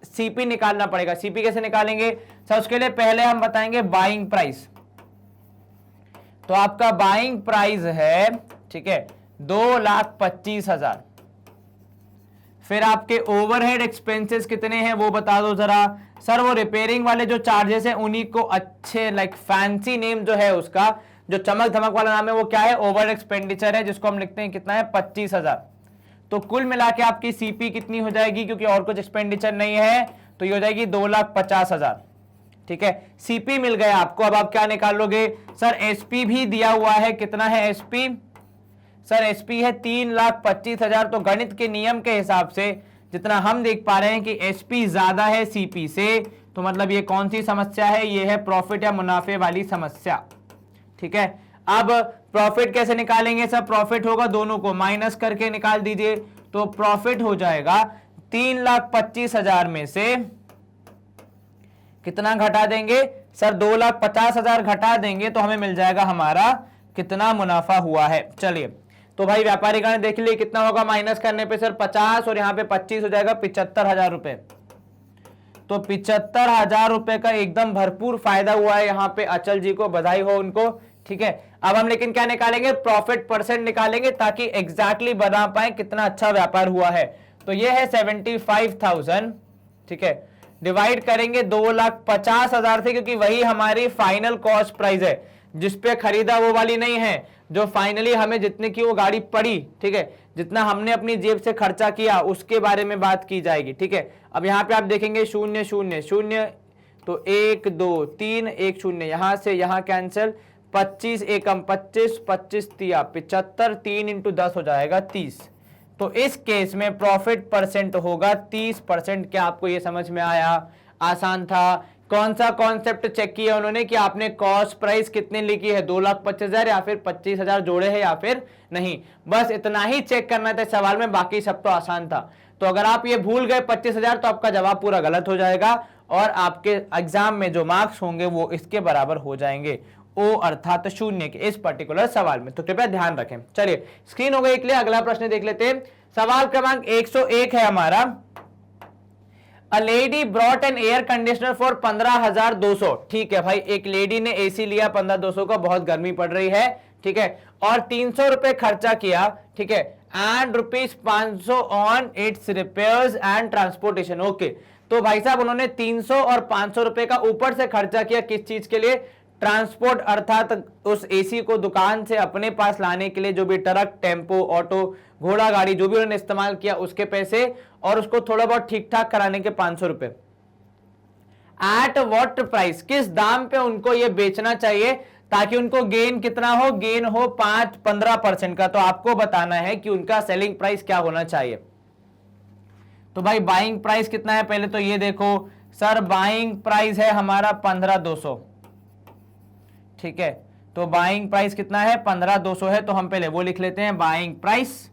सीपी निकालना पड़ेगा। सीपी कैसे निकालेंगे सर? उसके लिए पहले हम बताएंगे बाइंग प्राइस। तो आपका बाइंग प्राइस है, ठीक है, 2,25,000। फिर आपके ओवरहेड एक्सपेंसेस कितने हैं वो बता दो जरा। सर वो रिपेयरिंग वाले जो चार्जेस हैं उन्हीं को अच्छे लाइक फैंसी नेम जो है उसका, जो चमक धमक वाला नाम है वो क्या है? ओवर एक्सपेंडिचर है, जिसको हम लिखते हैं कितना है? 25,000। तो कुल मिला के आपकी सीपी कितनी हो जाएगी? क्योंकि और कुछ एक्सपेंडिचर नहीं है तो ये हो जाएगी 2,50,000। ठीक है, सीपी मिल गया आपको। अब आप क्या निकाल लोगे? सर एसपी भी दिया हुआ है, कितना है एसपी? सर एसपी है 3,25,000। तो गणित के नियम के हिसाब से जितना हम देख पा रहे हैं कि एसपी ज्यादा है सीपी से, तो मतलब ये कौन सी समस्या है? ये है प्रॉफिट या मुनाफे वाली समस्या। ठीक है, अब प्रॉफिट कैसे निकालेंगे सर? प्रॉफिट होगा, दोनों को माइनस करके निकाल दीजिए। तो प्रॉफिट हो जाएगा 3,25,000 में से कितना घटा देंगे सर? 2,50,000 घटा देंगे तो हमें मिल जाएगा हमारा कितना मुनाफा हुआ है। चलिए, तो भाई व्यापारी गण देख लिए कितना होगा माइनस करने पे? सर 50 और यहाँ पे 25 हो जाएगा 75,000 रुपए। तो 75,000 रुपए का एकदम भरपूर फायदा हुआ है यहाँ पे अचल जी को, बधाई हो उनको। ठीक है, अब हम लेकिन क्या निकालेंगे? प्रॉफिट परसेंट निकालेंगे ताकि एग्जैक्टली बना पाए कितना अच्छा व्यापार हुआ है। तो ये है 75,000। ठीक है, डिवाइड करेंगे 2,50,000 से, क्योंकि वही हमारी फाइनल कॉस्ट प्राइस है, जिसपे खरीदा वो वाली नहीं है, जो फाइनली हमें जितने की वो गाड़ी पड़ी। ठीक है, जितना हमने अपनी जेब से खर्चा किया उसके बारे में बात की जाएगी। ठीक है, अब यहाँ पे आप देखेंगे 0 0 0, तो 1 2 3 1 0, यहां से यहां कैंसिल, 25 एकम 25, 25 तिया 75, 3 इंटू 10 हो जाएगा 30। तो इस केस में प्रॉफिट परसेंट होगा 30%। क्या आपको ये समझ में आया? आसान था। कौन सा कॉन्सेप्ट चेक किया उन्होंने कि आपने कॉस्ट प्राइस कितने लिखी है? 2,25,000 या फिर 25,000 जोड़े हैं या फिर नहीं? बस इतना ही चेक करना था सवाल में, बाकी सब तो आसान था। तो अगर आप ये भूल गए 25,000 तो आपका जवाब पूरा गलत हो जाएगा और आपके एग्जाम में जो मार्क्स होंगे वो इसके बराबर हो जाएंगे, ओ अर्थात 0 के इस पर्टिकुलर सवाल में। तो कृपया ध्यान रखें। चलिए स्क्रीन हो गई के लिए अगला प्रश्न देख लेते हैं। सवाल क्रमांक 101 है हमारा। A lady brought an air conditioner for 15,200। ठीक है भाई, एक लेडी ने एसी लिया 15,200 का, बहुत गर्मी पड़ रही है। ठीक है, और 300 रुपए खर्चा किया। ठीक है, and ₹500 on it's repairs and transportation. Okay, तो भाई साहब उन्होंने 300 और 500 रुपए का ऊपर से खर्चा किया किस चीज के लिए? ट्रांसपोर्ट, अर्थात उस एसी को दुकान से अपने पास लाने के लिए जो भी ट्रक, टेम्पो, ऑटो, घोड़ा गाड़ी जो भी उन्होंने इस्तेमाल किया उसके पैसे, और उसको थोड़ा बहुत ठीक ठाक कराने के 500 रुपए। एट व्हाट प्राइस, किस दाम पे उनको ये बेचना चाहिए ताकि उनको गेन कितना हो? गेन हो 15% का। तो आपको बताना है कि उनका सेलिंग प्राइस क्या होना चाहिए। तो भाई बाइंग प्राइस कितना है पहले तो ये देखो सर, बाइंग प्राइस है हमारा 15,200। ठीक है, तो बाइंग प्राइस कितना है? 15,200 है, तो हम पहले वो लिख लेते हैं बाइंग प्राइस।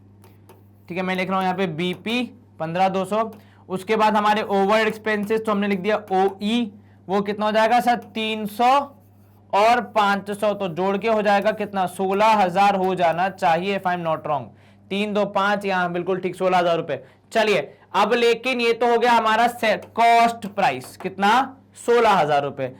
ठीक है, मैं लिख रहा हूं यहाँ पे बीपी 15,200। उसके बाद हमारे ओवर एक्सपेंसेस तो हमने लिख दिया ओई, वो कितना हो जाएगा सर? 300 और 500, तो जोड़ के हो जाएगा कितना? 16,000 हो जाना चाहिए if I am not wrong. 3 2 5, यहाँ बिल्कुल ठीक 16,000 रुपए। चलिए, अब लेकिन ये तो हो गया हमारा कॉस्ट प्राइस, कितना? 16,000 रुपए।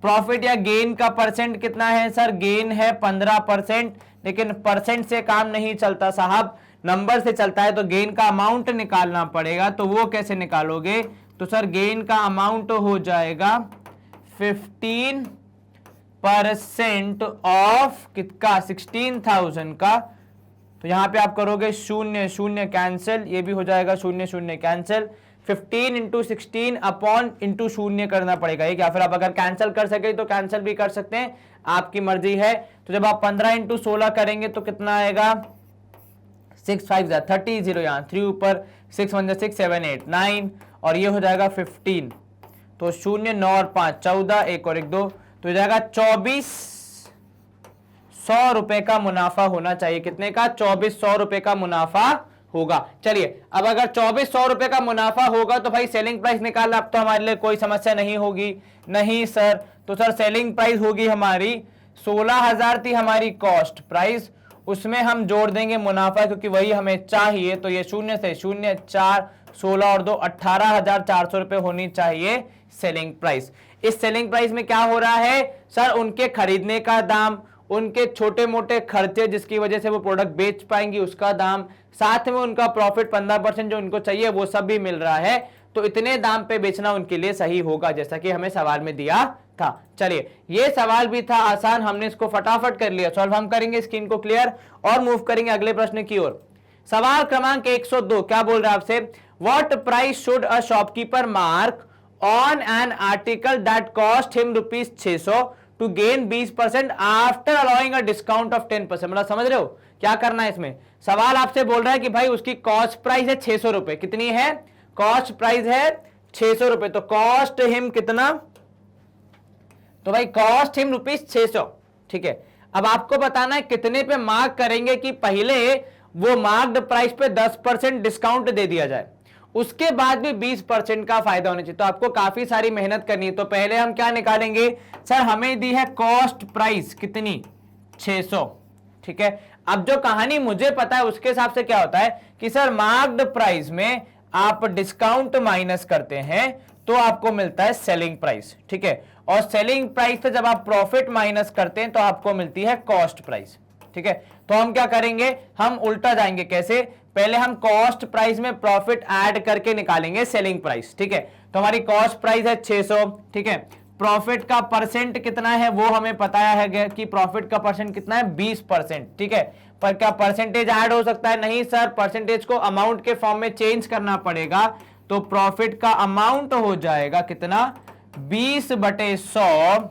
प्रॉफिट या गेन का परसेंट कितना है सर? गेन है 15%, लेकिन परसेंट से काम नहीं चलता साहब, नंबर से चलता है। तो गेन का अमाउंट निकालना पड़ेगा। तो वो कैसे निकालोगे? तो सर गेन का अमाउंट हो जाएगा 15 परसेंट ऑफ कितना 16,000 का, तो यहां पे आप करोगे शून्य शून्य कैंसिल, ये भी हो जाएगा शून्य शून्य कैंसिल, 15 इंटू 16 अपॉन इंटू शून्य करना पड़ेगा एक, या फिर आप अगर कैंसिल कर सके तो कैंसिल भी कर सकते हैं, आपकी मर्जी है। तो जब आप 15 इंटू 16 करेंगे तो कितना आएगा 6 5 30, 0 यहाँ 3 ऊपर, 6 1 6 7 8 9, और ये हो जाएगा 15, तो शून्य 9 और 5 14, 1 और 1 2, तो हो जाएगा 2400 रुपए का मुनाफा होना चाहिए। कितने का 2400 रुपए का मुनाफा होगा। चलिए अब अगर 2400 रुपए का मुनाफा होगा तो भाई सेलिंग प्राइस निकालना अब तो हमारे लिए कोई समस्या नहीं होगी। नहीं सर, तो सर सेलिंग प्राइस होगी हमारी 16,000 थी हमारी कॉस्ट प्राइस, उसमें हम जोड़ देंगे मुनाफा क्योंकि वही हमें चाहिए, तो ये शून्य से शून्य 4 16 और 2 18,400 रुपए होनी चाहिए सेलिंग प्राइस। इस सेलिंग प्राइस में क्या हो रहा है सर, उनके खरीदने का दाम, उनके छोटे मोटे खर्चे जिसकी वजह से वो प्रोडक्ट बेच पाएंगी उसका दाम, साथ में उनका प्रॉफिट 15% जो उनको चाहिए वो सब भी मिल रहा है, तो इतने दाम पे बेचना उनके लिए सही होगा जैसा कि हमें सवाल में दिया था। चलिए ये सवाल भी था आसान, हमने इसको फटाफट कर लिया। सॉल्व हम करेंगे, स्क्रीन को क्लियर और मूव करेंगे अगले प्रश्न की ओर। सवाल क्रमांक 102 क्या बोल रहा है आपसे, what price should a shopkeeper mark on an article that cost him ₹600 to gain 20% after allowing a discount of 10%। मतलब समझ रहे हो क्या करना है इसमें, सवाल आपसे बोल रहा है कि भाई उसकी कॉस्ट प्राइस है 600 रुपए, कितनी है कॉस्ट प्राइस है 600 रुपए, तो कॉस्ट हिम कितना, तो भाई कॉस्ट हिम ₹600, ठीक है। अब आपको बताना है कितने पे मार्क करेंगे कि पहले वो मार्क्ड प्राइस पे 10% डिस्काउंट दे दिया जाए, उसके बाद भी 20% का फायदा होना चाहिए, तो आपको काफी सारी मेहनत करनी है। तो पहले हम क्या निकालेंगे, सर हमें दी है कॉस्ट प्राइस कितनी 600, ठीक है। अब जो कहानी मुझे पता है उसके हिसाब से क्या होता है कि सर मार्क्ड प्राइस में आप डिस्काउंट माइनस करते हैं तो आपको मिलता है सेलिंग प्राइस, ठीक है, और सेलिंग प्राइस से जब आप प्रॉफिट माइनस करते हैं तो आपको मिलती है कॉस्ट प्राइस, ठीक है। तो हम क्या करेंगे, हम उल्टा जाएंगे, कैसे, पहले हम कॉस्ट प्राइस में प्रॉफिट ऐड करके निकालेंगे सेलिंग प्राइस, ठीक है। तो हमारी कॉस्ट प्राइस है 600, ठीक है, प्रॉफिट का परसेंट कितना है वो हमें पता है कि प्रॉफिट का परसेंट कितना है 20%, ठीक है। पर क्या परसेंटेज ऐड हो सकता है, नहीं सर, परसेंटेज को अमाउंट के फॉर्म में चेंज करना पड़ेगा, तो प्रॉफिट का अमाउंट हो जाएगा कितना 20/100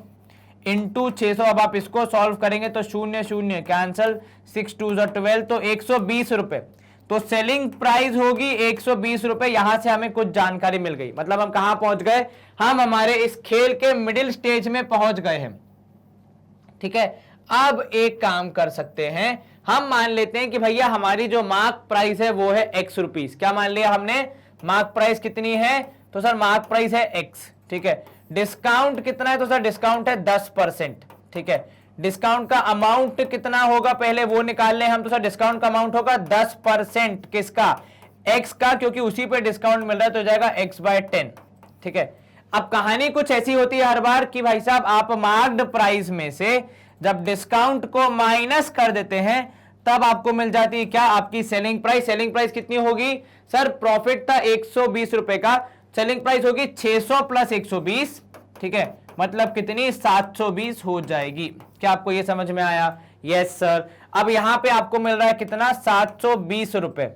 इंटू 600। अब आप इसको सॉल्व करेंगे तो शून्य शून्य कैंसल, 6 2 12, तो 120 रुपए, तो सेलिंग प्राइस होगी 120 रुपए। यहां से हमें कुछ जानकारी मिल गई, मतलब हम कहां पहुंच गए, हम हमारे इस खेल के मिडिल स्टेज में पहुंच गए हैं, ठीक है। अब एक काम कर सकते हैं, हम मान लेते हैं कि भैया हमारी जो मार्क प्राइस है वो है x रुपीस, क्या मान लिया हमने, मार्क प्राइस कितनी है, तो सर मार्क प्राइस है x, ठीक है। डिस्काउंट कितना है, तो सर डिस्काउंट है 10%, ठीक है। डिस्काउंट का अमाउंट कितना होगा पहले वो निकाल लें हम, तो सर डिस्काउंट का अमाउंट होगा 10% किसका, x का, क्योंकि उसी पे डिस्काउंट मिल रहा है तो हो जाएगा x/10, ठीक है। अब कहानी कुछ ऐसी होती है हर बार कि भाई साहब आप मार्क्ड प्राइस में से जब डिस्काउंट को माइनस कर देते हैं तब आपको मिल जाती है क्या, आपकी सेलिंग प्राइस। सेलिंग प्राइस कितनी होगी सर, प्रॉफिट था 120 रुपए का, सेलिंग प्राइस होगी 600 + 120, ठीक है, मतलब कितनी 720 हो जाएगी। क्या आपको ये समझ में आया, यस सर। अब यहां पे आपको मिल रहा है कितना 720 रुपए,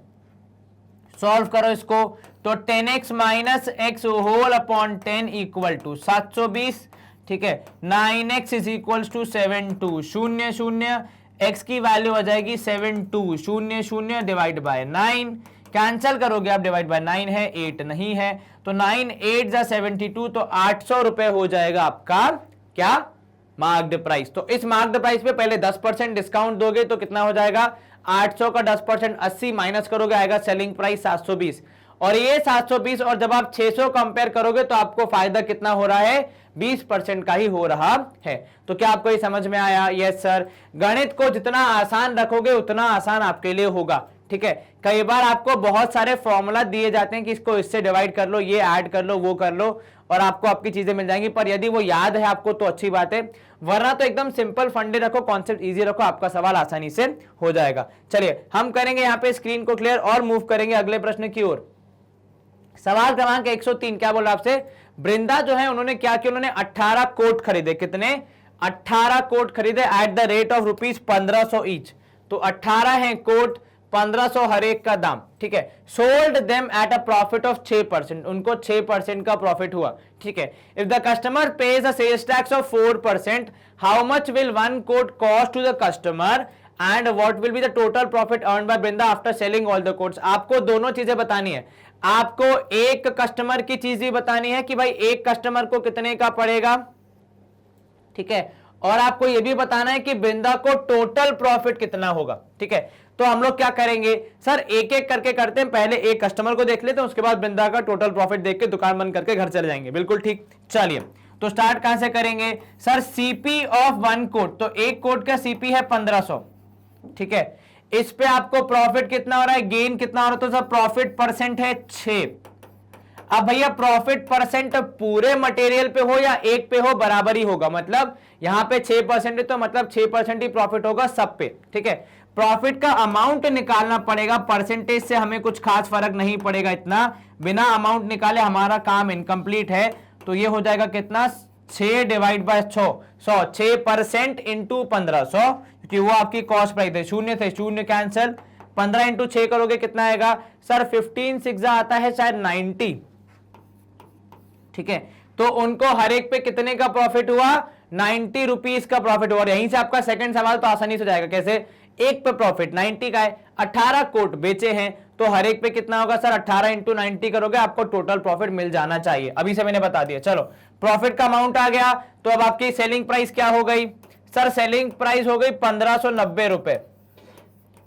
सॉल्व करो इसको, तो 10x - x whole upon 10 equal to 720, ठीक है। 9x इज इक्वल टू 72, शून्य शून्य, x की वैल्यू आ जाएगी 72, शून्य शून्य डिवाइड बाय 9, कैंसिल करोगे आप, डिवाइड बाय 9 है 8 नहीं है, तो 9 8 जा 72, तो 800 रुपए हो जाएगा आपका क्या मार्क्ड प्राइस। तो इस मार्क्ड प्राइस पे पहले 10% डिस्काउंट दोगे तो कितना हो जाएगा, 800 का 10% 80 माइनस करोगे आएगा सेलिंग प्राइस 720, और ये 720 और जब आप 600 कंपेयर करोगे तो आपको फायदा कितना हो रहा है, 20% का ही हो रहा है। तो क्या आपको ये समझ में आया, यस सर। गणित को जितना आसान रखोगे उतना आसान आपके लिए होगा, ठीक है। कई बार आपको बहुत सारे फॉर्मूला दिए जाते हैं कि इसको इससे डिवाइड कर लो, ये ऐड कर लो, वो कर लो, और आपको आपकी चीजें मिल जाएंगी, पर यदि वो याद है आपको तो अच्छी बात है, वरना तो एकदम सिंपल फंडे रखो, कॉन्सेप्ट इजी रखो, आपका सवाल आसानी से हो जाएगा। चलिए हम करेंगे यहाँ पे स्क्रीन को क्लियर और मूव करेंगे अगले प्रश्न की ओर। सवाल क्रमांक 103 क्या बोला आपसे, वृंदा जो है उन्होंने क्या किया, उन्होंने 18 कोट खरीदे, कितने 18 कोट खरीदे at the rate of ₹1500 each, तो 18 है कोट, 1500 हर एक का दाम, ठीक है। Sold them at a profit of 6%, उनको 6% का प्रॉफिट हुआ, ठीक है। If the customer pays a sales tax of 4%, how much will one coat cost to the customer and what will be the total profit earn by Vrinda after selling all the coats. आपको दोनों चीजें बतानी है, आपको एक customer की चीज भी बतानी है कि भाई एक कस्टमर को कितने का पड़ेगा, ठीक है, और आपको यह भी बताना है कि वृंदा को टोटल प्रॉफिट कितना होगा, ठीक है। तो हम लोग क्या करेंगे सर, एक एक करके करते हैं, पहले एक कस्टमर को देख लेते हैं, उसके बाद वृंदा का टोटल प्रॉफिट देख के दुकान बंद करके घर चले जाएंगे, बिल्कुल ठीक। चलिए तो स्टार्ट कहां से करेंगे sir, CP of one coat, तो एक कोट का सीपी है 1500, ठीक है। इस पे आपको प्रॉफिट कितना हो रहा है, गेन कितना हो रहा है, तो सर प्रॉफिट परसेंट है 6। अब भैया प्रॉफिट परसेंट पूरे मटेरियल पे हो या एक पे हो, बराबर ही होगा, मतलब यहां पे 6% है तो मतलब 6% ही प्रॉफिट होगा सब पे, ठीक है। प्रॉफिट का अमाउंट निकालना पड़ेगा, परसेंटेज से हमें कुछ खास फर्क नहीं पड़ेगा, इतना बिना अमाउंट निकाले हमारा काम इनकम्प्लीट है, तो ये हो जाएगा कितना 6 डिवाइड बाय 100, 6% इंटू 1500, क्योंकि वो आपकी कॉस्ट प्राइस है, शून्य थे शून्य कैंसिल, 15 इंटू 6 करोगे कितना आएगा सर, 15 6 आता है शायद 90, ठीक है। तो उनको हर एक पे कितने का प्रॉफिट हुआ, 90 रुपीज का प्रॉफिट हुआ। यहीं से आपका सेकंड सवाल तो आसानी से जाएगा, कैसे, एक पे प्रॉफिट 90 का है, 18 कोट बेचे हैं, तो हर एक पे कितना होगा सर, 18 इंटू 90 करोगे, आपको टोटल प्रॉफिट मिल जाना चाहिए, अभी से मैंने बता दिया। चलो प्रॉफिट का अमाउंट आ गया, तो अब आपकी सेलिंग प्राइस क्या हो गई सर, सेलिंग प्राइस हो गई 1590 रुपए,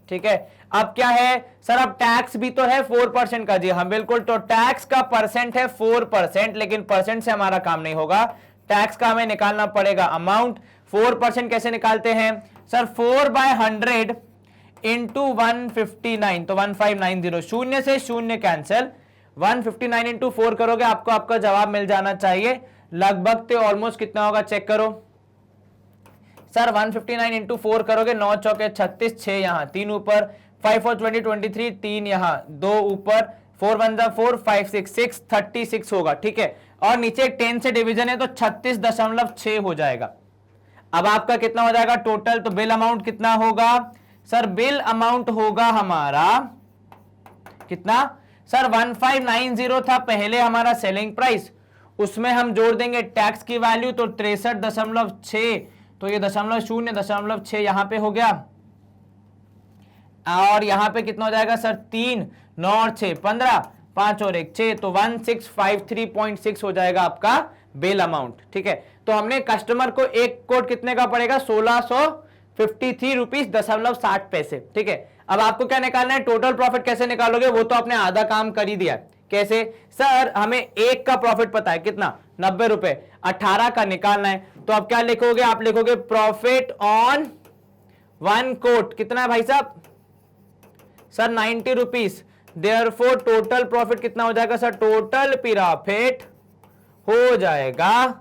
ठीक है। अब क्या है सर, अब टैक्स भी तो है 4% का, जी हाँ बिल्कुल, तो टैक्स का परसेंट है 4%, लेकिन परसेंट से हमारा काम नहीं होगा, टैक्स का हमें निकालना पड़ेगा अमाउंट। 4% कैसे निकालते हैं सर, 4/100 इंटू 159, तो 1590, शून्य से शून्य कैंसिल, 159 इंटू 4 करोगे, आपको आपका जवाब मिल जाना चाहिए लगभग, तो ऑलमोस्ट कितना होगा चेक करो सर, 159 इंटू 4 करोगे, 9 चौके 36, 6 यहां, 3 ऊपर, 5 4 20 23, 3 यहां, 2 ऊपर, 4 1 4 5 6 36 होगा, ठीक है। और नीचे 10 से डिवीजन है तो 36.6 हो जाएगा। अब आपका कितना हो जाएगा टोटल, तो बिल अमाउंट कितना होगा सर, बिल अमाउंट होगा हमारा कितना सर, 1590 था पहले हमारा सेलिंग प्राइस, उसमें हम जोड़ देंगे टैक्स की वैल्यू, तो 63.6, तो ये 0.6 यहां पे हो गया, और यहां पे कितना हो जाएगा सर, 3 9 और 6 15, 5 और 1 6, तो 1653.6 हो जाएगा आपका बिल अमाउंट, ठीक है। तो हमने कस्टमर को एक कोट कितने का पड़ेगा, 1653 रुपीज 60 पैसे, ठीक है। अब आपको क्या निकालना है, टोटल प्रॉफिट कैसे निकालोगे, वो तो आपने आधा काम कर ही दिया, कैसे सर, हमें एक का प्रॉफिट पता है कितना 90 रुपए, 18 का निकालना है, तो अब क्या लिखोगे, आप लिखोगे प्रॉफिट ऑन वन कोट, कितना है भाई साहब sir, 90 rupees, therefore total profit कितना हो जाएगा सर, टोटल प्रॉफिट हो जाएगा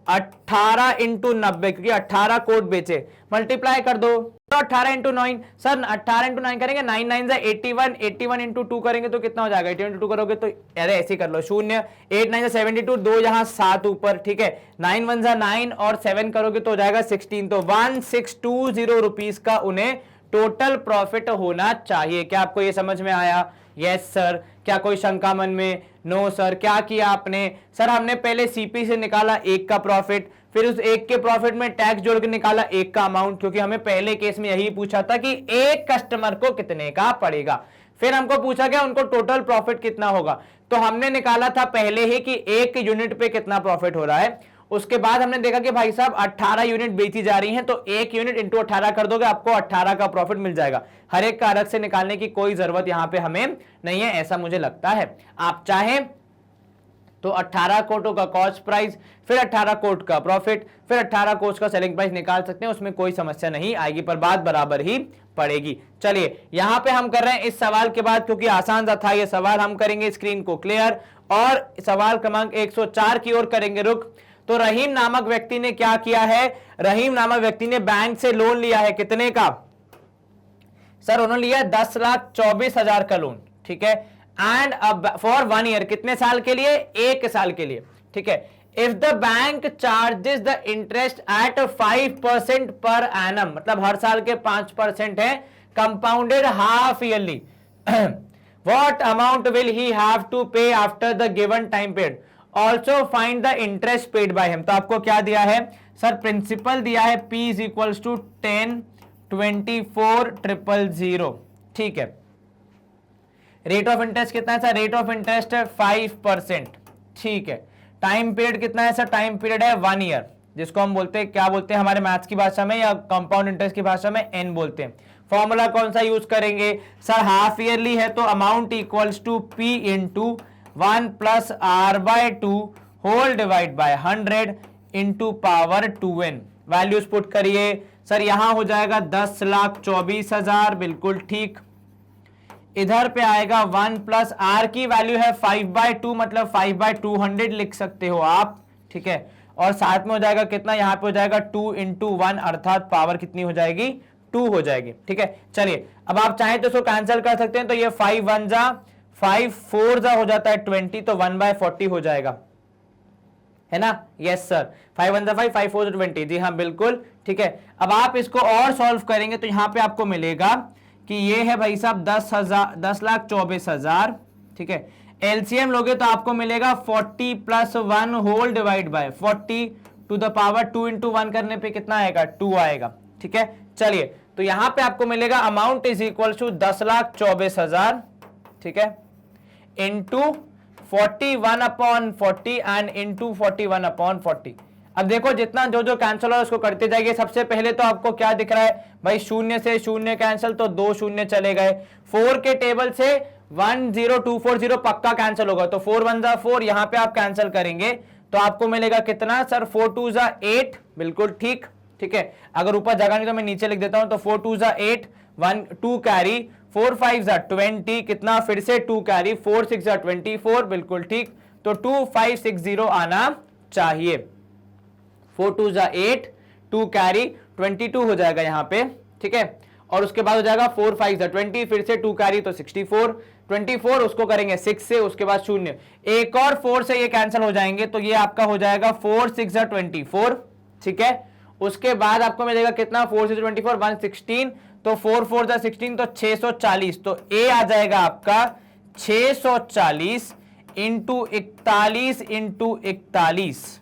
18 इंटू 90, क्योंकि 18 कोट बेचे, मल्टीप्लाई कर दो, तो 18 इंटू 9 सर, 18 इंटू 9 करेंगे, 9 9 से 81, 81 इंटू 2 करेंगे तो कितना हो जाएगा, 81 इंटू 2 करोगे तो अरे ऐसे कर लो, शून्य, 8 9 से 72, 2 यहां 7 ऊपर, ठीक है, 9 1 से 9 और 7 करोगे तो हो जाएगा 16, तो 1620 रुपीज का उन्हें टोटल प्रॉफिट होना चाहिए। क्या आपको ये समझ में आया, यस सर, क्या कोई शंका मन में, नो सर। क्या किया आपने सर, हमने पहले सीपी से निकाला एक का प्रॉफिट, फिर उस एक के प्रॉफिट में टैक्स जोड़ के निकाला एक का अमाउंट, क्योंकि हमें पहले केस में यही पूछा था कि एक कस्टमर को कितने का पड़ेगा, फिर हमको पूछा गया उनको टोटल प्रॉफिट कितना होगा, तो हमने निकाला था पहले ही कि एक यूनिट पे कितना प्रॉफिट हो रहा है, उसके बाद हमने देखा कि भाई साहब 18 यूनिट बेची जा रही हैं, तो एक यूनिट इंटू 18 कर दोगे, आपको 18 का प्रॉफिट मिल जाएगा। हर एक का अलग से निकालने की कोई जरूरत यहां पे हमें नहीं है, ऐसा मुझे लगता है। आप चाहें तो 18 कोटों का कॉस्ट प्राइस, फिर 18 कोट का प्रॉफिट, फिर 18 कोट का सेलिंग प्राइस निकाल सकते हैं, उसमें कोई समस्या नहीं आएगी, पर बात बराबर ही पड़ेगी। चलिए यहां पे हम कर रहे हैं इस सवाल के बाद, क्योंकि आसान सा था ये सवाल, हम करेंगे स्क्रीन को क्लियर और सवाल क्रमांक 104 की ओर करेंगे रुख। तो रहीम नामक व्यक्ति ने क्या किया है, रहीम नामक व्यक्ति ने बैंक से लोन लिया है, कितने का सर, उन्होंने लिया 10,24,000 का लोन, ठीक है, एंड फॉर 1 ईयर, कितने साल के लिए, 1 साल के लिए, ठीक है। If the bank charges the interest eight 5% per annum, मतलब हर साल के 5% है, compounded half yearly, what amount will he have to pay after the given time period? Also find the interest paid by him. तो आपको क्या दिया है सर, प्रिंसिपल दिया है P इज इक्वल्स टू 10 24 000, ठीक है। रेट ऑफ इंटरेस्ट कितना है सर, रेट ऑफ इंटरेस्ट है 5%, ठीक है। टाइम पीरियड कितना है सर, टाइम पीरियड है 1 ईयर, जिसको हम बोलते हैं, क्या बोलते हैं हमारे मैथ्स की भाषा में या कंपाउंड इंटरेस्ट की भाषा में, एन बोलते हैं। फॉर्मूला कौन सा यूज करेंगे सर, हाफ ईयरली है तो amount equals to P into 1 plus R by 2 whole divide by 100 into power 2n। Values put करिए सर, यहां हो जाएगा 10,24,000, बिल्कुल ठीक। इधर पे आएगा 1 प्लस आर की वैल्यू है 5/2, मतलब 5/200 लिख सकते हो आप, ठीक है। और साथ में हो जाएगा कितना, यहां पे हो जाएगा 2 इंटू 1, अर्थात पावर कितनी हो जाएगी, 2 हो जाएगी, ठीक है। चलिए अब आप चाहें तो इसको कैंसिल कर सकते हैं, तो ये 5 1 जा 5 4 जा हो जाता है 20, तो 1/40 हो जाएगा, है ना। यस सर, 5 1 जा 5 5 4 जा 20, जी हाँ बिल्कुल, ठीक है। अब आप इसको और सॉल्व करेंगे तो यहां पे आपको मिलेगा कि ये है भाई साहब 10,24,000, ठीक है। एलसीएम लोगे तो आपको मिलेगा 40 + 1 whole divide by 40 to the power 2 into 1 करने पे कितना आएगा, 2 आएगा, ठीक है। चलिए तो यहां पे आपको मिलेगा अमाउंट इज इक्वल टू 10,24,000, ठीक है, इंटू 41/40 एंड इंटू 41/40। अब देखो जितना जो जो कैंसिल हो उसको करते जाइए। सबसे पहले तो आपको क्या दिख रहा है भाई, शून्य से शून्य कैंसिल, तो 2 शून्य चले गए। 4 के टेबल से 10240 पक्का कैंसिल होगा, तो 4 1 जा 4, यहां पे आप कैंसिल करेंगे तो आपको मिलेगा कितना सर, 4 2 जा 8, बिल्कुल ठीक, ठीक है। अगर ऊपर जगह नहीं तो मैं नीचे लिख देता हूं, तो 4 2 जा 8, 1 2 कैरी, 4 5 जा 20, कितना फिर से 2 कैरी, 4 6 जा 24, बिल्कुल ठीक, तो 2560 आना चाहिए। 4 2 जा 8, 2 कैरी 22 हो जाएगा यहाँ पे, ठीक है। और उसके बाद हो जाएगा 4 5 जा 20, फिर से 2 कैरी तो 64, 24 उसको करेंगे 6 से, उसके बाद शून्य, एक और 4 से ये कैंसिल हो जाएंगे, तो ये आपका हो जाएगा 4 6 जा 24, ठीक है। उसके बाद आपको मिलेगा कितना, 4 6 24 116, तो 4 4 जा 16, तो 640, तो ए आ जाएगा आपका 640 इंटू 41 इंटू 41,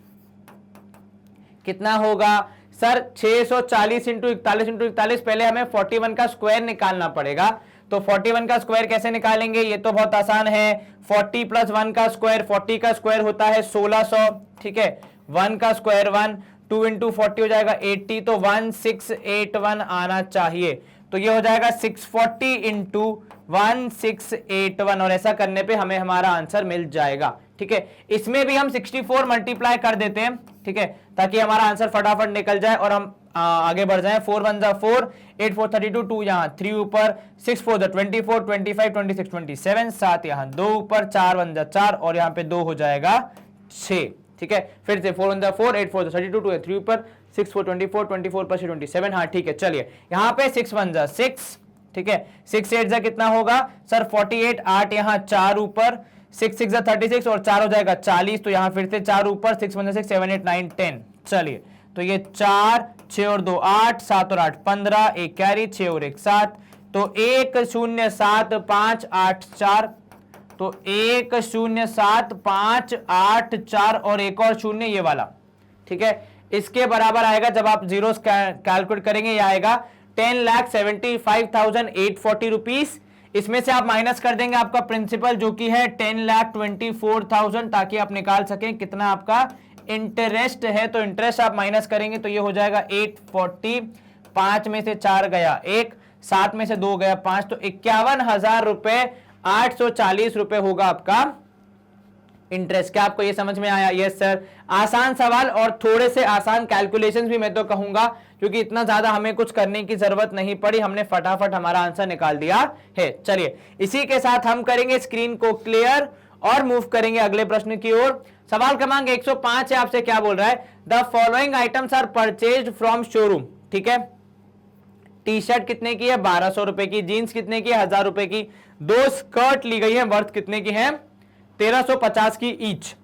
कितना होगा सर, 640 इंटू 41, पहले हमें 41 का स्क्वायर निकालना पड़ेगा। तो 41 का स्क्वायर कैसे निकालेंगे, ये तो बहुत आसान है। 40 + 1 का स्क्वायर, 40 का स्क्वायर होता है 1600, ठीक है। 1 का स्क्वायर 1, 2 इंटू 40 हो जाएगा 80, तो 1681 आना चाहिए। तो ये हो जाएगा 640 इंटू 1681, और ऐसा करने पे हमें हमारा आंसर मिल जाएगा, ठीक है। इसमें भी हम 64 मल्टीप्लाई कर देते हैं, ठीक है, ताकि हमारा आंसर फटाफट निकल जाए और हम आगे बढ़ जाएं। 4 1 जा 4, 8 4 32, 2 यहाँ 3 ऊपर, 6 4 जा 24, 25 26 27, 7 यहाँ 2 ऊपर, 4 1 जा 4, और यहाँ पे 2 हो जाएगा 6, ठीक है। फिर से 4 1 जा 4, 8 4 जा 32, 2 3 ऊपर, 6 4 24, 24 + 27, हाँ ठीक है। चलिए यहाँ पे 6 1 जा 6, ठीक है, 6 8 जा कितना होगा सर, 48, 8 यहाँ 4 ऊपर, 6 6 जा 36, और 4 हो जाएगा 40, तो यहाँ फिर से 4 ऊपर, 6 1 जा 6, 7 8 9 10। चलिए तो ये 4 6 और 2 8, 7 और 8 15, एक कैरी, 6 और 1 7, तो 1 0 7 5 8 4, तो 1 0 7 5 8 4 और एक और शून्य ये वाला, ठीक है। इसके बराबर आएगा जब आप जीरो कैलकुलेट करेंगे, ये आएगा 10,75,840 रुपीस। इसमें से आप माइनस कर देंगे आपका प्रिंसिपल जो कि है 10,24,000, ताकि आप निकाल सकें कितना आपका इंटरेस्ट है। तो इंटरेस्ट आप माइनस करेंगे तो ये हो जाएगा 840, 5 में से 4 गया 1, 7 में से 2 गया 5, तो 51,000 रुपए 840 रुपए होगा आपका इंटरेस्ट। क्या आपको ये समझ में आया? Yes sir. आसान सवाल और थोड़े से आसान कैलकुलेशंस भी मैं तो कहूंगा, क्योंकि इतना ज्यादा हमें कुछ करने की जरूरत नहीं पड़ी, हमने फटाफट हमारा आंसर निकाल दिया है। चलिए इसी के साथ हम करेंगे स्क्रीन को क्लियर और मूव करेंगे अगले प्रश्न की ओर। सवाल क्रमांक 105 है, आपसे क्या बोल रहा है? The following items are purchased from showroom. ठीक है, टी शर्ट कितने की है? 1200 रुपए की। जीन्स कितने की है? 1000 रुपए की। 2 स्कर्ट ली गई है, वर्थ कितने की है? 1350 की each.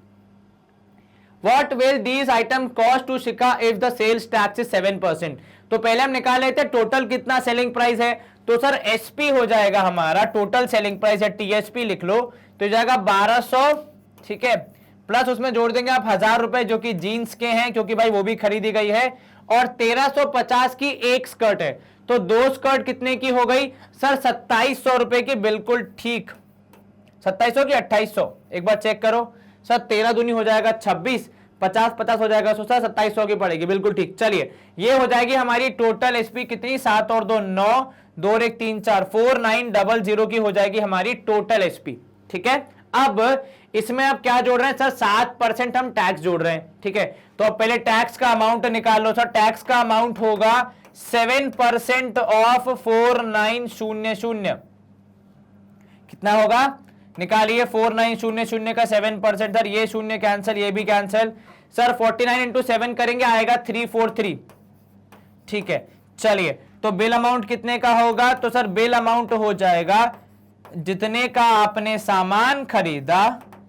What will these item cost to Shikha if the sales tax is 7%। तो पहले हम निकाल लेते हैं टोटल कितना सेलिंग प्राइस है, तो सर एसपी हो जाएगा हमारा, टोटल सेलिंग प्राइस है टीएसपी लिख लो, तो जाएगा 1200, ठीक है, प्लस उसमें जोड़ देंगे आप 1000 रुपए जो कि जीन्स के हैं क्योंकि भाई वो भी खरीदी गई है, और 1350 की एक स्कर्ट है, तो दो स्कर्ट कितने की हो गई सर 2700 रुपए की, बिल्कुल ठीक, 2700 की 2800, एक बार चेक करो सर, 13 दूनी हो जाएगा 26, 50 हो जाएगा, सो सर 2700 की पड़ेगी, बिल्कुल ठीक। चलिए ये हो जाएगी हमारी टोटल एसपी कितनी, 7 और 2 9, 2 और 1 3 4, 4900 की हो जाएगी हमारी टोटल एसपी, ठीक है। अब इसमें आप क्या जोड़ रहे हैं सर, 7% हम टैक्स जोड़ रहे हैं, ठीक है। तो अब पहले टैक्स का अमाउंट निकाल लो सर, टैक्स का अमाउंट होगा 7% ऑफ 4900, कितना होगा निकालिए, 4900 का 7%, सर ये शून्य कैंसिल, ये भी कैंसिल, सर 49 इंटू 7 करेंगे आएगा 343, ठीक है। चलिए तो बिल अमाउंट कितने का होगा, तो सर बिल अमाउंट हो जाएगा जितने का आपने सामान खरीदा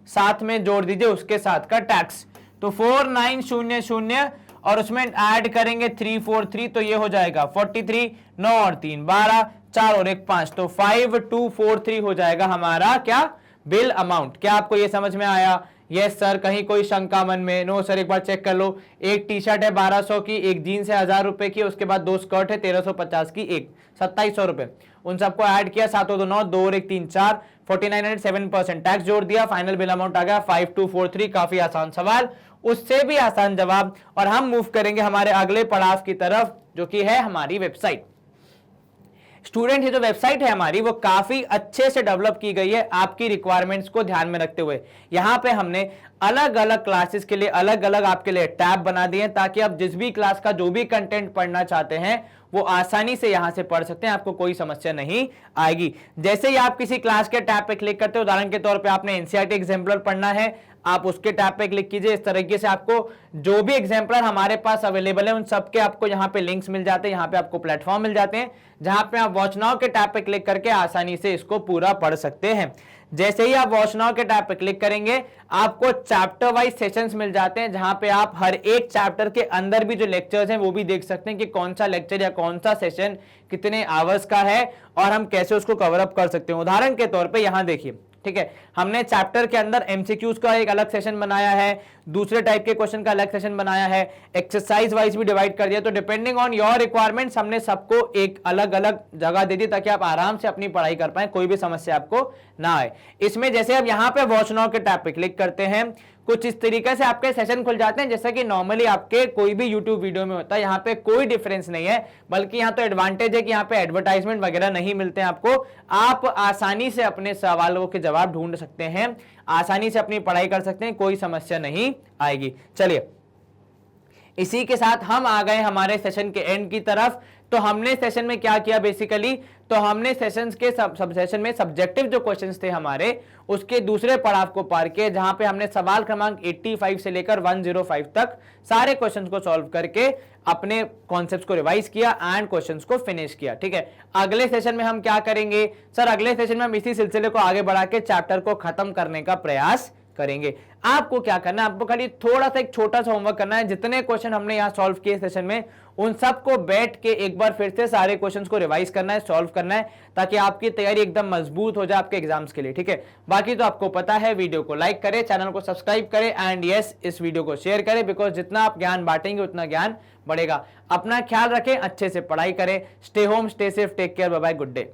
साथ में जोड़ दीजिए उसके साथ का टैक्स, तो 4900 और उसमें ऐड करेंगे 343, तो ये हो जाएगा 43, 9 और 3 12, 4 और 1 5, तो 5243 हो जाएगा हमारा क्या बिल अमाउंट। क्या आपको ये समझ में आया? यस सर, कहीं कोई शंका मन में? नो सर, एक बार चेक कर लो, एक टी शर्ट है 1200 की, एक जीन्स है 1000 रुपए की, उसके बाद दो स्कर्ट है 1350 की, एक 2700 रुपए, उन सबको ऐड किया, 7 और 2 9, 2 और 1 3 4, 49 7% टैक्स जोड़ दिया, फाइनल बिल अमाउंट आ गया 5243। काफी आसान सवाल, उससे भी आसान जवाब। और हम मूव करेंगे हमारे अगले पड़ाव की तरफ जो कि है हमारी वेबसाइट। स्टूडेंट, ये जो वेबसाइट है हमारी वो काफी अच्छे से डेवलप की गई है आपकी रिक्वायरमेंट्स को ध्यान में रखते हुए। यहां पे हमने अलग अलग क्लासेस के लिए अलग अलग आपके लिए टैब बना दिए ताकि आप जिस भी क्लास का जो भी कंटेंट पढ़ना चाहते हैं वो आसानी से यहां से पढ़ सकते हैं, आपको कोई समस्या नहीं आएगी। जैसे ही आप किसी क्लास के टैब पे क्लिक करते हो, उदाहरण के तौर पे आपने एनसीईआरटी एग्जाम्पलर पढ़ना है, आप उसके टैब पे क्लिक कीजिए। इस तरीके से आपको जो भी एग्जाम्पलर हमारे पास अवेलेबल है उन सबके आपको यहाँ पे लिंक्स मिल जाते हैं, यहाँ पे आपको प्लेटफॉर्म मिल जाते हैं जहां पे आप वॉच नाउ के टैब पे क्लिक करके आसानी से इसको पूरा पढ़ सकते हैं। जैसे ही आप वॉच नाउ के टैब पे क्लिक करेंगे आपको चैप्टर वाइज सेशंस मिल जाते हैं जहां पे आप हर एक चैप्टर के अंदर भी जो लेक्चर्स हैं वो भी देख सकते हैं कि कौन सा लेक्चर या कौन सा सेशन कितने आवर्स का है और हम कैसे उसको कवर अप कर सकते हैं। उदाहरण के तौर पे यहां देखिए, ठीक है, हमने चैप्टर के अंदर एमसीक्यूज का एक अलग सेशन बनाया है, दूसरे टाइप के क्वेश्चन का अलग सेशन बनाया है, एक्सरसाइज वाइज भी डिवाइड कर दिया। तो डिपेंडिंग ऑन योर रिक्वायरमेंट्स हमने सबको एक अलग अलग जगह दे दी ताकि आप आराम से अपनी पढ़ाई कर पाए, कोई भी समस्या आपको ना आए। इसमें जैसे आप यहाँ पे वॉच नाउ के टैब पे क्लिक करते हैं, कुछ इस तरीके से आपके सेशन खुल जाते हैं जैसा कि नॉर्मली आपके कोई भी यूट्यूब वीडियो में होता है। यहाँ पे कोई डिफरेंस नहीं है, बल्कि यहाँ तो एडवांटेज है कि यहाँ पे एडवर्टाइजमेंट वगैरह नहीं मिलते हैं आपको। आप आसानी से अपने सवालों के जवाब ढूंढ सकते हैं, आसानी से अपनी पढ़ाई कर सकते हैं, कोई समस्या नहीं आएगी। चलिए, इसी के साथ हम आ गए हमारे सेशन के एंड की तरफ। तो हमने सेशन में क्या किया बेसिकली, तो हमने सेशंस के सब सेशन में सब्जेक्टिव जो क्वेश्चंस थे हमारे उसके दूसरे पड़ाव को पार किए, जहां पे हमने सवाल क्रमांक 85 से लेकर 105 तक सारे क्वेश्चंस को सॉल्व करके अपने कॉन्सेप्ट्स को रिवाइज किया एंड क्वेश्चंस को फिनिश किया। ठीक है, अगले सेशन में हम क्या करेंगे सर, अगले सेशन में हम इसी सिलसिले को आगे बढ़ा के चैप्टर को खत्म करने का प्रयास करेंगे। आपको क्या करना है, आपको खाली थोड़ा सा एक छोटा सा होमवर्क करना है। जितने क्वेश्चन हमने यहाँ सॉल्व किए सेशन में उन सबको बैठ के एक बार फिर से सारे क्वेश्चंस को रिवाइज करना है, सॉल्व करना है, ताकि आपकी तैयारी एकदम मजबूत हो जाए आपके एग्जाम्स के लिए। ठीक है, बाकी तो आपको पता है, वीडियो को लाइक करें, चैनल को सब्सक्राइब करें एंड यस, इस वीडियो को शेयर करें, बिकॉज जितना आप ज्ञान बांटेंगे उतना ज्ञान बढ़ेगा। अपना ख्याल रखें, अच्छे से पढ़ाई करें, stay home, stay safe, take care, bye bye, good day.